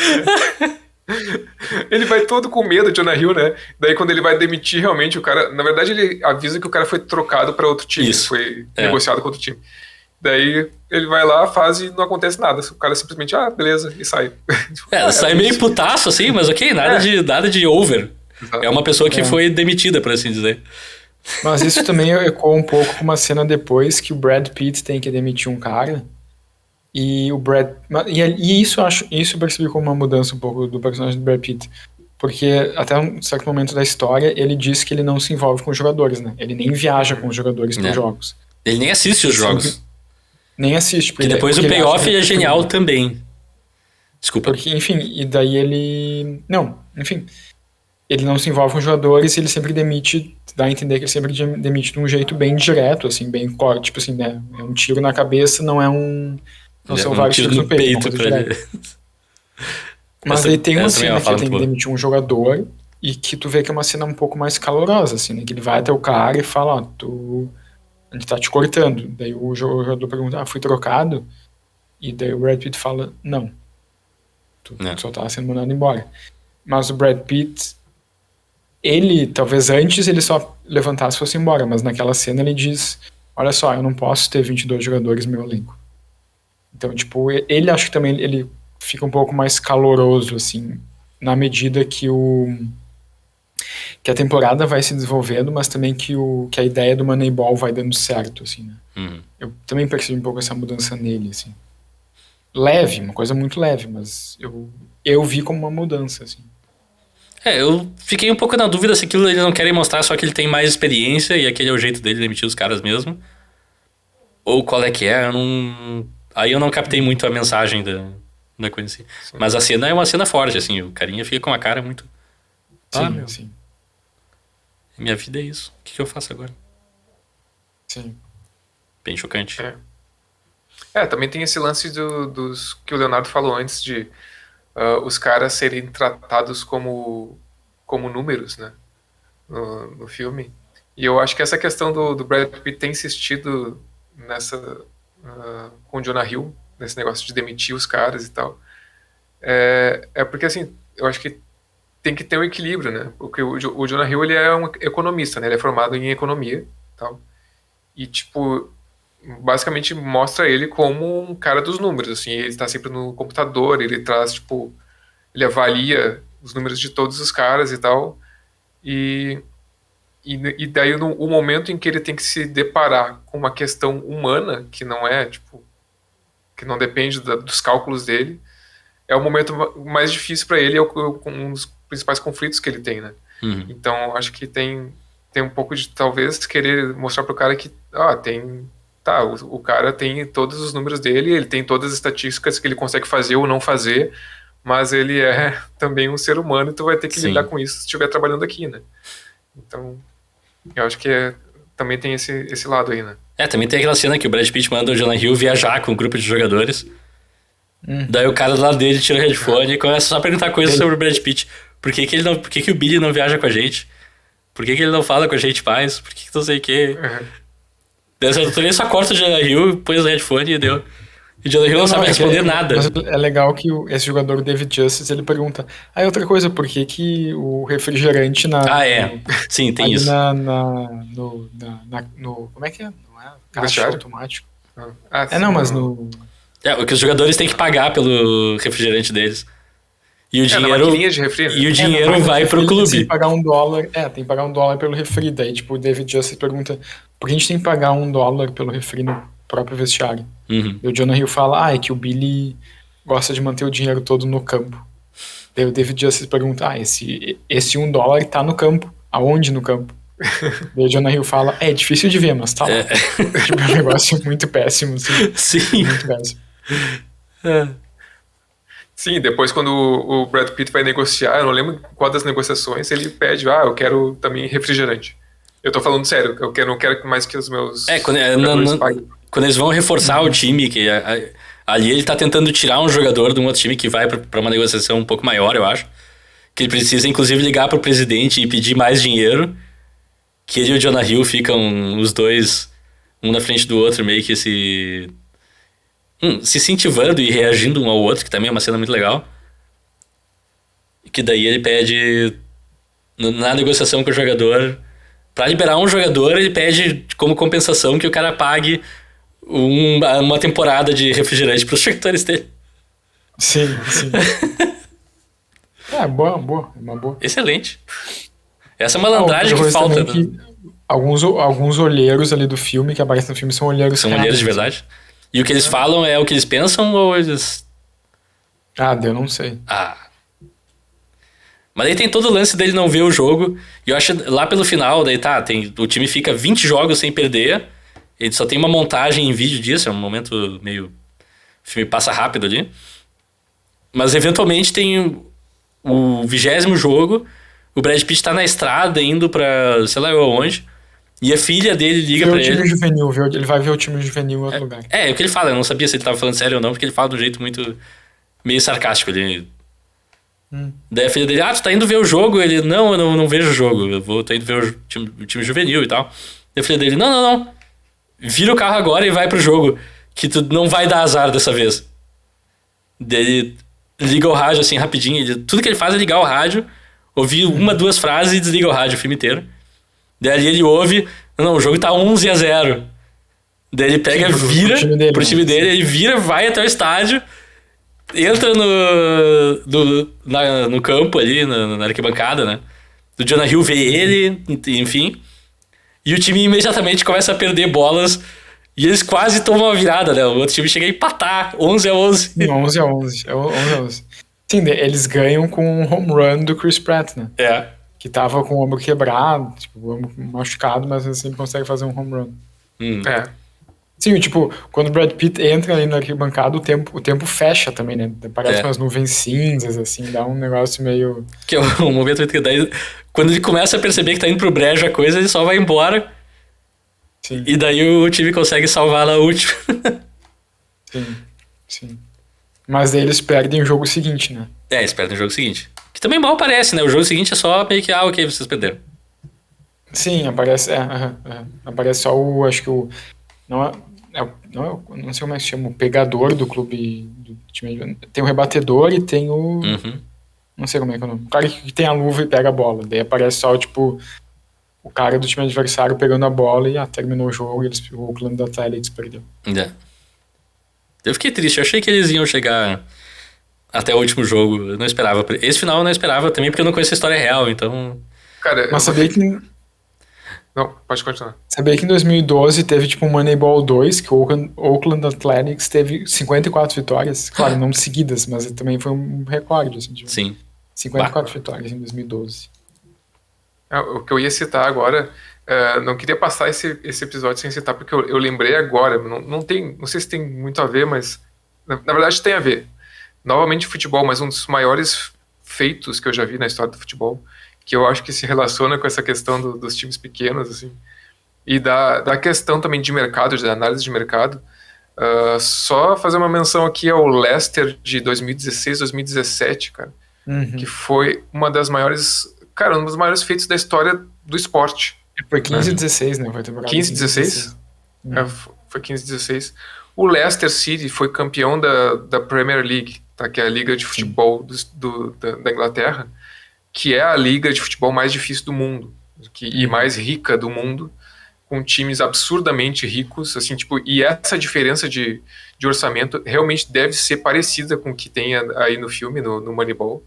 Ele vai todo com medo, Jonah Hill, né? Daí quando ele vai demitir, realmente, o cara... Na verdade, ele avisa que o cara foi trocado pra outro time. Isso. Foi negociado com outro time. Daí ele vai lá, faz e não acontece nada. O cara simplesmente, beleza, e sai. Sai meio putaço, assim, mas ok, nada de over. Exato. É uma pessoa que foi demitida, por assim dizer. Mas isso também ecoa um pouco com uma cena depois que o Brad Pitt tem que demitir um cara. E isso eu percebi como uma mudança um pouco do personagem do Brad Pitt. Porque até um certo momento da história ele diz que ele não se envolve com os jogadores, né? Ele nem viaja com os jogadores para os jogos. Ele nem assiste os jogos. Nem assiste. E depois o payoff é genial também. Desculpa. Porque, enfim, e daí ele... Não, enfim. Ele não se envolve com os jogadores e ele sempre demite, dá a entender que ele sempre demite de um jeito bem direto, assim, bem corte, tipo assim, né? É um tiro na cabeça, não é um... Não são vários tiros no peito pra ele. Mas aí tem uma cena que ele tem que demitir um jogador e que tu vê que é uma cena um pouco mais calorosa, assim, né? Que ele vai até o cara e fala, ele tá te cortando. Daí o jogador pergunta, fui trocado? E daí o Brad Pitt fala, não. Tu só tá sendo mandado embora. Mas o Brad Pitt, ele, talvez antes ele só levantasse e fosse embora, mas naquela cena ele diz, olha só, eu não posso ter 22 jogadores no meu elenco. Então, tipo, ele acho que também ele fica um pouco mais caloroso, assim, na medida que a temporada vai se desenvolvendo, mas também que a ideia do Moneyball vai dando certo, assim, né? Eu também percebi um pouco essa mudança nele, assim. Leve, uma coisa muito leve, mas eu vi como uma mudança, assim. Eu fiquei um pouco na dúvida se aquilo eles não querem mostrar só que ele tem mais experiência e aquele é o jeito dele de demitir os caras mesmo. Ou qual é que é, Aí eu não captei muito a mensagem da coisa assim. Sim. Mas a cena é uma cena forte, assim. O carinha fica com uma cara muito... Sim. Minha vida é isso. O que eu faço agora? Sim. Bem chocante. Também tem esse lance dos que o Leonardo falou antes de os caras serem tratados como números, né? No filme. E eu acho que essa questão do Brad Pitt ter insistido nessa... com o Jonah Hill, nesse negócio de demitir os caras e tal, é porque, assim, eu acho que tem que ter um equilíbrio, né? Porque o Jonah Hill, ele é um economista, né? Ele é formado em economia e tal. E, tipo, basicamente mostra ele como um cara dos números, assim, ele tá sempre no computador, ele traz, tipo, ele avalia os números de todos os caras e tal, e daí o momento em que ele tem que se deparar com uma questão humana, que não é, tipo, que não depende dos cálculos dele, é o momento mais difícil para ele, é um dos principais conflitos que ele tem, né? Então, acho que tem um pouco de, talvez, querer mostrar pro cara que, o cara tem todos os números dele, ele tem todas as estatísticas que ele consegue fazer ou não fazer, mas ele é também um ser humano e tu vai ter que lidar com isso se estiver trabalhando aqui, né? Então, eu acho que também tem esse lado aí, né? Também tem aquela cena que o Brad Pitt manda o Jonah Hill viajar com um grupo de jogadores. Daí o cara do lado dele tira o headphone e começa só a perguntar coisas sobre o Brad Pitt. Por que o Billy não viaja com a gente? Por que ele não fala com a gente mais? Por que não sei o quê? Daí ele só corta o Jonah Hill, põe o headphone e deu. E o Jonah Hill não sabe responder nada. Mas é legal que esse jogador, David Justice, ele pergunta: outra coisa, por que o refrigerante Sim, tem isso. Como é que é? Não é caixa automático. Mas no... o que os jogadores têm que pagar pelo refrigerante deles. E o dinheiro, de refri, né? E o dinheiro vai pro clube. Tem que pagar $1. Tem que pagar $1 pelo refri. Daí, tipo, o David Justice pergunta: por que a gente tem que pagar $1 pelo refri no próprio vestiário? E o Jonah Hill fala: é que o Billy gosta de manter o dinheiro todo no campo. Daí o David Justice pergunta: esse $1 tá no campo. Aonde no campo? Daí o Jonah Hill fala: é difícil de ver, mas tá lá. Tipo, é um negócio muito péssimo, assim. Sim. Muito péssimo. Sim, depois quando o Brad Pitt vai negociar, eu não lembro qual das negociações, ele pede: eu quero também refrigerante. Eu tô falando sério, eu não quero mais que os meus jogadores paguem. Quando eles vão reforçar o time, que ali ele tá tentando tirar um jogador de um outro time que vai pra uma negociação um pouco maior, eu acho. Que ele precisa, inclusive, ligar pro presidente e pedir mais dinheiro. Que ele e o Jonah Hill ficam os dois, um na frente do outro, meio que se incentivando e reagindo um ao outro, que também é uma cena muito legal. E que daí ele pede, na negociação com o jogador, pra liberar um jogador, ele pede como compensação que o cara pague uma temporada de refrigerante pros jogadores dele. Sim. Boa, uma boa. Excelente. Essa é uma malandragem que falta. Que alguns olheiros ali do filme, que aparecem no filme, são olheiros São olheiros de verdade? E o que eles falam é o que eles pensam ou eles... eu não sei. Mas aí tem todo o lance dele não ver o jogo. E eu acho lá pelo final, daí o time fica 20 jogos sem perder. Ele só tem uma montagem em vídeo disso, é um momento meio... O filme passa rápido ali. Mas eventualmente tem o 20º jogo, o Brad Pitt tá na estrada indo pra sei lá onde, e a filha dele liga pra ele. Ele vai ver o time juvenil em outro lugar. É o que ele fala, eu não sabia se ele tava falando sério ou não, porque ele fala de um jeito muito... meio sarcástico. Daí a filha dele: tu tá indo ver o jogo? Ele: não, eu não vejo o jogo, tô indo ver o time juvenil e tal. Daí a filha dele: não, vira o carro agora e vai pro jogo, que tu não vai dar azar dessa vez. Daí ele liga o rádio assim rapidinho, tudo que ele faz é ligar o rádio, ouvir 2 frases e desliga o rádio o filme inteiro. Daí ali ele ouve: não, o jogo tá 11-0. Daí ele pega, vira pro time dele, ele vira, vai até o estádio, entra no campo ali, na arquibancada, né? O Jonah Hill vê ele, enfim. E o time imediatamente começa a perder bolas. E eles quase tomam uma virada, né? O outro time chega a empatar, 11-11. 11-11. Sim, eles ganham com um home run do Chris Pratt, né? Que tava com o ombro quebrado, tipo, o ombro machucado, mas ele sempre consegue fazer um home run. Sim, tipo, quando o Brad Pitt entra ali na arquibancada, o tempo fecha também, né? Parece umas nuvens cinzas, assim, dá um negócio meio... Que é um momento que daí, quando ele começa a perceber que tá indo pro brejo a coisa, ele só vai embora. Sim. E daí o time consegue salvar na última. Sim. Mas daí eles perdem o jogo seguinte, né? Eles perdem o jogo seguinte. Que também mal parece, né? O jogo seguinte é só meio que, ok, vocês perderam. Sim, aparece... Aparece só o... Acho que o... Não sei como é que se chama, o pegador do clube do time. Tem o rebatedor e tem o... Não sei como é que é o nome. O cara que tem a luva e pega a bola. Daí aparece só, tipo, o cara do time adversário pegando a bola e terminou o jogo e o Oakland Athletics perdeu. Eu fiquei triste, eu achei que eles iam chegar até o último jogo. Eu não esperava. Esse final eu não esperava também, porque eu não conheço a história real, então... Cara, mas sabia que... Não, pode continuar. Sabia que em 2012 teve tipo um Moneyball 2, que o Oakland Athletics teve 54 vitórias. Claro, não seguidas, mas também foi um recorde. Assim, sim. 54 vitórias em 2012. O que eu ia citar agora, não queria passar esse episódio sem citar, porque eu lembrei agora, não sei se tem muito a ver, mas na verdade tem a ver. Novamente futebol, mas um dos maiores feitos que eu já vi na história do futebol, que eu acho que se relaciona com essa questão dos times pequenos, assim, e da questão também de mercado, de análise de mercado. Só fazer uma menção aqui ao Leicester de 2016, 2017, cara, que foi uma das maiores... Cara, um dos maiores feitos da história do esporte. Foi 15 e 16, né? Foi 15 e 16? Foi 15 e 16. O Leicester City foi campeão da Premier League, tá? Que é a liga de futebol da Inglaterra, que é a liga de futebol mais difícil do mundo e mais rica do mundo, com times absurdamente ricos, assim, tipo, e essa diferença de orçamento realmente deve ser parecida com o que tem aí no filme, no Moneyball.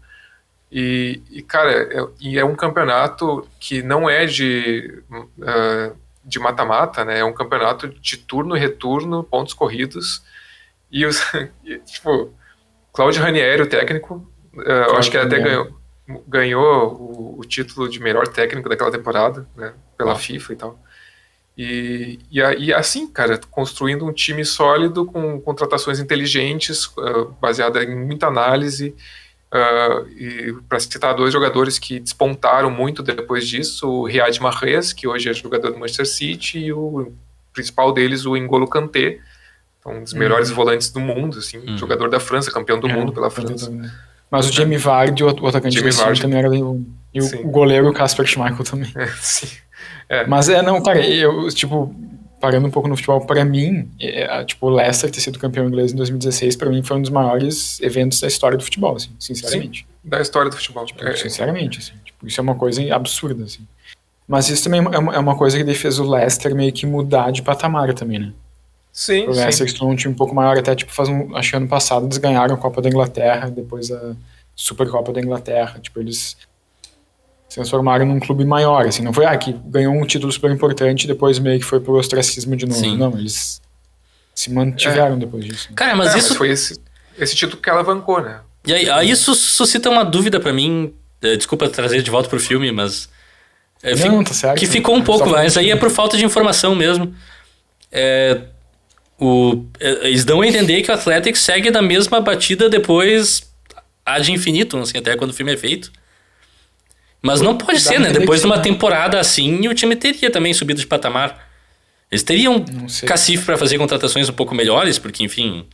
E cara, é um campeonato que não é de mata-mata, né? É um campeonato de turno e retorno, pontos corridos. E tipo, Claudio Ranieri, o técnico, eu acho que ele até ganhou o título de melhor técnico daquela temporada, né? Pela FIFA e tal. E assim, cara, construindo um time sólido com contratações inteligentes, baseada em muita análise. E para citar dois jogadores que despontaram muito depois disso, o Riyad Mahrez, que hoje é jogador do Manchester City, e o principal deles, o N'Golo Kanté, um dos melhores volantes do mundo, assim, jogador da França, campeão do mundo pela França. Mas o Jamie Vardy, o atacante do City, também era bem. E o goleiro, o Kasper Schmeichel também. Sim. Mas não, cara, eu, tipo, parando um pouco no futebol, pra mim, tipo, o Leicester ter sido campeão inglês em 2016, pra mim foi um dos maiores eventos da história do futebol, assim, sinceramente. Sim, da história do futebol. Tipo, sinceramente, assim, tipo, isso é uma coisa absurda, assim. Mas isso também é uma coisa que ele fez o Leicester meio que mudar de patamar também, né? Sim, o Leicester se tornou um time um pouco maior, até, tipo, acho que ano passado eles ganharam a Copa da Inglaterra, depois a Supercopa da Inglaterra, tipo, eles se transformaram num clube maior, assim, não foi, que ganhou um título super importante e depois meio que foi pro ostracismo de novo. Sim. Não, eles se mantiveram depois disso. Né? Cara, mas isso... Mas foi esse título que alavancou, né? E aí isso suscita uma dúvida pra mim, desculpa trazer de volta pro filme, mas... Não, tá certo. Que ficou um pouco, mas aí é por falta de informação mesmo. Eles dão a entender que o Athletics segue na mesma batida depois ad infinitum, assim, até quando o filme é feito. Mas não pode ser, né? Depois de uma temporada assim, o time teria também subido de patamar. Eles teriam cacife pra fazer contratações um pouco melhores, porque, enfim...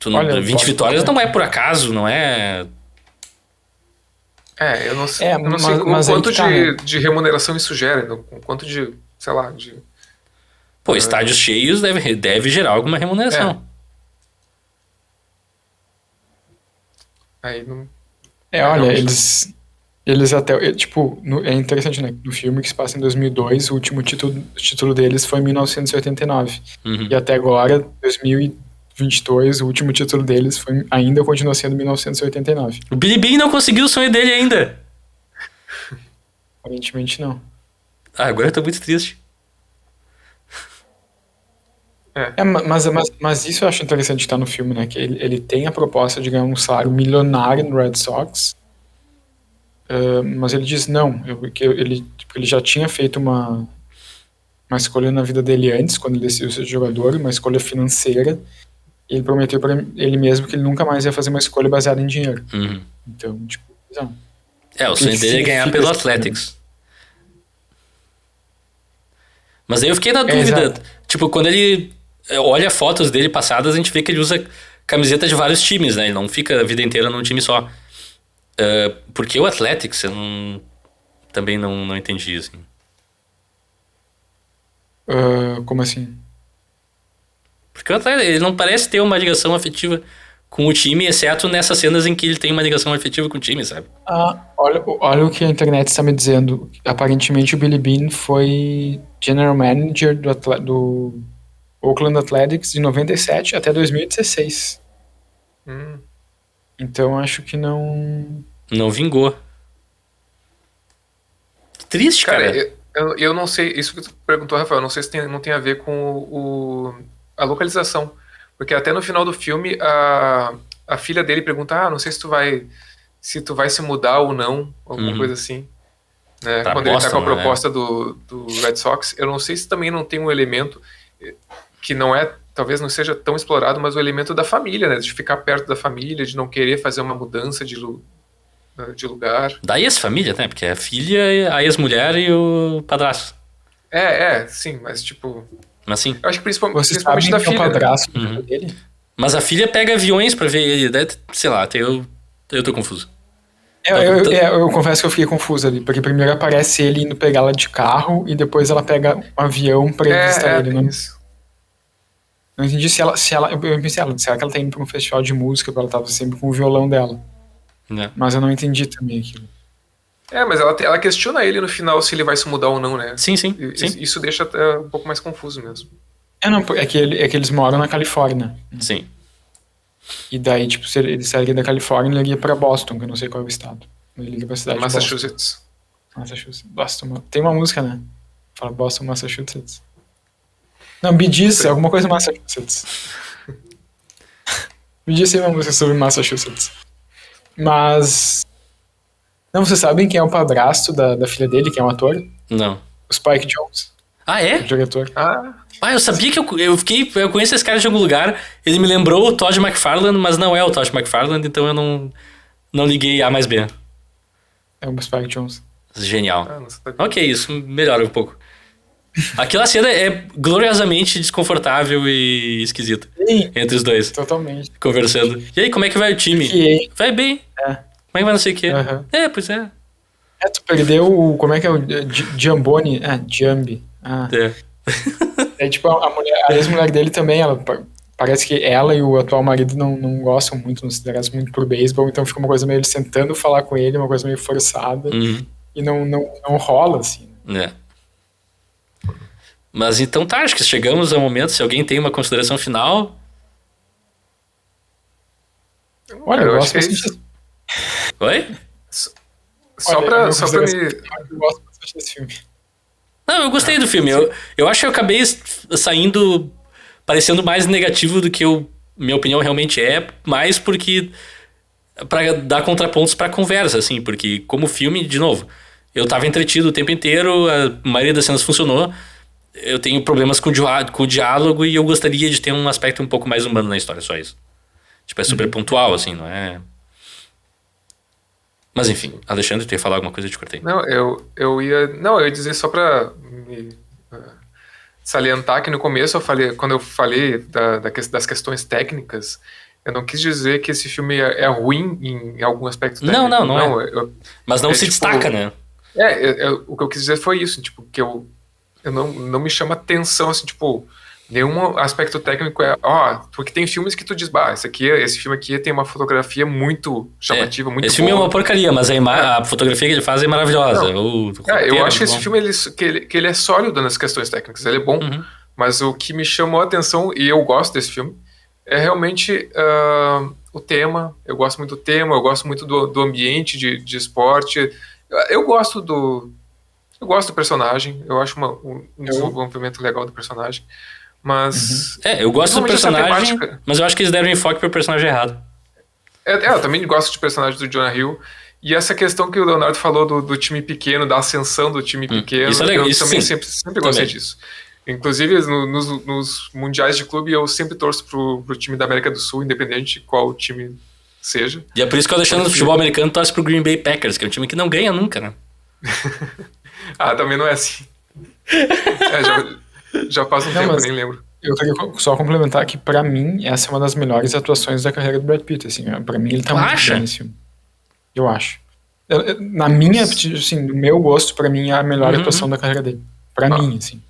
20 vitórias não é por acaso, não é... Eu não sei, eu não sei o quanto de remuneração isso gera, o quanto de, sei lá, de... Pô, estádios cheios deve gerar alguma remuneração. Aí não... olha, eles até, tipo, é interessante, né, no filme que se passa em 2002, o último título deles foi em 1989. E até agora, 2022, o último título deles ainda continua sendo 1989. O Billy Bean não conseguiu o sonho dele ainda. Aparentemente não. Agora eu tô muito triste. Mas isso eu acho interessante de estar no filme, né, que ele tem a proposta de ganhar um salário milionário no Red Sox, mas ele diz não, porque ele já tinha feito uma escolha na vida dele antes, quando ele decidiu ser jogador, uma escolha financeira, e ele prometeu para ele mesmo que ele nunca mais ia fazer uma escolha baseada em dinheiro. Então, tipo, o sonho dele é ganhar pelo Athletics. Mas aí eu fiquei na dúvida, tipo, quando ele olha fotos dele passadas, a gente vê que ele usa camiseta de vários times, né? Ele não fica a vida inteira num time só. Porque o Athletics, eu também não entendi, assim. Como assim? Porque o Athletics, ele não parece ter uma ligação afetiva com o time, exceto nessas cenas em que ele tem uma ligação afetiva com o time, sabe? Olha o que a internet está me dizendo. Aparentemente o Billy Beane foi General Manager do Oakland Athletics de 97 até 2016. Então acho que não... Não vingou. Triste, cara. Eu não sei, isso que tu perguntou, Rafael, não sei se não tem a ver com a localização. Porque até no final do filme, a filha dele pergunta, não sei se tu vai se mudar ou não, alguma coisa assim. Né? Quando Boston, ele tá com a proposta do Red Sox, eu não sei se também não tem um elemento que não é, talvez não seja tão explorado, mas o elemento da família, né? De ficar perto da família, de não querer fazer uma mudança de lugar. Da ex-família, né? Porque é a filha, a ex-mulher e o padrasto. Sim, mas tipo... Mas sim. Eu acho que principalmente da filha. É o padrasto dele? Mas a filha pega aviões pra ver ele. Sei lá, eu tô confuso. Eu confesso que eu fiquei confuso ali, porque primeiro aparece ele indo pegar ela de carro e depois ela pega um avião pra ir visitar ele. Não entendi se ela. Eu pensei, será que ela tá indo pra um festival de música, porque ela tava sempre com o violão dela. Mas eu não entendi também aquilo. Mas ela questiona ele no final se ele vai se mudar ou não, né? Sim. Isso deixa até um pouco mais confuso mesmo. É que eles moram na Califórnia. Sim. E daí, tipo, se ele sairia da Califórnia, ele iria pra Boston, que eu não sei qual é o estado. Ele iria pra cidade Massachusetts. de Massachusetts. Boston. Tem uma música, né? Fala Boston, Massachusetts. Não, Bee Gees, alguma coisa Massachusetts. Bee Gees tem uma música sobre Massachusetts. Mas... Não, vocês sabem quem é o padrasto da filha dele, quem é um ator? Não. O Spike Jonze. Ah, é? O diretor. Eu sabia que eu conheço esse cara de algum lugar. Ele me lembrou o Todd McFarlane, mas não é o Todd McFarlane, então eu não liguei A mais B. É o Spike Jonze. Genial. Ok, isso melhora um pouco. Aquela cena é gloriosamente desconfortável e esquisita. Sim, entre os dois. Totalmente. Conversando. E aí, como é que vai o time? Vai bem. Como é que vai não sei o quê? Pois é. Tu perdeu como é que é o Giamboni? Giambi. Tipo, a ex-mulher dele também, parece que ela e o atual marido não gostam muito, não se interessam muito por beisebol, então fica uma coisa meio eles tentando falar com ele, uma coisa meio forçada, e não rola, assim. Mas então tá, acho que chegamos ao momento, se alguém tem uma consideração final... Olha, eu gosto bastante. Oi? Só pra me... Eu gosto bastante desse filme. Não, eu gostei do filme. Eu acho que eu acabei saindo parecendo mais negativo do que minha opinião realmente é, mais porque pra dar contrapontos pra conversa, assim, porque como filme, de novo, eu tava entretido o tempo inteiro, a maioria das cenas funcionou, eu tenho problemas com o diálogo e eu gostaria de ter um aspecto um pouco mais humano na história, só isso. Tipo, é super pontual, assim, não é... Mas enfim, Alexandre, tu ia falar alguma coisa, eu te cortei. Não, eu ia dizer só pra me salientar que no começo quando eu falei das questões técnicas, eu não quis dizer que esse filme é ruim em algum aspecto técnico. Não é. Mas não se destaca, né? O que eu quis dizer foi isso, tipo, que eu não me chama atenção, assim, tipo... Nenhum aspecto técnico porque tem filmes que tu diz, esse filme aqui tem uma fotografia muito chamativa, muito boa. Esse filme é uma porcaria, mas a fotografia que ele faz é maravilhosa. Eu acho que esse filme que ele é sólido nas questões técnicas, ele é bom, mas o que me chamou a atenção, e eu gosto desse filme, é realmente o tema. Eu gosto muito do tema, eu gosto muito do ambiente de esporte. Eu gosto do personagem, eu acho um desenvolvimento legal do personagem. Mas... eu gosto do personagem, mas eu acho que eles deram enfoque pro personagem errado. Eu também gosto de personagem do Jonah Hill. E essa questão que o Leonardo falou do time pequeno, da ascensão do time pequeno, isso é legal. Eu também sempre gostei disso. Inclusive, nos mundiais de clube, eu sempre torço pro time da América do Sul, independente de qual time seja. E é por isso que o Alexandre do futebol americano torce pro Green Bay Packers, que é um time que não ganha nunca, né? Também não é assim. Já passa um tempo, eu nem lembro. Eu queria só complementar que, pra mim, essa é uma das melhores atuações da carreira do Brad Pitt. Assim, pra mim, ele tá muito bem nesse filme. Eu acho. Na minha, assim, no meu gosto, pra mim, é a melhor atuação da carreira dele. Pra mim, assim.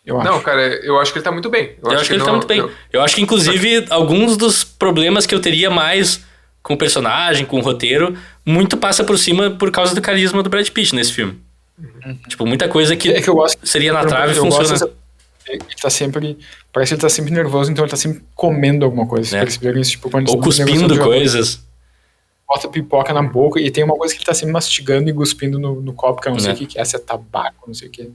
eu acho. Não, cara, eu acho que ele tá muito bem. Eu acho que ele tá muito bem. Eu acho que, inclusive, alguns dos problemas que eu teria mais com o personagem, com o roteiro, muito passa por cima por causa do carisma do Brad Pitt nesse filme. Tipo, muita coisa que, que eu gosto, seria na trave funciona. Ele tá sempre... Parece que ele tá sempre nervoso, então ele tá sempre comendo alguma coisa. Vocês perceberam isso? Tipo, quando ou cuspindo coisas. Bota pipoca na boca, e tem uma coisa que ele tá sempre mastigando e cuspindo no copo, que eu não sei o que é, se é tabaco, não sei o que.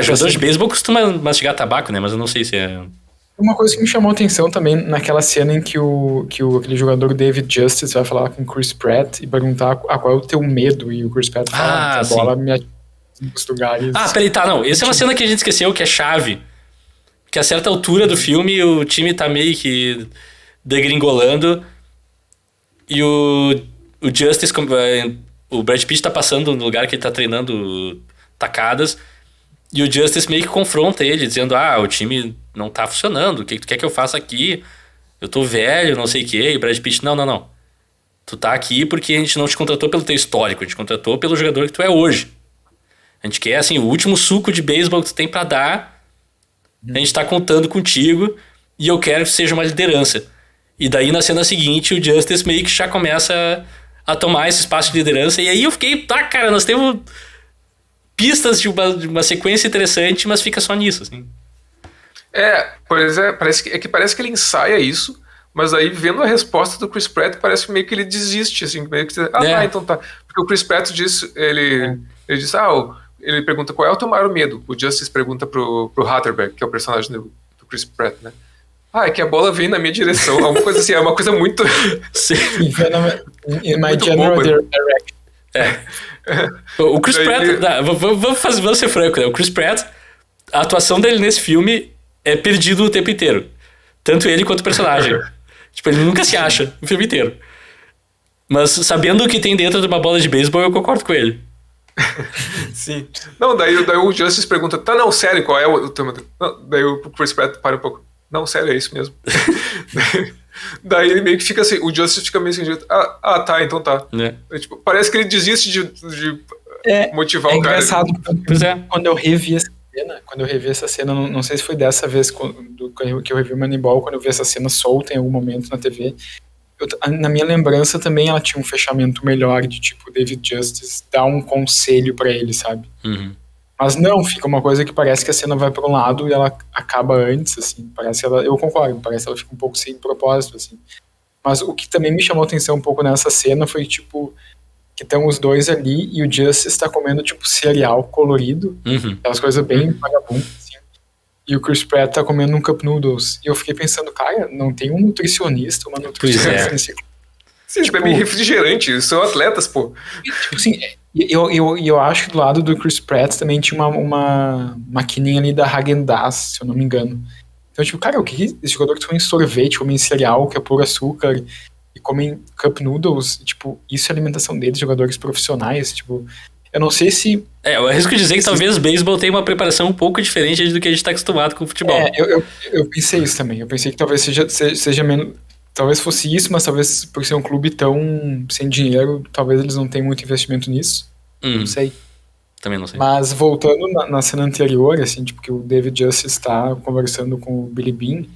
Jogador de beisebol costuma mastigar tabaco, né? Mas eu não sei se é... Uma coisa que me chamou a atenção também, naquela cena em que aquele jogador David Justice vai falar com o Chris Pratt e perguntar qual é o teu medo, e o Chris Pratt fala que a bola me atinge nos lugares... peraí, não. Essa é uma cena que a gente esqueceu, que é chave. Que a certa altura do filme o time tá meio que degringolando e o Justice, o Brad Pitt tá passando no lugar que ele tá treinando tacadas e o Justice meio que confronta ele, dizendo, o time não tá funcionando, o que tu quer que eu faça aqui? Eu tô velho, não sei o quê. E o Brad Pitt, não. Tu tá aqui porque a gente não te contratou pelo teu histórico, a gente contratou pelo jogador que tu é hoje. A gente quer, assim, o último suco de beisebol que tu tem pra dar. A gente tá contando contigo e eu quero que seja uma liderança. E daí, na cena seguinte, o Justice meio que já começa a tomar esse espaço de liderança. E aí eu fiquei, cara, nós temos pistas de uma sequência interessante, mas fica só nisso, assim. Parece que ele ensaia isso, mas aí, vendo a resposta do Chris Pratt, parece que meio que ele desiste, assim, meio que... então tá. Porque o Chris Pratt disse, ele disse, ele pergunta qual é o teu maior medo. O Justice pergunta pro Hatterberg, que é o personagem do Chris Pratt, né? É que a bola vem na minha direção. Alguma coisa assim, é uma coisa muito... In my general direction. O Chris Pratt... Vamos ser franco, né? O Chris Pratt, a atuação dele nesse filme é perdido o tempo inteiro. Tanto ele quanto o personagem. Tipo, ele nunca se acha o filme inteiro. Mas sabendo o que tem dentro de uma bola de beisebol, eu concordo com ele. Sim. Não, daí o Justice pergunta, sério, qual é o teu... Daí o Chris Pratt para um pouco. Não, sério, é isso mesmo. Daí ele meio que fica assim, o Justice fica meio assim, tá, então tá. Tipo, parece que ele desiste de motivar o cara. É engraçado, quando eu revi essa cena, não sei se foi dessa vez que eu revi o Moneyball, quando eu vi essa cena solta em algum momento na TV, na minha lembrança também ela tinha um fechamento melhor de tipo, David Justice dar um conselho pra ele, sabe? Mas não, fica uma coisa que parece que a cena vai pra um lado e ela acaba antes, assim, eu concordo, parece que ela fica um pouco sem propósito, assim. Mas o que também me chamou a atenção um pouco nessa cena foi, tipo, que estão os dois ali e o Justice tá comendo, tipo, cereal colorido, aquelas coisas bem vagabundas, assim. E o Chris Pratt tá comendo um Cup Noodles. E eu fiquei pensando, cara, não tem um nutricionista, uma nutricionista nesse... Sim, tipo, é meio refrigerante, são atletas, pô. Tipo assim, eu acho que do lado do Chris Pratt também tinha uma maquininha ali da Häagen-Dazs, se eu não me engano. Então, tipo, cara, o que esse jogador que come sorvete, come cereal, que é puro açúcar, e comem Cup Noodles, tipo, isso é a alimentação deles, jogadores profissionais, tipo... Eu não sei se... eu arrisco dizer que talvez o beisebol tenha uma preparação um pouco diferente do que a gente tá acostumado com o futebol. Eu pensei isso também. Eu pensei que talvez seja menos... Talvez fosse isso, mas talvez por ser um clube tão sem dinheiro, talvez eles não tenham muito investimento nisso. Não sei. Também não sei. Mas voltando na cena anterior, assim, tipo, que o David Justice tá conversando com o Billy Bean,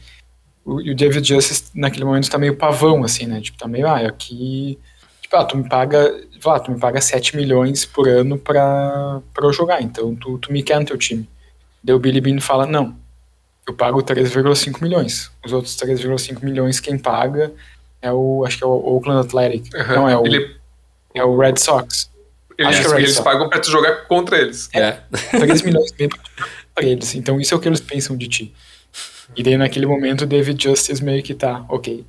e o David Justice naquele momento tá meio pavão, assim, né? Tipo, tá meio, aqui... Tipo, tu me paga 7 milhões por ano pra eu jogar, então tu me quer no teu time. Daí o Billy Bean fala, não, eu pago 3,5 milhões. Os outros 3,5 milhões quem paga acho que é o Oakland Athletic. Não, é o Red Sox. Eles pagam pra tu jogar contra eles. 3 milhões e meio pra eles. Então isso é o que eles pensam de ti. E daí naquele momento o David Justice meio que tá, ok,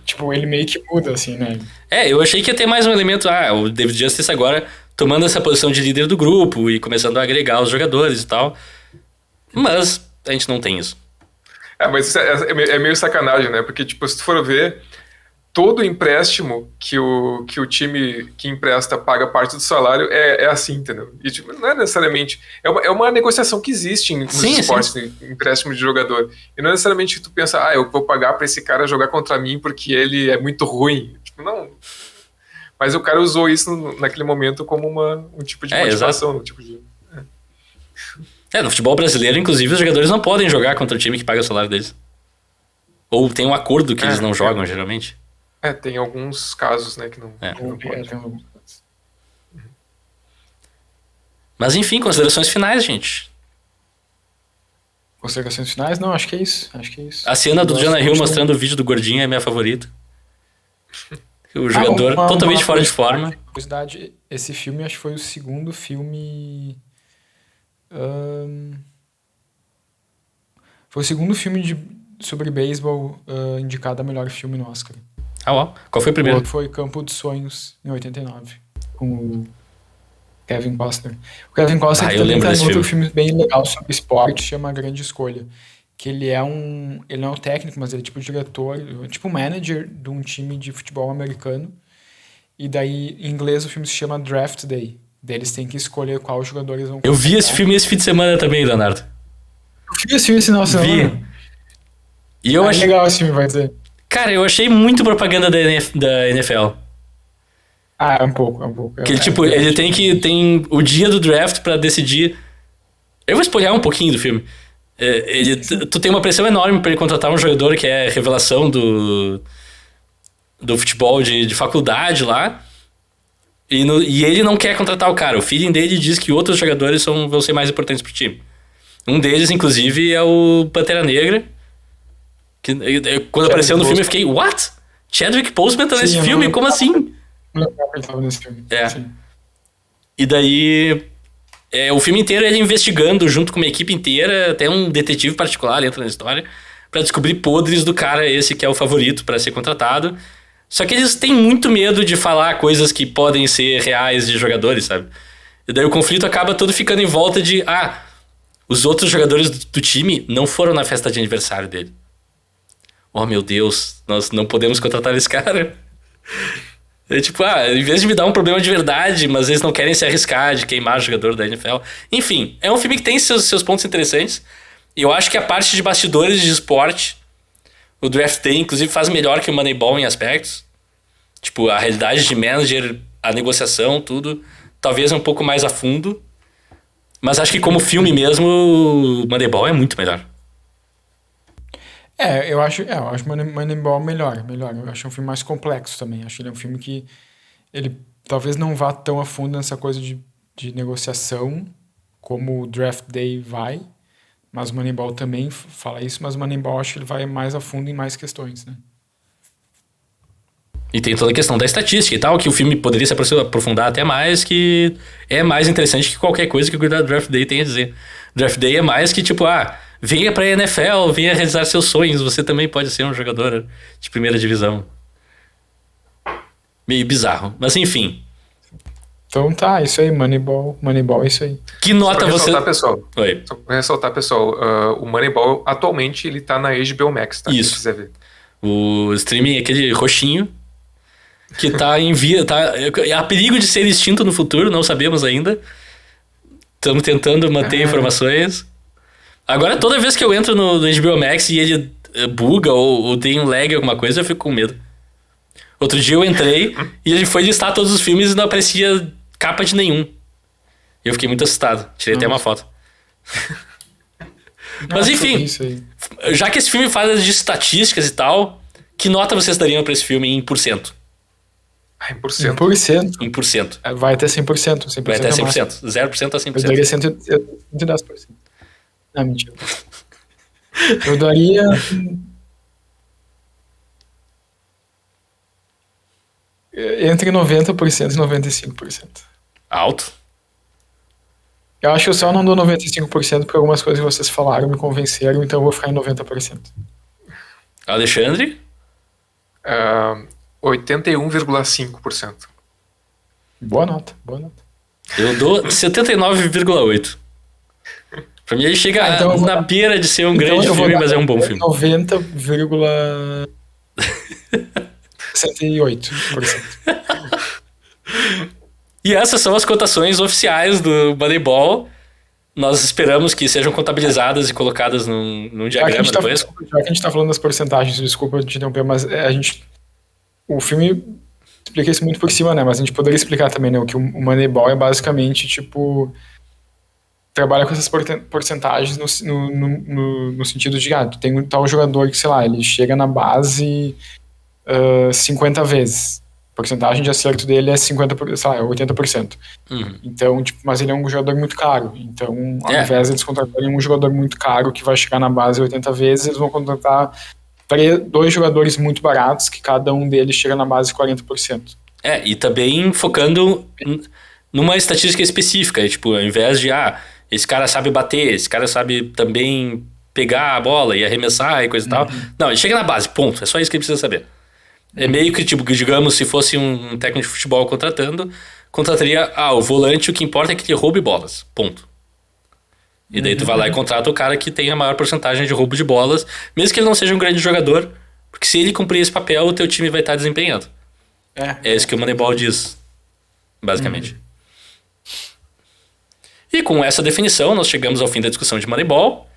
tipo, ele meio que muda, assim, né? Eu achei que ia ter mais um elemento, o David Justice agora tomando essa posição de líder do grupo e começando a agregar os jogadores e tal. Mas a gente não tem isso. Mas é meio sacanagem, né? Porque, tipo, se tu for ver, todo empréstimo que o time que empresta paga parte do salário é assim, entendeu? E, tipo, não é necessariamente... É uma negociação que existe nos esportes, empréstimo de jogador. E não é necessariamente que tu pensa, eu vou pagar pra esse cara jogar contra mim porque ele é muito ruim. Tipo, não... Mas o cara usou isso naquele momento como um tipo de motivação. Um tipo de... No futebol brasileiro, inclusive, os jogadores não podem jogar contra o time que paga o salário deles. Ou tem um acordo que eles não jogam, geralmente. Tem alguns casos, né, que não, não pode. Mas enfim, considerações finais, gente. Considerações finais? Não, acho que é isso. A cena do Jonah Hill mostrando o vídeo do gordinho é minha favorita. O jogador totalmente fora de forma. Curiosidade, esse filme acho que foi o segundo filme... Foi o segundo filme sobre beisebol indicado a melhor filme no Oscar. Uau. Qual foi o primeiro? O outro foi Campo dos Sonhos, em 89, com o Kevin Costner. O Kevin Costner também tá em outro filme bem legal sobre esporte, chama A Grande Escolha. Que ele não é um técnico, mas ele é tipo diretor, tipo manager de um time de futebol americano. E daí, em inglês, o filme se chama Draft Day. Daí eles têm que escolher qual jogadores vão Eu vi esse filme esse fim de semana também, Leonardo. Eu vi esse filme esse final de semana. E eu achei legal esse filme, vai dizer. Cara, eu achei muito propaganda da NFL. É um pouco. Que ele tem o dia do draft pra decidir. Eu vou spoiler um pouquinho do filme. Tu tem uma pressão enorme pra ele contratar um jogador que é revelação do futebol de faculdade lá. E ele não quer contratar o cara. O feeling dele diz que outros jogadores vão ser mais importantes pro time. Um deles, inclusive, é o Pantera Negra. Que, quando apareceu no filme, eu fiquei, what? Chadwick Boseman tá nesse filme? Como assim? Não tava nesse filme. Sim. E daí... o filme inteiro ele investigando junto com uma equipe inteira, até um detetive particular entra na história, pra descobrir podres do cara esse que é o favorito pra ser contratado. Só que eles têm muito medo de falar coisas que podem ser reais de jogadores, sabe? E daí o conflito acaba todo ficando em volta de... os outros jogadores do time não foram na festa de aniversário dele. Oh, meu Deus, nós não podemos contratar esse cara. Em vez de me dar um problema de verdade, mas eles não querem se arriscar de queimar o jogador da NFL. Enfim, é um filme que tem seus pontos interessantes. E eu acho que a parte de bastidores de esporte, o Draft Day, inclusive, faz melhor que o Moneyball em aspectos. A realidade de manager, a negociação, tudo, talvez um pouco mais a fundo. Mas acho que como filme mesmo, o Moneyball é muito melhor. Eu acho Moneyball melhor. Eu acho um filme mais complexo também. Acho que ele é um filme que ele talvez não vá tão a fundo nessa coisa de negociação como o Draft Day vai, mas o Moneyball também fala isso, mas o Moneyball acho que ele vai mais a fundo em mais questões, né? E tem toda a questão da estatística e tal, que o filme poderia se aprofundar até mais, que é mais interessante que qualquer coisa que o Draft Day tem a dizer. Draft Day é mais que venha pra NFL, venha realizar seus sonhos, você também pode ser um jogador de primeira divisão. Meio bizarro, mas enfim. Então tá, isso aí, Moneyball é isso aí. Que nota você... Oi. Só pra ressaltar, pessoal, o Moneyball atualmente ele tá na HBO Max, tá? Isso. Se quiser ver. O streaming é aquele roxinho, que tá em via... há perigo de ser extinto no futuro, não sabemos ainda. Estamos tentando manter informações. Agora, toda vez que eu entro no HBO Max e ele buga ou tem um lag, alguma coisa, eu fico com medo. Outro dia eu entrei e ele foi listar todos os filmes e não aparecia capa de nenhum. Eu fiquei muito assustado. Tirei até uma foto. Mas enfim, já que esse filme fala de estatísticas e tal, que nota vocês dariam pra esse filme em %? Em %? Em %. Vai até 100%. Vai até 100%. 0% a 100%. Eu daria 110%. Não, mentira. Eu daria... entre 90% e 95%. Alto. Eu acho que eu só não dou 95% porque algumas coisas que vocês falaram me convenceram, então eu vou ficar em 90%. Alexandre? 81,5%. Boa nota. Eu dou 79,8%. Pra mim ele chega então na beira de ser um grande filme, mas é um bom filme. 90,68%. E essas são as cotações oficiais do Moneyball. Nós esperamos que sejam contabilizadas e colocadas num diagrama depois. Já que a gente tá falando das porcentagens, desculpa te interromper, mas o filme explica isso muito por cima, né? Mas a gente poderia explicar também, né? Que o Moneyball é basicamente, trabalha com essas porcentagens no sentido de, tu tem um tal jogador que, sei lá, ele chega na base 50 vezes. A porcentagem de acerto dele é 50%, sei lá, é 80%. Então, tipo, mas ele é um jogador muito caro. Então, ao invés de eles contratarem um jogador muito caro que vai chegar na base 80 vezes, eles vão contratar 2 jogadores muito baratos, que cada um deles chega na base 40%. E também focando numa estatística específica. Tipo, ao invés de, esse cara sabe bater, esse cara sabe também pegar a bola e arremessar e coisa e tal. Não, ele chega na base, ponto. É só isso que ele precisa saber. É meio que, tipo, digamos, se fosse um técnico de futebol contrataria, o volante, o que importa é que ele roube bolas, ponto. E daí tu vai lá e contrata o cara que tem a maior porcentagem de roubo de bolas, mesmo que ele não seja um grande jogador, porque se ele cumprir esse papel, o teu time vai estar desempenhando. É isso que o Moneyball diz, basicamente. E com essa definição, nós chegamos ao fim da discussão de Moneyball.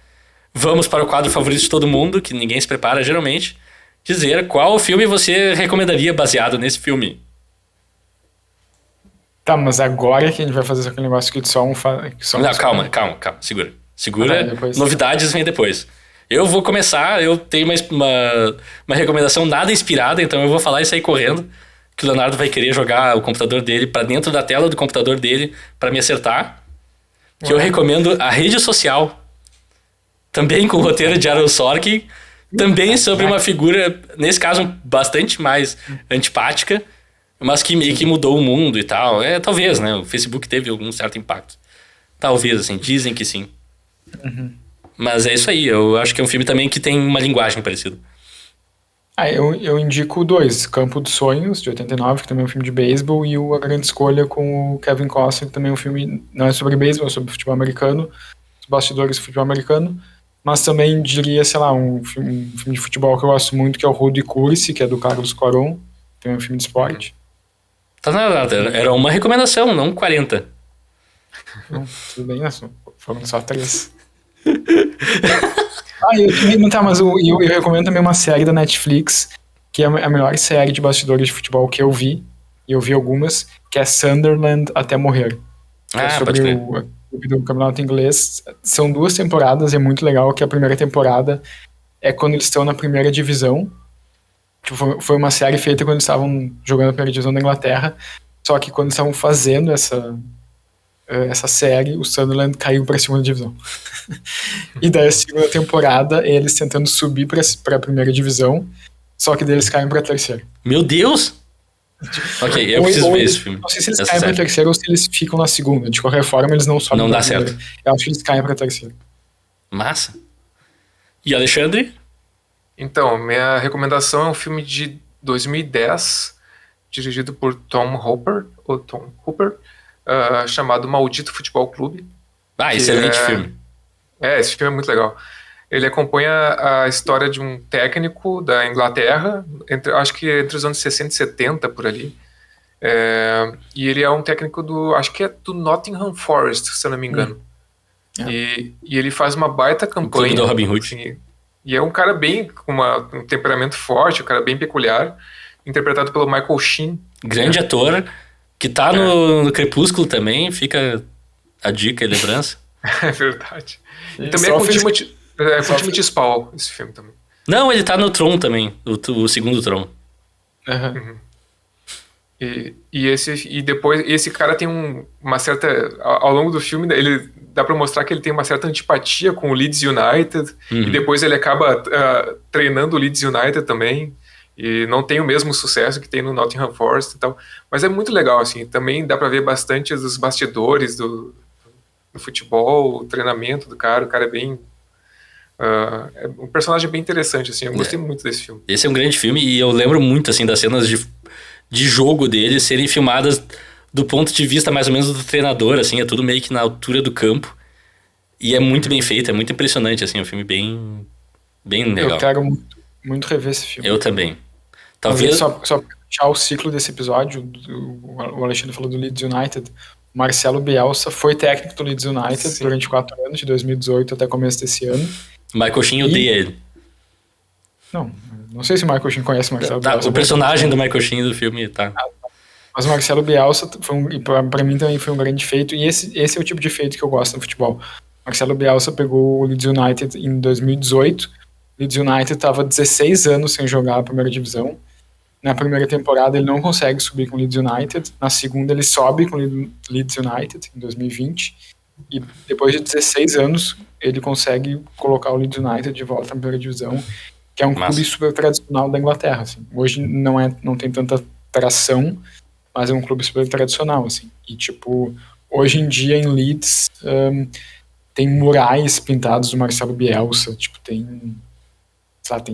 Vamos para o quadro favorito de todo mundo, que ninguém se prepara geralmente. Dizer qual filme você recomendaria baseado nesse filme. Tá, mas agora que a gente vai fazer aquele negócio que só um... Não, calma, segura. Novidades vem depois. Eu vou começar, eu tenho uma recomendação nada inspirada, então eu vou falar isso aí correndo, que o Leonardo vai querer jogar o computador dele pra dentro da tela do computador dele pra me acertar. Que eu recomendo A Rede Social, também com o roteiro de Aaron Sorkin, também sobre uma figura, nesse caso, bastante mais antipática, mas que meio que mudou o mundo e tal. Talvez, né? O Facebook teve algum certo impacto. Talvez, assim, dizem que sim. Mas é isso aí, eu acho que é um filme também que tem uma linguagem parecida. Eu indico 2, Campo dos Sonhos, de 89, que também é um filme de beisebol, e A Grande Escolha, com o Kevin Costner, que também é um filme, não é sobre beisebol, é sobre futebol americano, os bastidores do futebol americano, mas também diria, sei lá, um filme de futebol que eu gosto muito, que é o Rudo e Cursi, que é do Carlos Cuarón, também é um filme de esporte. Tá nada, era uma recomendação, não 40. Não, tudo bem, né? Foram só 3. Mas eu recomendo também uma série da Netflix, que é a melhor série de bastidores de futebol que eu vi, e eu vi algumas, que é Sunderland até morrer. É sobre o do campeonato inglês. São 2 temporadas, é muito legal, que a primeira temporada é quando eles estão na primeira divisão. Tipo, foi uma série feita quando eles estavam jogando a primeira divisão da Inglaterra, só que quando eles estavam fazendo essa série, o Sunderland caiu para a segunda divisão. E daí a segunda temporada, eles tentando subir para a primeira divisão, só que daí eles caem para a terceira. Meu Deus! Ok, eu preciso ver esse filme. Não sei se eles caem para a terceira ou se eles ficam na segunda. De qualquer forma, eles não sobem. Não dá certo. Eu acho que eles caem para a terceira. Massa. E Alexandre? Então, minha recomendação é um filme de 2010, dirigido por Tom Hooper, chamado Maldito Futebol Clube. Excelente filme. Esse filme é muito legal. Ele acompanha a história de um técnico da Inglaterra, acho que entre os anos 60 e 70, por ali. E ele é um técnico acho que é do Nottingham Forest, se eu não me engano. E ele faz uma baita campanha. Do Robin Hood. Assim, e é um cara com um temperamento forte, um cara bem peculiar, interpretado pelo Michael Sheen. Grande ator, que tá no Crepúsculo também, fica a dica e lembrança. É verdade. E também é com o Timothy Spall, esse filme também. Não, ele tá no Tron também, o segundo Tron. Uhum. E depois, esse cara tem uma certa... Ao longo do filme, ele dá pra mostrar que ele tem uma certa antipatia com o Leeds United, e depois ele acaba treinando o Leeds United também, e não tem o mesmo sucesso que tem no Nottingham Forest e tal. Mas é muito legal, assim. Também dá pra ver bastante os bastidores do futebol, o treinamento do cara. O cara é bem... é um personagem bem interessante, assim. Eu gostei muito desse filme. Esse é um grande filme, e eu lembro muito, assim, das cenas de jogo dele serem filmadas do ponto de vista mais ou menos do treinador, assim, é tudo meio que na altura do campo, e é muito bem feito, é muito impressionante, assim, é um filme bem legal. Eu quero muito rever esse filme. Eu também. Talvez... Só para fechar o ciclo desse episódio, o Alexandre falou do Leeds United, o Marcelo Bielsa foi técnico do Leeds United durante 4 anos, de 2018 até começo desse ano. Michael Sheen odeia ele. Não sei se o Michael Sheen conhece o Marcelo Bielsa. O personagem do Michael Sheen do filme, tá. Mas o Marcelo Bielsa, pra mim também foi um grande feito, e esse é o tipo de feito que eu gosto no futebol. Marcelo Bielsa pegou o Leeds United em 2018, o Leeds United estava 16 anos sem jogar a primeira divisão. Na primeira temporada ele não consegue subir com o Leeds United, na segunda ele sobe com o Leeds United em 2020, e depois de 16 anos ele consegue colocar o Leeds United de volta na primeira divisão, que é um clube super tradicional da Inglaterra. Assim. Hoje não tem tanta tração, mas é um clube super tradicional. Assim. E tipo, hoje em dia em Leeds tem murais pintados do Marcelo Bielsa, tipo, tem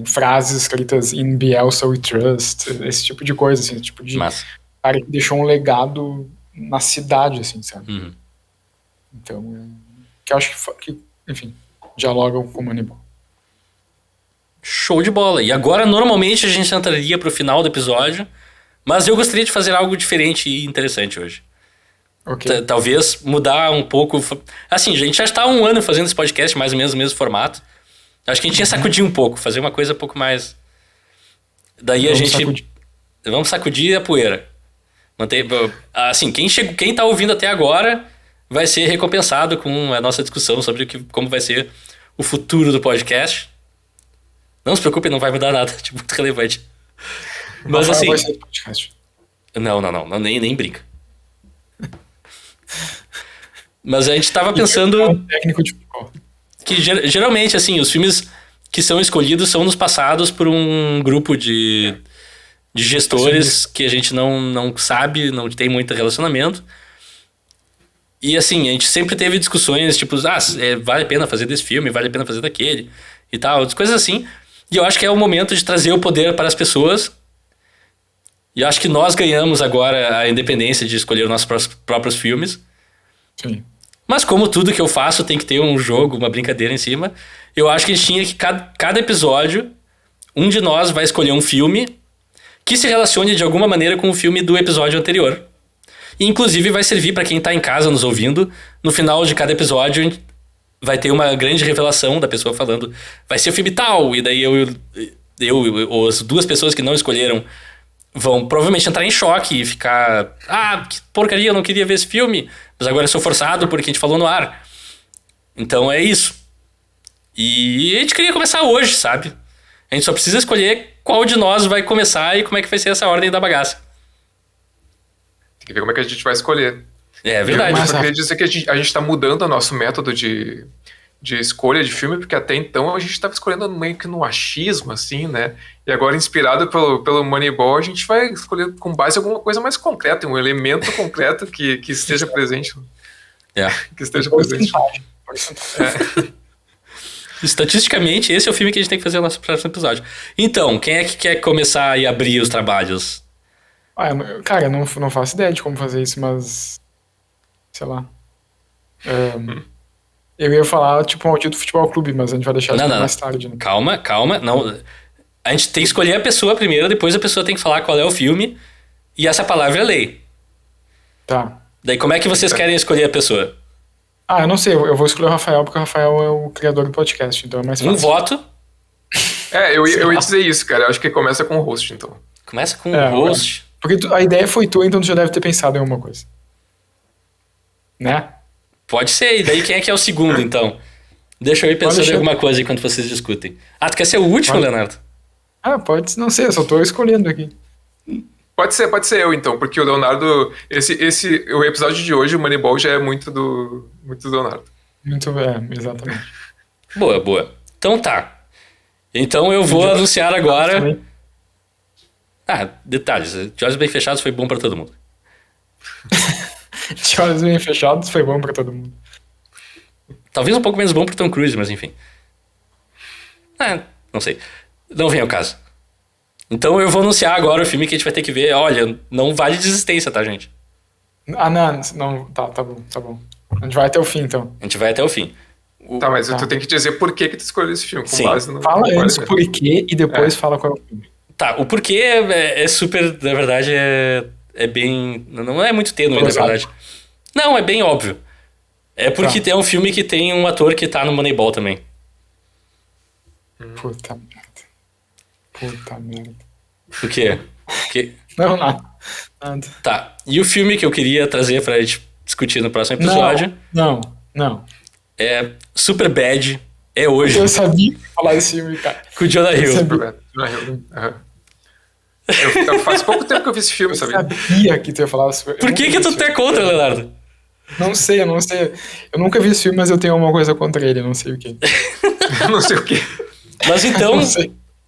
frases escritas in Bielsa we trust, esse tipo de coisa, assim, tipo de cara que deixou um legado na cidade, assim, sabe? Uhum. Então, que eu acho que, enfim, dialoga com o Moneyball. Show de bola. E agora, normalmente, a gente entraria pro final do episódio, mas eu gostaria de fazer algo diferente e interessante hoje. Okay. Talvez mudar um pouco. Assim, a gente já está há 1 ano fazendo esse podcast, mais ou menos no mesmo formato. Acho que a gente ia sacudir um pouco, fazer uma coisa um pouco mais... Daí Vamos sacudir a poeira. Assim, quem tá ouvindo até agora vai ser recompensado com a nossa discussão sobre como vai ser o futuro do podcast. Não se preocupe, não vai mudar nada, tipo, muito relevante. Mas assim... Vai ser do podcast. Não, nem brinca. Mas a gente tava pensando... técnico de futebol. Que geralmente, assim, os filmes que são escolhidos são nos passados por um grupo de gestores que a gente não sabe, não tem muito relacionamento. E assim, a gente sempre teve discussões tipo, vale a pena fazer desse filme, vale a pena fazer daquele e tal, coisas assim. E eu acho que é o momento de trazer o poder para as pessoas. E acho que nós ganhamos agora a independência de escolher os nossos próprios filmes. Sim. Mas como tudo que eu faço tem que ter um jogo, uma brincadeira em cima, eu acho que a gente tinha que cada episódio, um de nós vai escolher um filme que se relacione de alguma maneira com o filme do episódio anterior. E inclusive vai servir para quem tá em casa nos ouvindo. No final de cada episódio vai ter uma grande revelação da pessoa falando vai ser o filme tal, e daí ou as 2 pessoas que não escolheram vão provavelmente entrar em choque e ficar que porcaria, eu não queria ver esse filme, mas agora eu sou forçado porque a gente falou no ar. Então é isso. E a gente queria começar hoje, sabe? A gente só precisa escolher qual de nós vai começar e como é que vai ser essa ordem da bagaça. Tem que ver como é que a gente vai escolher. É verdade. Eu só queria dizer que a gente tá mudando o nosso método de escolha de filme, porque até então a gente estava escolhendo meio que no achismo, assim, né? E agora, inspirado pelo Moneyball, a gente vai escolher com base em alguma coisa mais concreta, um elemento concreto que esteja presente. Que esteja presente. Estatisticamente, esse é o filme que a gente tem que fazer no nosso próximo episódio. Então, quem é que quer começar e abrir os trabalhos? Cara, eu não faço ideia de como fazer isso, mas... Sei lá. Eu ia falar, tipo, um Maldito Futebol Clube, mas a gente vai deixar isso mais tarde. Né? Calma. Não. A gente tem que escolher a pessoa primeiro, depois a pessoa tem que falar qual é o filme, e essa palavra é lei. Tá. Daí como é que vocês querem escolher a pessoa? Eu não sei, eu vou escolher o Rafael, porque o Rafael é o criador do podcast, então é mais fácil. Um voto. Eu ia dizer isso, cara. Eu acho que começa com o host, então. Começa com o host. Porque a ideia foi tua, então tu já deve ter pensado em alguma coisa. Né? Pode ser, e daí quem é que é o segundo, então? Deixa eu ir pensando em alguma coisa enquanto vocês discutem. Tu quer ser o último, Leonardo? Pode não ser, eu só tô escolhendo aqui. Pode ser eu, então, porque o Leonardo... o episódio de hoje, o Moneyball, já é muito do Leonardo. Exatamente. Boa. Então tá. Então eu vou anunciar agora... detalhes. De olhos bem fechados foi bom pra todo mundo. De olhos bem fechados foi bom pra todo mundo. Talvez um pouco menos bom pro Tom Cruise, mas enfim. Não sei. Não vem ao caso. Então eu vou anunciar agora o filme que a gente vai ter que ver. Olha, não vale desistência, tá, gente? Não. Tá bom. A gente vai até o fim, então. A gente vai até o fim. Tá, mas tu tem que dizer por que tu escolheu esse filme. Com base no... Fala antes por quê e depois fala qual é o filme. Tá, o porquê é super, na verdade, é bem... Não é muito tênue, na verdade. Não, é bem óbvio. É porque tem um filme que tem um ator que tá no Moneyball também. Puta merda. O quê? Não, nada. Nada. Tá. E o filme que eu queria trazer pra gente discutir no próximo episódio... Não. É Superbad. É hoje. Eu sabia falar desse filme, cara. Com o Jonah Hill. Faz pouco tempo que eu vi esse filme, sabia? Eu sabia que tu ia falar Superbad. Por que tu é contra, Leonardo? Não sei. Eu nunca vi esse filme, mas eu tenho alguma coisa contra ele, não sei o quê. Não sei o quê. Mas então,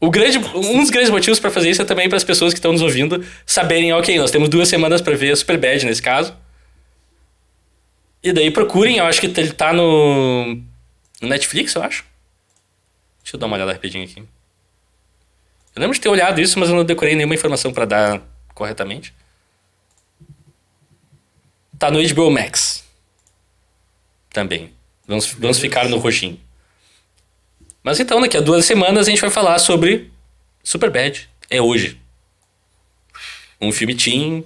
um dos grandes motivos pra fazer isso é também para as pessoas que estão nos ouvindo saberem, ok, nós temos 2 semanas pra ver a Superbad nesse caso. E daí procurem, eu acho que ele tá no Netflix, eu acho. Deixa eu dar uma olhada rapidinho aqui. Eu lembro de ter olhado isso, mas eu não decorei nenhuma informação pra dar corretamente. Tá no HBO Max. Também. Vamos ficar no roxinho. Mas então, daqui a 2 semanas a gente vai falar sobre Superbad. É hoje. Um filme teen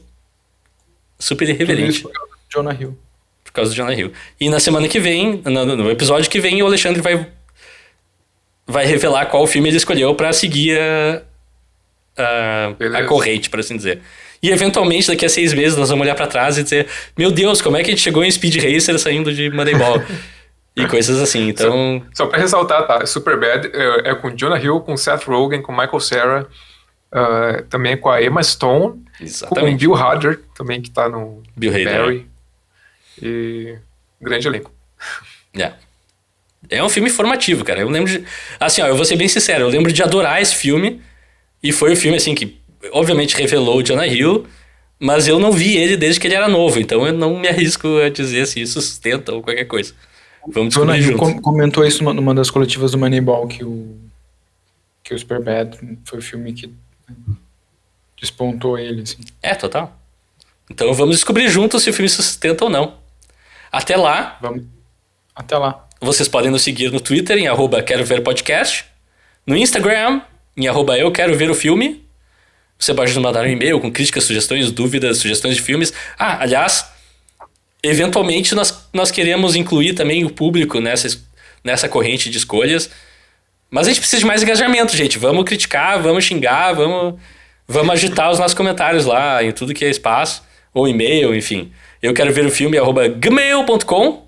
super irreverente. Por causa do Jonah Hill. Por causa do Jonah Hill. E na semana que vem, no episódio que vem, o Alexandre vai revelar qual filme ele escolheu pra seguir a corrente, por assim dizer. E eventualmente, daqui a 6 meses, nós vamos olhar pra trás e dizer: meu Deus, como é que a gente chegou em Speed Racer saindo de Moneyball? E coisas assim, então... Só pra ressaltar, tá? Superbad é com Jonah Hill, com Seth Rogen, com Michael Cera, também com a Emma Stone, exatamente, com o Bill Hader, também que tá no Bill Hader. E grande elenco. É um filme formativo, cara. Eu lembro de... Assim, ó, eu vou ser bem sincero, eu lembro de adorar esse filme, e foi o filme, assim, que obviamente revelou o Jonah Hill, mas eu não vi ele desde que ele era novo, então eu não me arrisco a dizer se isso sustenta ou qualquer coisa. Vamos descobrir juntos. Comentou isso numa das coletivas do Moneyball, que o Superbad foi o filme que despontou ele, assim. Total. Então vamos descobrir juntos se o filme sustenta ou não. Até lá. Até lá. Vocês podem nos seguir no Twitter em @queroverpodcast, no Instagram em @euqueroverofilme. Você pode nos mandar um e-mail com críticas, sugestões, dúvidas, sugestões de filmes. Aliás, eventualmente nós queremos incluir também o público nessa corrente de escolhas. Mas a gente precisa de mais engajamento, gente. Vamos criticar, vamos xingar, vamos agitar os nossos comentários lá em tudo que é espaço. Ou e-mail, enfim. Eu quero ver o filme @gmail.com.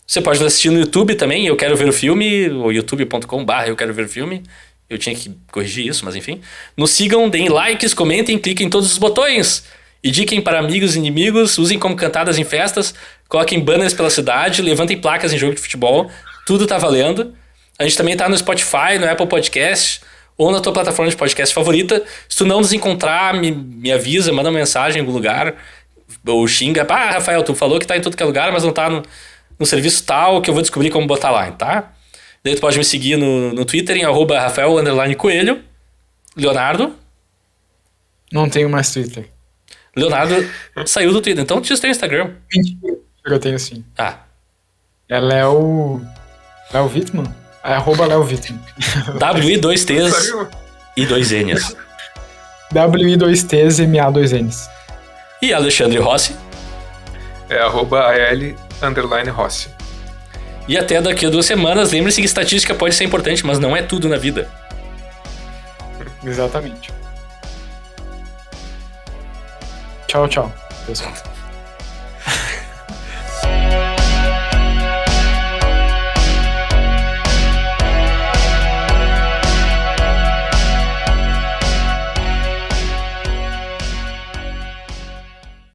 Você pode assistir no YouTube também, Eu Quero Ver o Filme, ou youtube.com/Eu Quero Ver o Filme. Eu tinha que corrigir isso, mas enfim. Nos sigam, deem likes, comentem, cliquem em todos os botões. Indiquem para amigos e inimigos, usem como cantadas em festas, coloquem banners pela cidade, levantem placas em jogo de futebol. Tudo tá valendo. A gente também tá no Spotify, no Apple Podcast, ou na tua plataforma de podcast favorita. Se tu não nos encontrar, me avisa, manda uma mensagem em algum lugar, ou xinga. Rafael, tu falou que tá em tudo que é lugar, mas não tá no serviço tal, que eu vou descobrir como botar lá, tá? Daí tu pode me seguir no Twitter em @Rafael_Coelho. Leonardo? Não tenho mais Twitter. Leonardo saiu do Twitter, então diz teu Instagram. Mentira, eu tenho sim. É Léo Wittmann? É @Léo Wittmann. W-I-2-T's e 2 N's. W-I-2-T's MA2Ns. E Alexandre Rossi? É @AL_Rossi. E até daqui a 2 semanas. Lembre-se que estatística pode ser importante, mas não é tudo na vida. Exatamente. Tchau, pessoal.